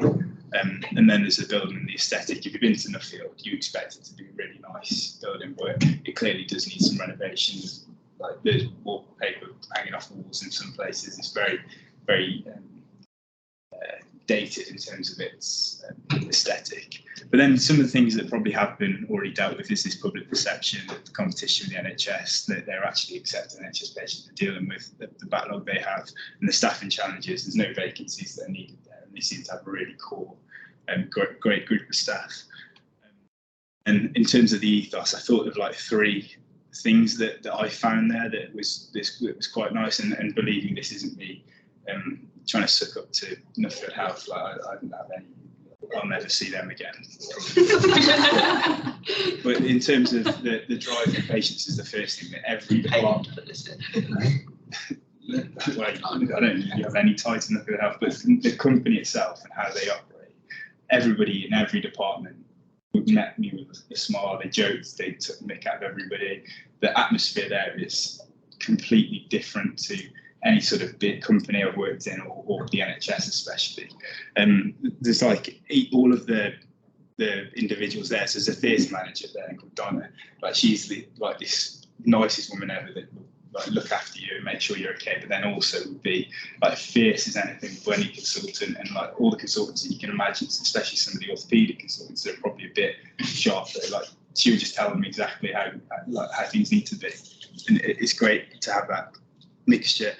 And then there's the building and the aesthetic. If you've been to Nuffield, you expect it to be a really nice building, but it clearly does need some renovations. Like there's wallpaper hanging off walls in some places. It's very, very dated in terms of its aesthetic. But then some of the things that probably have been already dealt with is this public perception of the competition with the NHS, that they're actually accepting NHS patients and dealing with the backlog they have, and the staffing challenges. There's no vacancies that are needed there, and they seem to have a really core and great group of staff. And in terms of the ethos, I thought of like 3 things that I found there that was quite nice, and believing this isn't me trying to suck up to Nuffield Health. Like I don't have any, I'll never see them again. But in terms of the drive for patients is the first thing that every department. Well, I don't think you have any ties to Nuffield Health, but the company itself and how they operate, everybody in every department met me with a smile. They joked, they took the mick out of everybody. The atmosphere there is completely different to any sort of big company I've worked in, or the NHS especially. There's like all of the individuals there. So there's a theatre manager there called Donna. Like she's like this nicest woman ever that will like look after you and make sure you're okay, but then also would be like fierce as anything for any consultant, and like all the consultants that you can imagine, especially some of the orthopaedic consultants that are probably a bit sharper. Like she would just tell them exactly how things need to be, and it's great to have that mixture.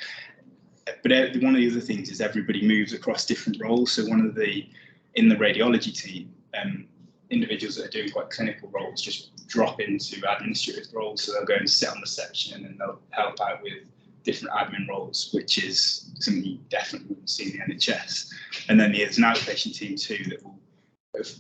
But one of the other things is everybody moves across different roles. So in the radiology team, individuals that are doing quite clinical roles just drop into administrative roles. So they'll go and sit on reception and they'll help out with different admin roles, which is something you definitely wouldn't see in the NHS. And then there's an outpatient team too that will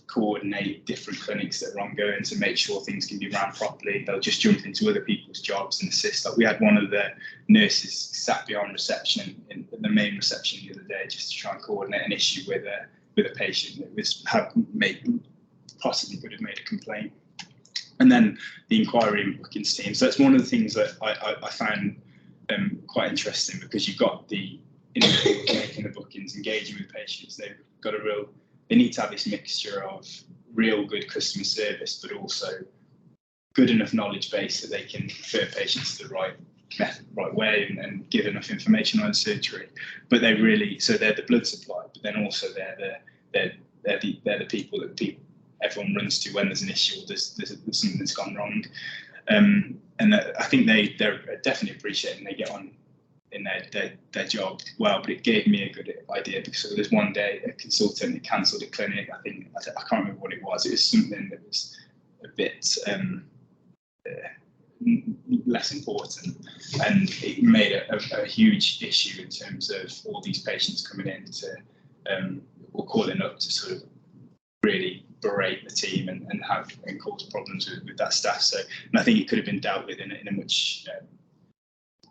coordinate different clinics that are ongoing to make sure things can be run properly. They'll just jump into other people's jobs and assist. Like we had one of the nurses sat behind reception in the main reception the other day just to try and coordinate an issue with a patient that possibly could have made a complaint. And then the inquiry and bookings team. So that's one of the things that I found quite interesting, because you've got the individuals making the bookings, engaging with patients. They've got they need to have this mixture of real good customer service, but also good enough knowledge base that they can refer patients to the right method, right way, and give enough information on surgery. But they're the blood supply, but then also they're the people that everyone runs to when there's an issue or there's something that's gone wrong. And I think they're definitely appreciating they get on in their job well, but it gave me a good idea, because there's one day a consultant that cancelled a clinic. I can't remember what it was. It was something that was a bit less important, and it made a huge issue in terms of all these patients coming in to or calling up to sort of really berate the team and cause problems with that staff. So, and I think it could have been dealt with in a much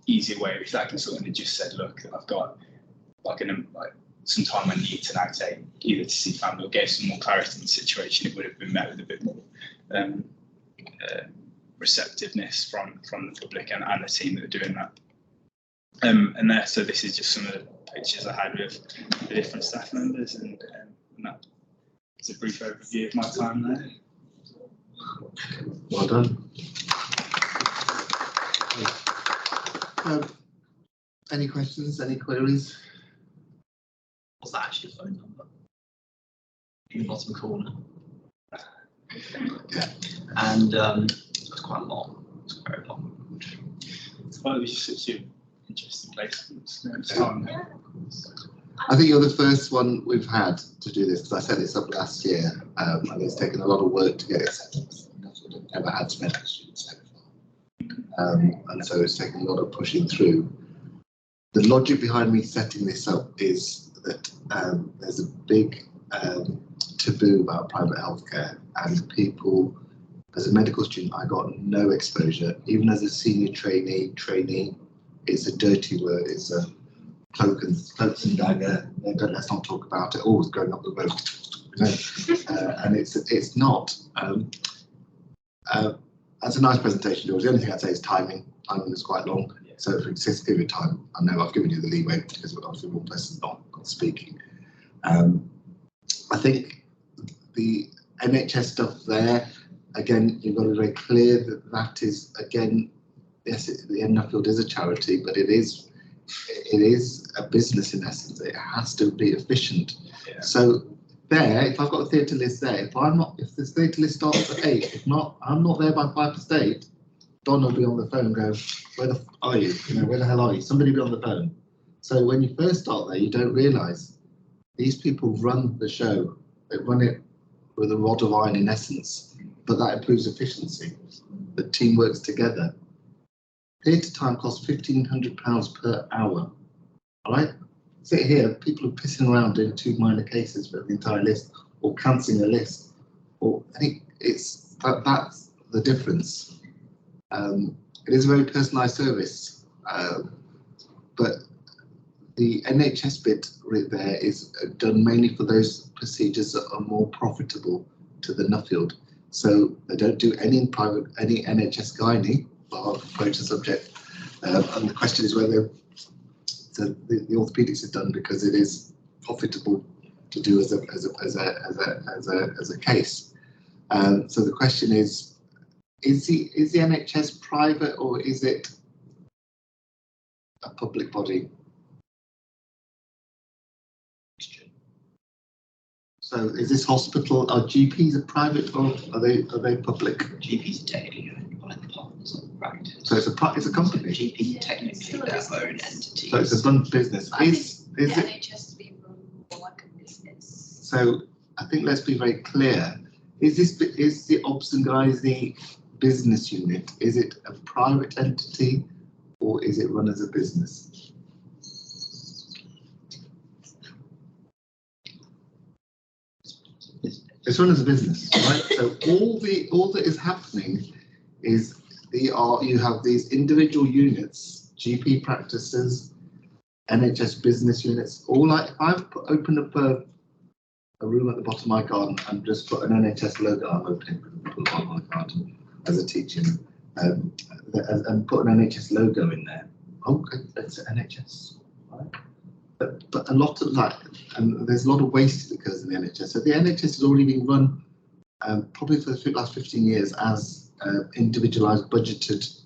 easier way if that consultant had just said, look, I've got some time I need to now take either to see family, or gave some more clarity in the situation. It would have been met with a bit more receptiveness from the public and the team that are doing that. So this is just some of the pictures I had with the different staff members, and that is a brief overview of my time there. Well done. Any questions? Any queries? Was that actually a phone number? in the bottom corner. Yeah. And it's quite long. It's very long. It's probably such an interesting place. It's fun. I think you're the first one we've had to do this because I set this up last year, and it's taken a lot of work to get it set up. We've never had so many students so far, and so it's taken a lot of pushing through. The logic behind me setting this up is that there's a big taboo about private healthcare, and people, as a medical student, I got no exposure. Even as a senior trainee, it's a dirty word. It's a cloak and dagger. Let's not talk about it. Always going up the road, you know? And it's not. That's a nice presentation, George. The only thing I'd say is timing. Timing is quite long. So for excessive period of time, I know I've given you the leeway because obviously one person's not speaking. I think the NHS stuff there, again, you've got to be very clear that that is, again, yes, the Nuffield is a charity, but it is a business in essence. It has to be efficient. Yeah. So there, if I've got a theatre list there, if the theatre list starts at 8, if not, I'm not there by 8:05. Don will be on the phone and go, where the are you? You know, where the hell are you? Somebody will be on the phone. So when you first start there, you don't realise these people run the show. They run it with a rod of iron in essence, but that improves efficiency. The team works together. Theatre time costs £1,500 per hour. All right? Sit here, people are pissing around doing 2 minor cases for the entire list, or cancelling a list. Or I think it's that's the difference. It is a very personalised service, but the NHS bit right there is done mainly for those procedures that are more profitable to the Nuffield. So they don't do any private, any NHS gynae, but I'll approach the subject. And the question is whether the orthopaedics is done because it is profitable to do as a case. So the question is the NHS private or is it a public body? So is this hospital, are GPs a private or are they public? GPs are technically owned by the partners of the practice. So it's a company. GPs are technically their own entity. So it's a run business. Is the it? NHS is being run more like a business. So I think let's be very clear. Is the Obs and Gynae business unit? Is it a private entity or is it run as a business? It's run as a business, right? So all that is happening is you have these individual units, GP practices, NHS business units, all like if I've opened up a room at the bottom of my garden and just put an NHS logo, I'm opening my garden as a teacher, and put an NHS logo in there. Okay, that's NHS, right? But a lot of that, and there's a lot of waste that goes in the NHS. So the NHS has already been run probably for the last 15 years as individualised budgeted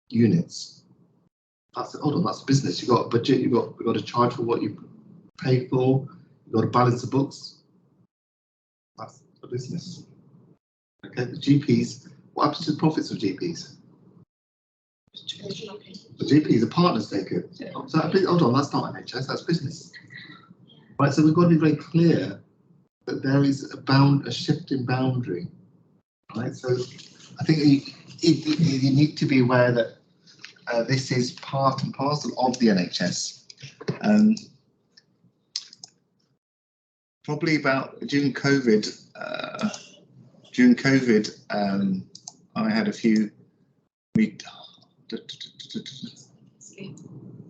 units. That's business. You've got a budget. You've got to charge for what you pay for. You've got to balance the books. That's a business. Okay, the GPs. What happens to the profits of GPs? The GPs are partners take it. Yeah. So hold on, that's not NHS, that's business. Right, so we've got to be very clear that there is a shift in boundary. Right, so I think you need to be aware that this is part and parcel of the NHS. Probably about during COVID, I had a few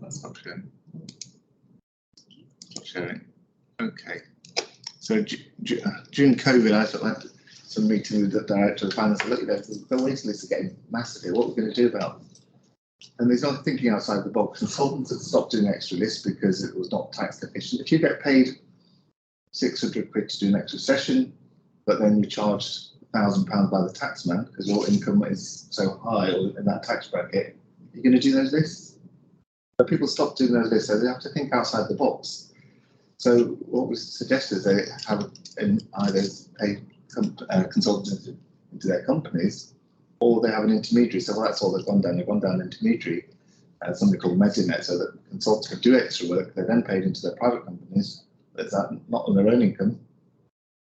that's not sharing. Not sharing. Okay. So during COVID, I had some meeting with the director of finance. Look at this. The waiting lists are getting massive here. What are we going to do about them? And there's not thinking outside the box. Consultants had stopped doing extra lists because it was not tax efficient. If you get paid 600 quid to do an extra session, but then you charged £1,000 by the taxman because your income is so high or in that tax bracket, you're going to do those lists. But people stop doing those lists, so they have to think outside the box. So what was suggested is they have either a consultant into their companies, or they have an intermediary. So that's all they've gone down. They've gone down intermediary, something called Medinet, so that consultants could do extra work. They're then paid into their private companies. That's not on their own income.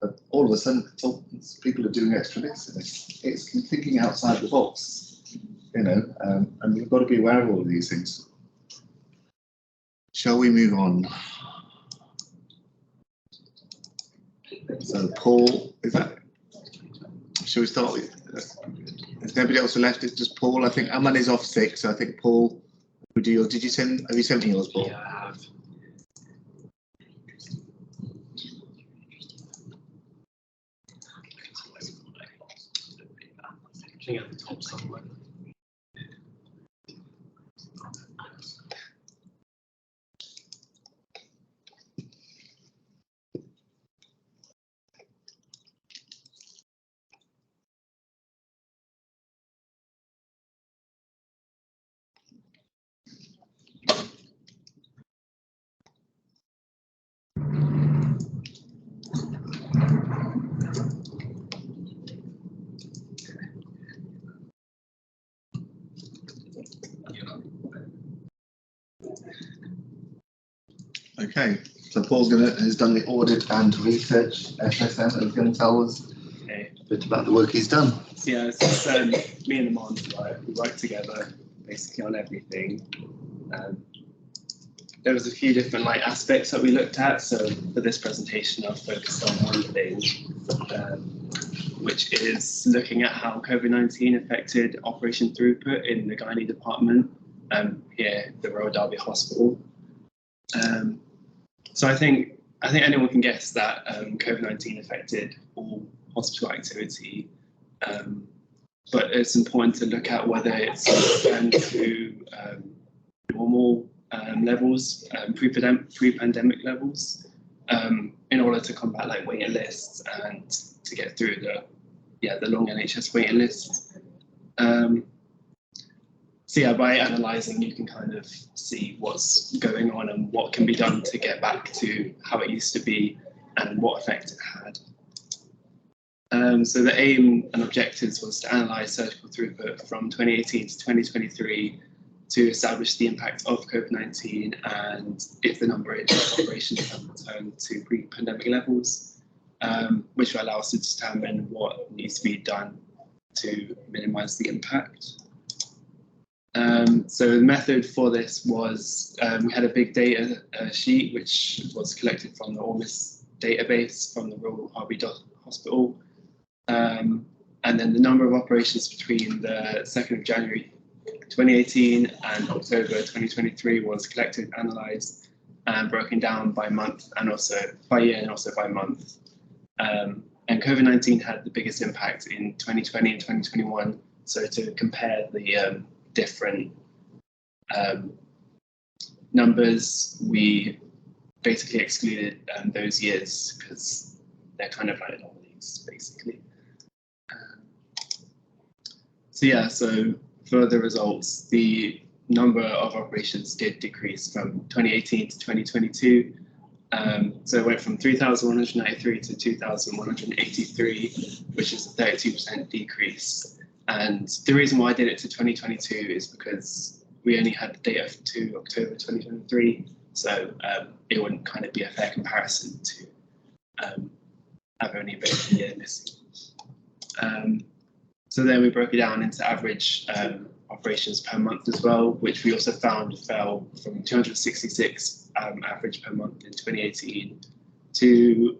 But all of a sudden, consultants, people are doing extra bits. It's thinking outside the box, you know, and we've got to be aware of all of these things. Shall we move on? So Paul, shall we start with, is nobody else left? It's just Paul. I think Aman is off sick, so I think Paul, have you sent me yours, Paul? Yeah, I have. I think at the top somewhere. Okay, so Paul's has done the audit and research FSM, and he's going to tell us a bit about the work he's done. So yeah, it's just, me and Aman, we work together basically on everything. There was a few different aspects that we looked at. So for this presentation, I've focused on one thing, which is looking at how COVID-19 affected operation throughput in the gynae department here at the Royal Derby Hospital. So I think anyone can guess that COVID-19 affected all hospital activity, but it's important to look at whether it's returned to normal levels, pre-pandemic levels, in order to combat waiting lists and to get through the long NHS waiting lists. So yeah, by analysing, you can kind of see what's going on and what can be done to get back to how it used to be and what effect it had. So the aim and objectives was to analyse surgical throughput from 2018 to 2023 to establish the impact of COVID-19 and if the number of operations have returned to pre-pandemic levels, which will allow us to determine what needs to be done to minimise the impact. So the method for this was we had a big data sheet which was collected from the ORMIS database from the Royal Derby Hospital, and then the number of operations between the 2nd of January 2018 and October 2023 was collected, analysed, and broken down by month and also by year and also by month. And COVID-19 had the biggest impact in 2020 and 2021. So to compare the different numbers, we basically excluded those years because they're kind of like anomalies, basically. So yeah, so for the results, the number of operations did decrease from 2018 to 2022. So it went from 3,193 to 2,183, which is a 32% decrease. And the reason why I did it to 2022 is because we only had the data to October 2023, so it wouldn't kind of be a fair comparison to have only a bit of a year missing. So then we broke it down into average operations per month as well, which we also found fell from 266 average per month in 2018 to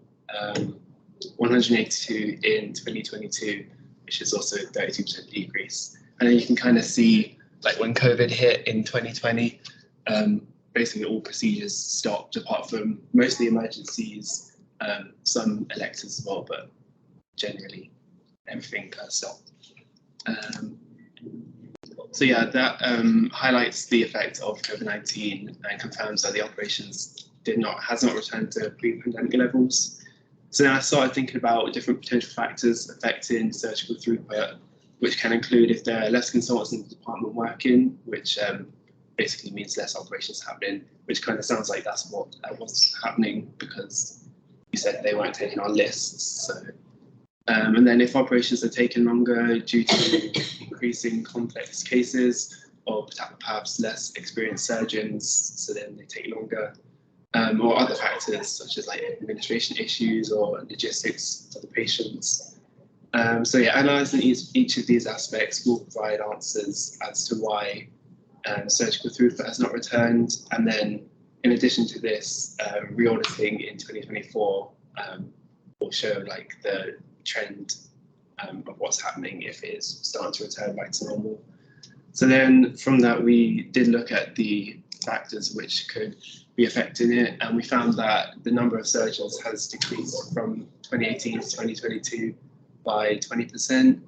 182 in 2022, which is also a 32% decrease. And then you can kind of see, when COVID hit in 2020, basically all procedures stopped apart from mostly emergencies, some electives as well, but generally everything kind of stopped. So yeah, that highlights the effect of COVID-19 and confirms that the operations has not returned to pre-pandemic levels. So then I started thinking about different potential factors affecting surgical throughput, which can include if there are less consultants in the department working, which basically means less operations happening, which kind of sounds like that's what was happening because you said they weren't taken on lists. So, and then if operations are taken longer due to increasing complex cases or perhaps less experienced surgeons, so then they take longer, or other factors such as like administration issues or logistics for the patients. So yeah, analysing each of these aspects will provide answers as to why surgical throughput has not returned, and then in addition to this, re-auditing in 2024 will show like the trend of what's happening if it is starting to return back to normal. So then from that, we did look at the factors which could be affecting it, and we found that the number of surgeons has decreased from 2018 to 2022 by 20%.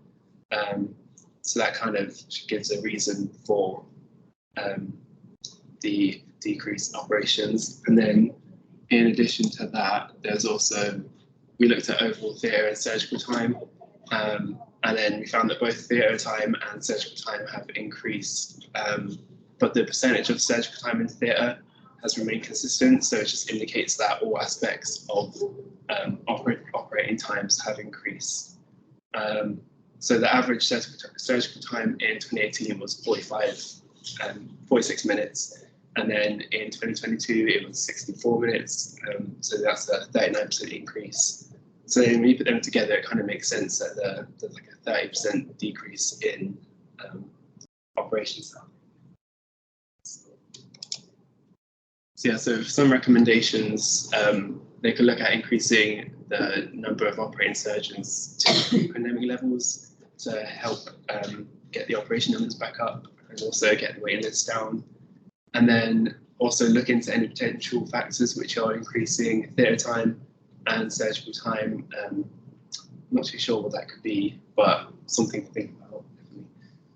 So that kind of gives a reason for the decrease in operations. And then in addition to that, there's also, we looked at overall theatre and surgical time, and then we found that both theatre time and surgical time have increased, but the percentage of surgical time in theatre has remained consistent, so it just indicates that all aspects of operating times have increased. So the average surgical time in 2018 was 46 minutes, and then in 2022 it was 64 minutes, so that's a 39% increase. So when you put them together, it kind of makes sense that there's like a 30% decrease in operations time. So yeah, so some recommendations, they could look at increasing the number of operating surgeons to pre-pandemic levels to help get the operation numbers back up and also get the waiting lists down. And then also look into any potential factors which are increasing theatre time and surgical time. I'm not too sure what that could be, but something to think about.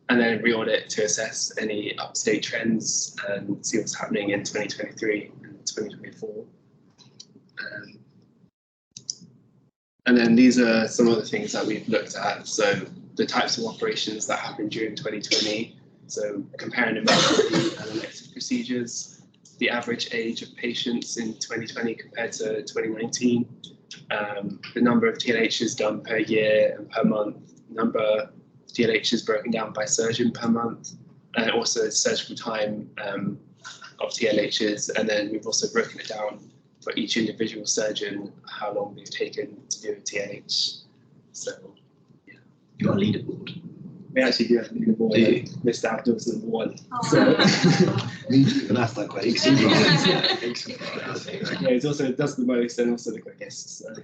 And then re-audit to assess any upstate trends and see what's happening in 2023 and 2024. And then these are some of the things that we've looked at. So the types of operations that happened during 2020. So comparing emergency and elective procedures, the average age of patients in 2020 compared to 2019, the number of TLHs done per year and per month, number of TLHs broken down by surgeon per month, and also surgical time of TLHs. And then we've also broken it down for each individual surgeon, how long they've taken to do a TLH. So, yeah. You got a leaderboard? We actually do have a leaderboard. Mr. Abdul was number one. So, You can ask that question. yeah, it also does the most and also the quickest. So. Do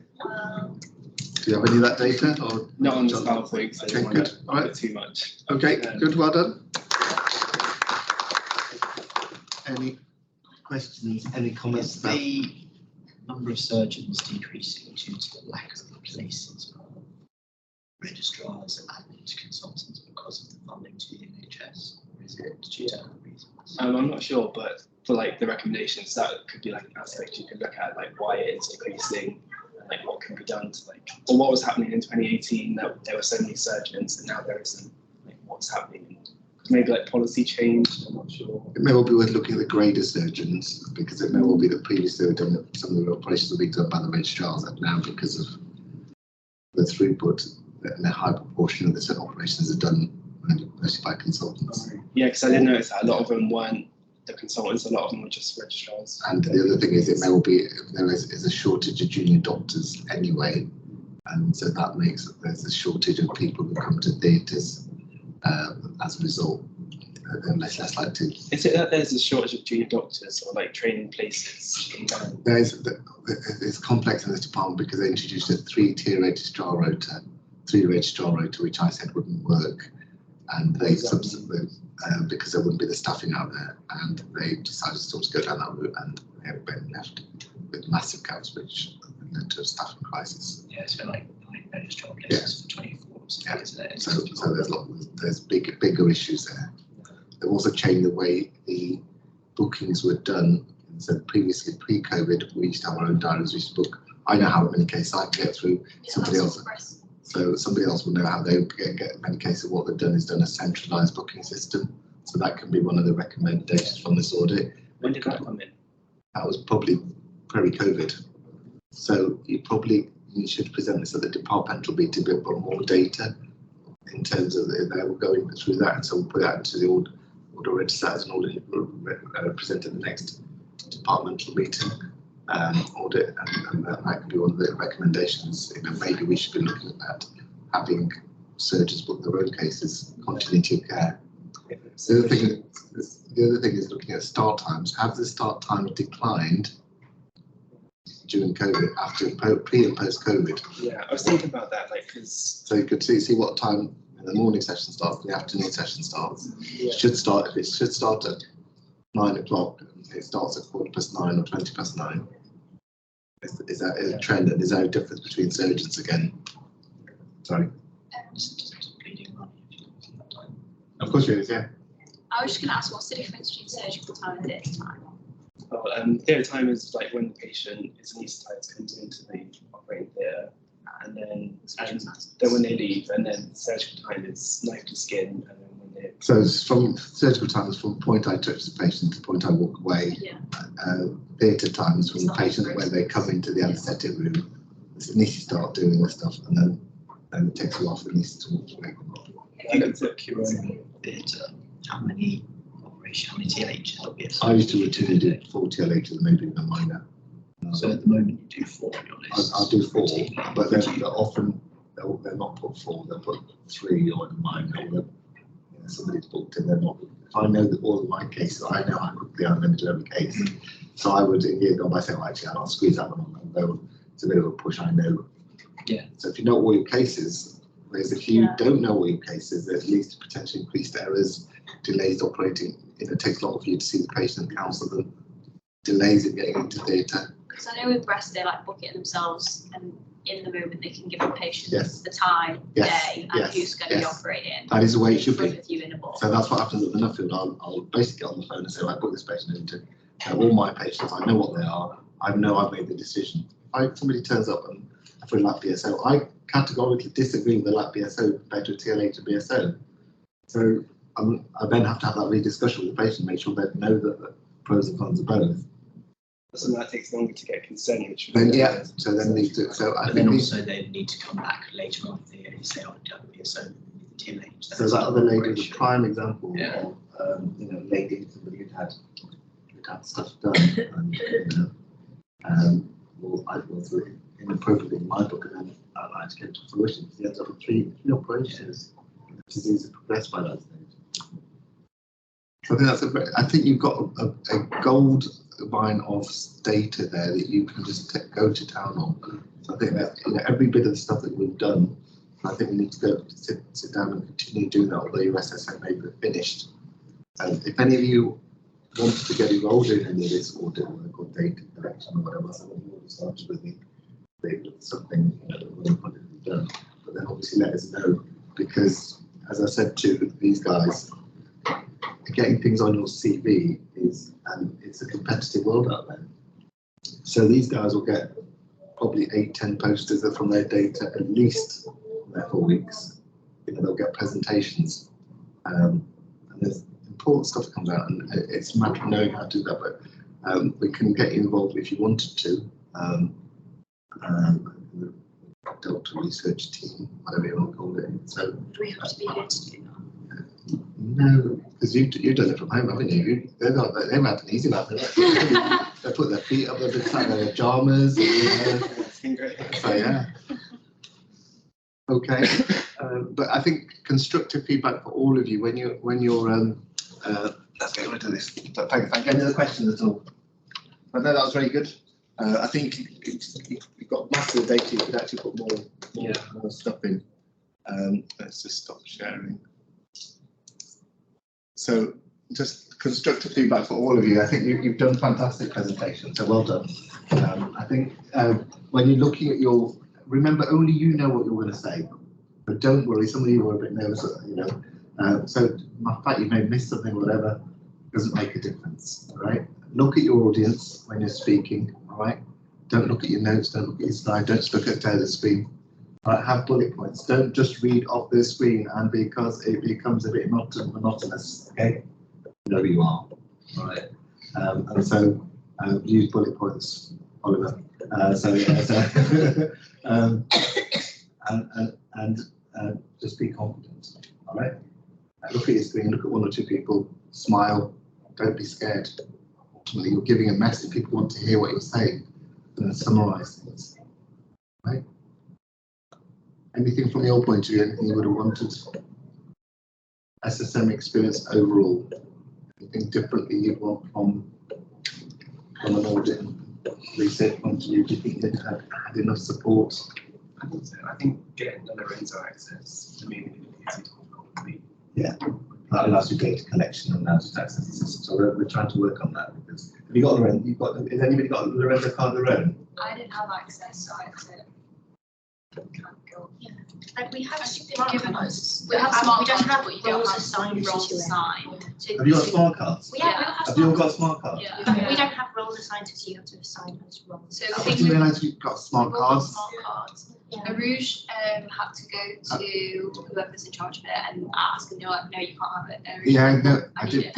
you have any of that data? Or not on this PowerPoint, so I don't want to all right. too much. Okay, good, well done. Any questions, any comments about the number of surgeons decreasing due to the lack of places for registrars and admin consultants because of the funding to the NHS, or is it due to other reasons? I'm not sure, but for like the recommendations, that could be like an aspect you could look at, like why it is decreasing, and like what can be done to like, or what was happening in 2018 that there were so many surgeons and now there isn't, like what's happening. Maybe like policy change, I'm not sure. it may well be worth looking at the grader surgeons, because it may well be that previously they were done, some of the operations were being done by the registrars, and now because of the throughput and the high proportion of the certain operations are done mostly by consultants. Yeah, because I did notice that a lot of them weren't the consultants, a lot of them were just registrars. And the other thing is, it may well be there is a shortage of junior doctors anyway, and so that makes there's a shortage of people who come to theatres. As a result, they're less likely to. Is it that there's a shortage of junior doctors or like training places? It's complex in this department because they introduced a 3-tier registrar rota, 3 registrar rota, which I said wouldn't work, and they because there wouldn't be the staffing out there, and they decided to go down that route, and they have been left with massive gaps, which led to a staffing crisis. Yeah, so like registrar places for 24. Yeah, so there's bigger issues there. They've also changed the way the bookings were done. So previously, pre-COVID, we used to have our own diaries. We used to book. I know how many cases I can get through. Somebody else, so somebody else will know how they get many cases. What they've done is done a centralised booking system. So that can be one of the recommendations from this audit. When did that come in? That was probably pre-COVID. So you should present this at the departmental meeting, but more data in terms of they were going through that, and so we'll put that into the order register as an audit present at the next departmental meeting audit, and that could be one of the recommendations. Maybe we should be looking at having surgeons book their own cases, continuity of care. The other thing is looking at start times. Have the start times declined during COVID, after pre and post COVID? Yeah, I was thinking about that, like, because so you could see what time the morning session starts, the afternoon session starts. Yeah. If it should start at 9 o'clock, it starts at 9:15 or 20:09. Is that a trend, and is there a difference between surgeons again? Sorry. Of course it is, yeah. I was just going to ask, what's the difference between surgical time and theatre time? theatre time is like when the patient is anaesthetised, comes into the operating theatre, and then when they leave, and then surgical time is knife to skin, and then when they. So it's from surgical time is from the point I touch the patient to the point I walk away. Yeah. Theatre time is from the patient when they come into the anaesthetic room. It's anaesthesia start doing this stuff, and then it takes a while for anaesthesia to walk away. I looked at QA. Theatre, how many TLHs? I used to routinely do 4 TLHs and maybe even minor. So at the moment you do 4 on your list. I'll do 4, but they're often they're not put 4. They're put 3 or minor. Or somebody's booked and they're not. If I know that all of my cases, I know how quickly I'm going to do every case. So I would, in year gone by, say, well, actually, I'll squeeze that one on. Though it's a bit of a push, I know. Yeah. So if you know all your cases, whereas if you don't know all your cases, there's at least potentially increased errors, delays operating. It takes longer for you to see the patient and counsel them. Delays in getting into theatre. Because I know with breast, they like book it themselves, and in the moment they can give the patient the time, day, and who's going to be operating. That is the way it should be. With you in a book. So that's what happens at the Nuffield. I'll basically get on the phone and say, right, book this patient into all my patients. I know what they are. I know I've made the decision. If somebody turns up and for a lap BSO, I categorically disagree with the lap BSO compared to a TLH and BSO. So I then have to have that rediscussion with the patient, make sure they know that the pros and cons of both. So that takes longer to get consent, which then so then need to. So I think also they need to come back later on if they say, "Oh, don't be so TLH." So that other lady was a prime example of lady somebody who'd had stuff done, and well, I was inappropriately in my book, and then I had to get to fruition. He ends up with 3 operations. The disease had progressed by that stage. So I think I think you've got a gold mine of data there that you can just go to town on. So I think that every bit of the stuff that we've done, I think we need to go sit down and continue doing that, although your SSM may be finished. And if any of you wanted to get involved in any of this audit work or data collection or whatever, so we already started with something that we've done. But then obviously let us know, because as I said to these guys, getting things on your CV is, and it's a competitive world out there. So these guys will get probably 8-10 posters from their data at least their 4 weeks. They'll get presentations, and there's important stuff that comes out, and it's a matter of knowing how to do that. But we can get you involved if you wanted to. The Delta research team, whatever you want to call it. So do we have to be here to do that? No, because you've done it from home, haven't you? They've had an easy life. They put their feet up, they've been sat in their pajamas. So yeah. Okay, but I think constructive feedback for all of you when you're. Let's get rid of this. Thank you. Any other questions at all? I know that was very good. I think you've got massive data. You could actually put more stuff in. Let's just stop sharing. So just constructive feedback for all of you. I think you've done fantastic presentation, so well done. I think when you're looking at remember only you know what you're going to say, but don't worry, some of you were a bit nervous, so the fact you may miss something or whatever doesn't make a difference, all right? Look at your audience when you're speaking, all right? Don't look at your notes, don't look at your slide, don't just look at the screen. Have bullet points. Don't just read off the screen, and because it becomes a bit monotonous. Okay, wherever you are. All right. And so use bullet points, Oliver. And just be confident. All right. Look at your screen. Look at one or two people. Smile. Don't be scared. Ultimately, you're giving a message. People want to hear what you're saying. And summarise things. Right. Anything from your point of view? Anything you would have wanted? SSM experience overall. Anything differently you'd want from an audit and research point of view? Do you think they've had enough support? I think so. I think getting the Lorenzo access, I mean, it's probably. Yeah, that allows you data collection and allows you to access the system. So we're trying to work on that because have you got Lorenzo? Has anybody got a Lorenzo card of their own? I didn't have access, so I had to. Yeah. Like we have given us. we don't have but you don't roles have assigned roles to it. assigned. So Have you got smart cards? we have Have you all got smart cards? Yeah. but we don't have roles assigned to us, you have to assign us roles. So I the thing didn't with realise you've got smart we've all got cards. smart cards. Yeah. Arooj had to go to whoever's in charge of it and ask, and they're like, no, you can't have it. Arooj, Yeah, no, I need did. it.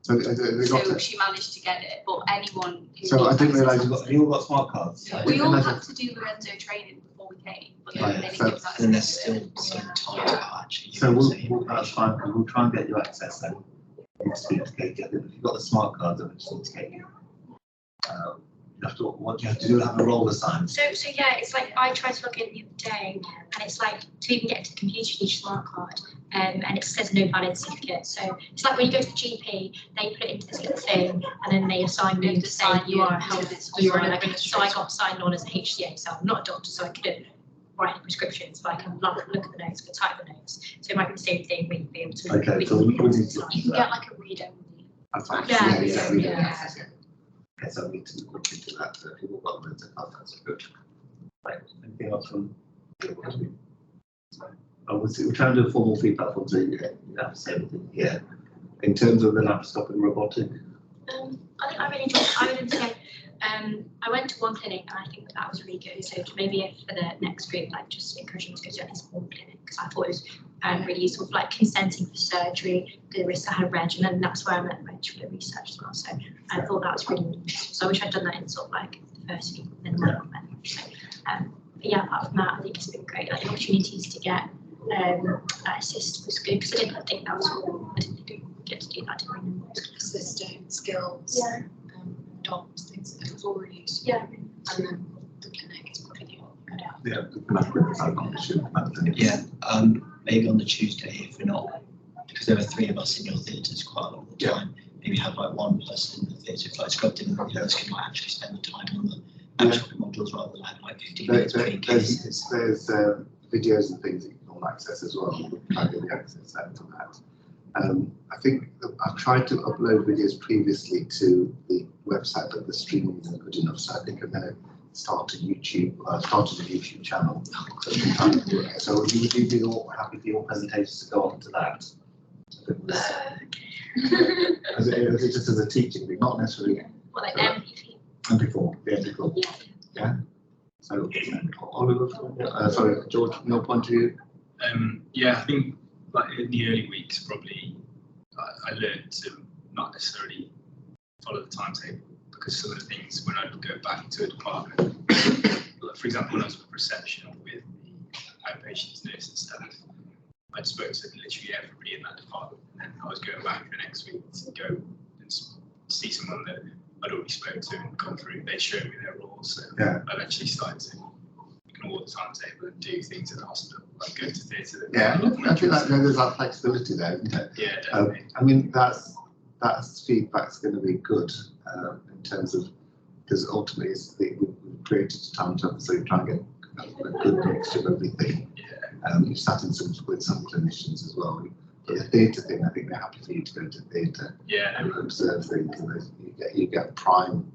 So they got So it. she managed to get it, but anyone who So I needs didn't access realise has you all got smart cards. I We didn't all realise had to do Lorenzo training before we came, but Right, then they so- didn't give us access And there's to still it. some time to actually. So use it. that's fine. We'll try and get you access then. If you've got the smart cards, then we just need to get you. You have to, what do you have to do? Have a role assigned. So yeah, it's like I tried to log in the other day, and it's like to even get to the computer you need a smart card, and it says no valid certificate. So it's like when you go to the GP, they put it into this little thing, and then they assign you to say you are a health You're an administrator. So I administrator. got signed on as a HCA. So I'm not a doctor, so I couldn't write any prescriptions, but I can look at the notes, but type the notes. So it might be the same thing. We'd be able to. Okay, so we need to You can get like a read only. Yeah, we yeah. do, yes, yeah. Okay, so we need to look into that. So if you've got the cards, that's good. Right, anything else from? We're trying to do a formal feedback form, so you have to say everything here. In terms of the laparoscopic robotic. I think I really enjoyed it. I would say I went to one clinic and I think that was really good. So maybe if for the next group, like just encouraging to go to at least one clinic because I thought it was really useful for like consenting for surgery. The risk I had a regimen, and that's where I met Reg for the research as well. So I thought that was really useful. So I wish I'd done that in sort of like the first week, then not so, but yeah, apart from that, I think it's been great. Like the opportunities to get assist was good because I didn't think that was all. I didn't get to do that. I didn't really know. Assisting skills, Yeah. DOMS, things that was all really useful. Yeah. And then the clinic is probably the one that got out. Yeah, maybe on the Tuesday, if we're not, because there are 3 of us in your theatres quite a lot of the time, maybe have like one person in the theatre, if like scrubbed in, and the others can like actually spend the time on the actual modules rather than have like 15 minutes between cases. There's videos and things that you can all access as well. We'll try and get the access out to that. I think I've tried to upload videos previously to the website, but the streaming isn't good enough. So I think I'm going to start a YouTube channel. So would you be all happy for your presentations to go on to that? As it just as a teaching thing, not necessarily. Well, like MVP. And before, before. Yeah. So, Oliver, sorry, George, from your point of view. Yeah, I think like in the early weeks, probably I learned to not necessarily follow the timetable because some of the things when I would go back into a department, like for example, when I was with reception with the outpatients, nurse and staff, I spoke to literally everybody in that department, and then I was going back the next week to go and see someone that I'd already spoken to and gone through. They showed me their roles, so Yeah. I eventually started to ignore the timetable and do things at the hospital, like go to theatre. Yeah, I think that there's that flexibility there, isn't it? Yeah, definitely. I mean, that's feedback's going to be good in terms of because ultimately we've created a timetable, so you try and get a good mixture of everything. Yeah. You've sat in with some clinicians as well. But the theatre thing, I think they're happy for you to go to theatre and observe things, and you get prime,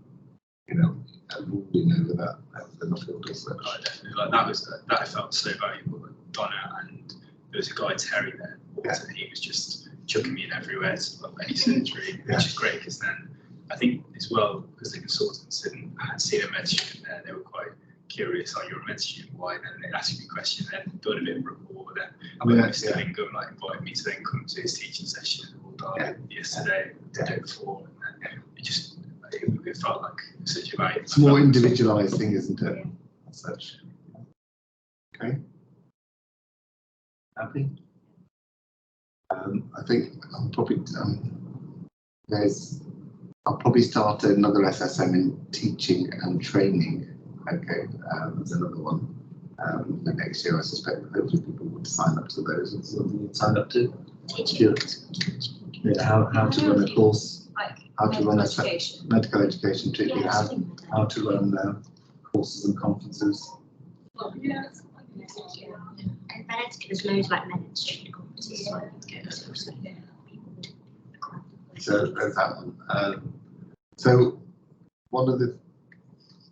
ruling over that in the field as well. Definitely. Like that I felt so valuable. Like Donna and there was a guy Terry there, and he was just chucking me in everywhere to like any surgery, which is great because then I think as well because the consultants and I had seen a med student there, they were quite curious, you're a med student, why? And then they'd ask me questions, then build a bit of rapport, then Mr. Bingham like invited me to then come to his teaching session, all yesterday, the day before, and it felt like such a value. It's a more individualised thing, isn't it? As such. Okay. Happy? I think I'll probably I'll probably start another SSM in teaching and training. Okay, there's another one. The next year, I suspect hopefully people would sign up to those. It's something you'd sign up to. Yeah, how to run a course, how to run a medical education treatment, how to run courses and conferences. Well, yeah. And there's loads like medical treatment conferences. So there's that one. So one of the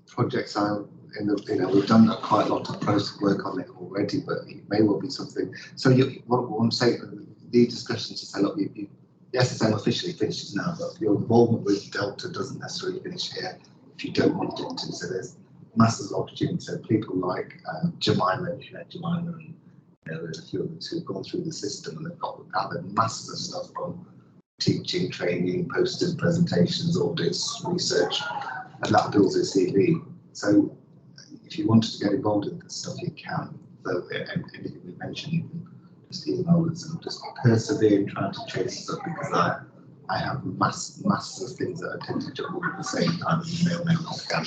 projects we've done quite a lot of process work on it already, but it may well be something. So what I'm saying, the discussions to say, look, the SSM officially finishes now, but your involvement with Delta doesn't necessarily finish here if you don't want it to. So there's masses of opportunities. So people like Jemima, if you know Jemima, and there's a few others who've gone through the system and they've got gathered masses of stuff from teaching, training, posters, presentations, audits, research, and that builds a CV. So if you wanted to get involved in this stuff, you can. So anything we mentioned, you can just email us and just persevere in trying to chase this up, because I have masses of things that I tend to juggle at the same time, and you may or may not get.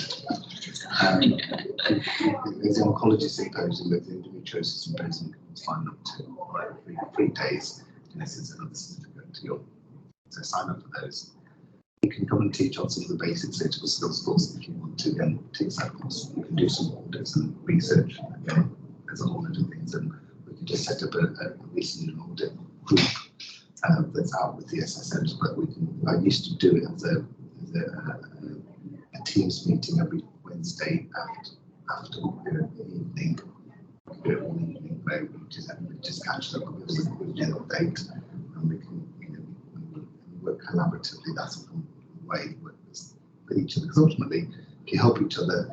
There's the oncology symposium, there's the endometriosis symposium you can sign up to, right, 3 days, and this is another certificate to your. So sign up for those. You can come and teach on some of the basic surgical skills courses if you want to, and teach that course. You can do some audits and research. Again, there's a whole lot of things, and we can just set up a recent audit group that's out with the SSMs. But I used to do it as a Teams meeting every Wednesday after the evening. Where we just catch up with the general date, and we can work collaboratively. That's one way we work with each other. Because ultimately, if you help each other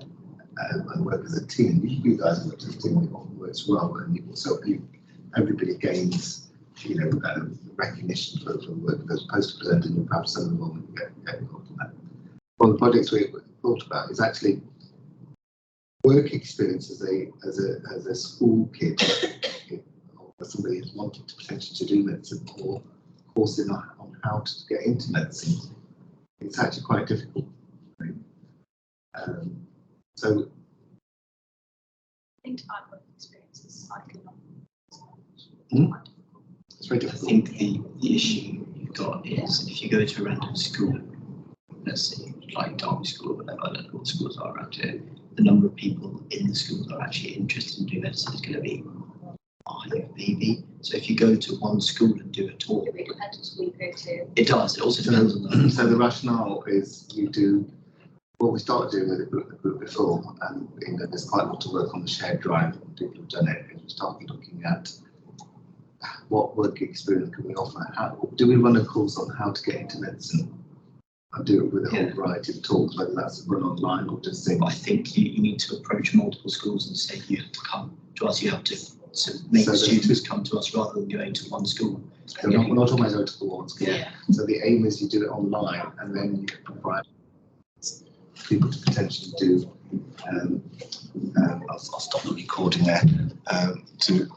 and work as a team, you guys work as a team, it often works well, and everybody gains, recognition for the work as opposed to presenting and perhaps some of them get involved in that. One of the projects we've thought about is actually work experience as a school kid, or somebody who's wanted to potentially to do medicine, or courses on how to get into medicine. It's actually quite difficult. So I think I've got experiences slightly it's very difficult. I think the issue you've got is if you go to a random school, let's say like Derby School or whatever, I don't know what schools are around here, the number of people in the schools that are actually interested in doing medicine is going to be maybe. So if you go to one school and do a talk, It depends on school you go to. it does. It also depends on the. So the rationale is you do what we started doing with the group before, and there's quite a lot of work on the shared drive. People have done it, and we started looking at what work experience can we offer. How do we run a course on how to get into medicine? And do it with a whole variety of talks, whether that's run online or just things. I think you need to approach multiple schools and say you have to come to us. You have to make students come to us rather than going to one school. So we're not talking about going to one school. Yeah. So the aim is you do it online, and then you can provide people to potentially do. I'll stop the recording there. To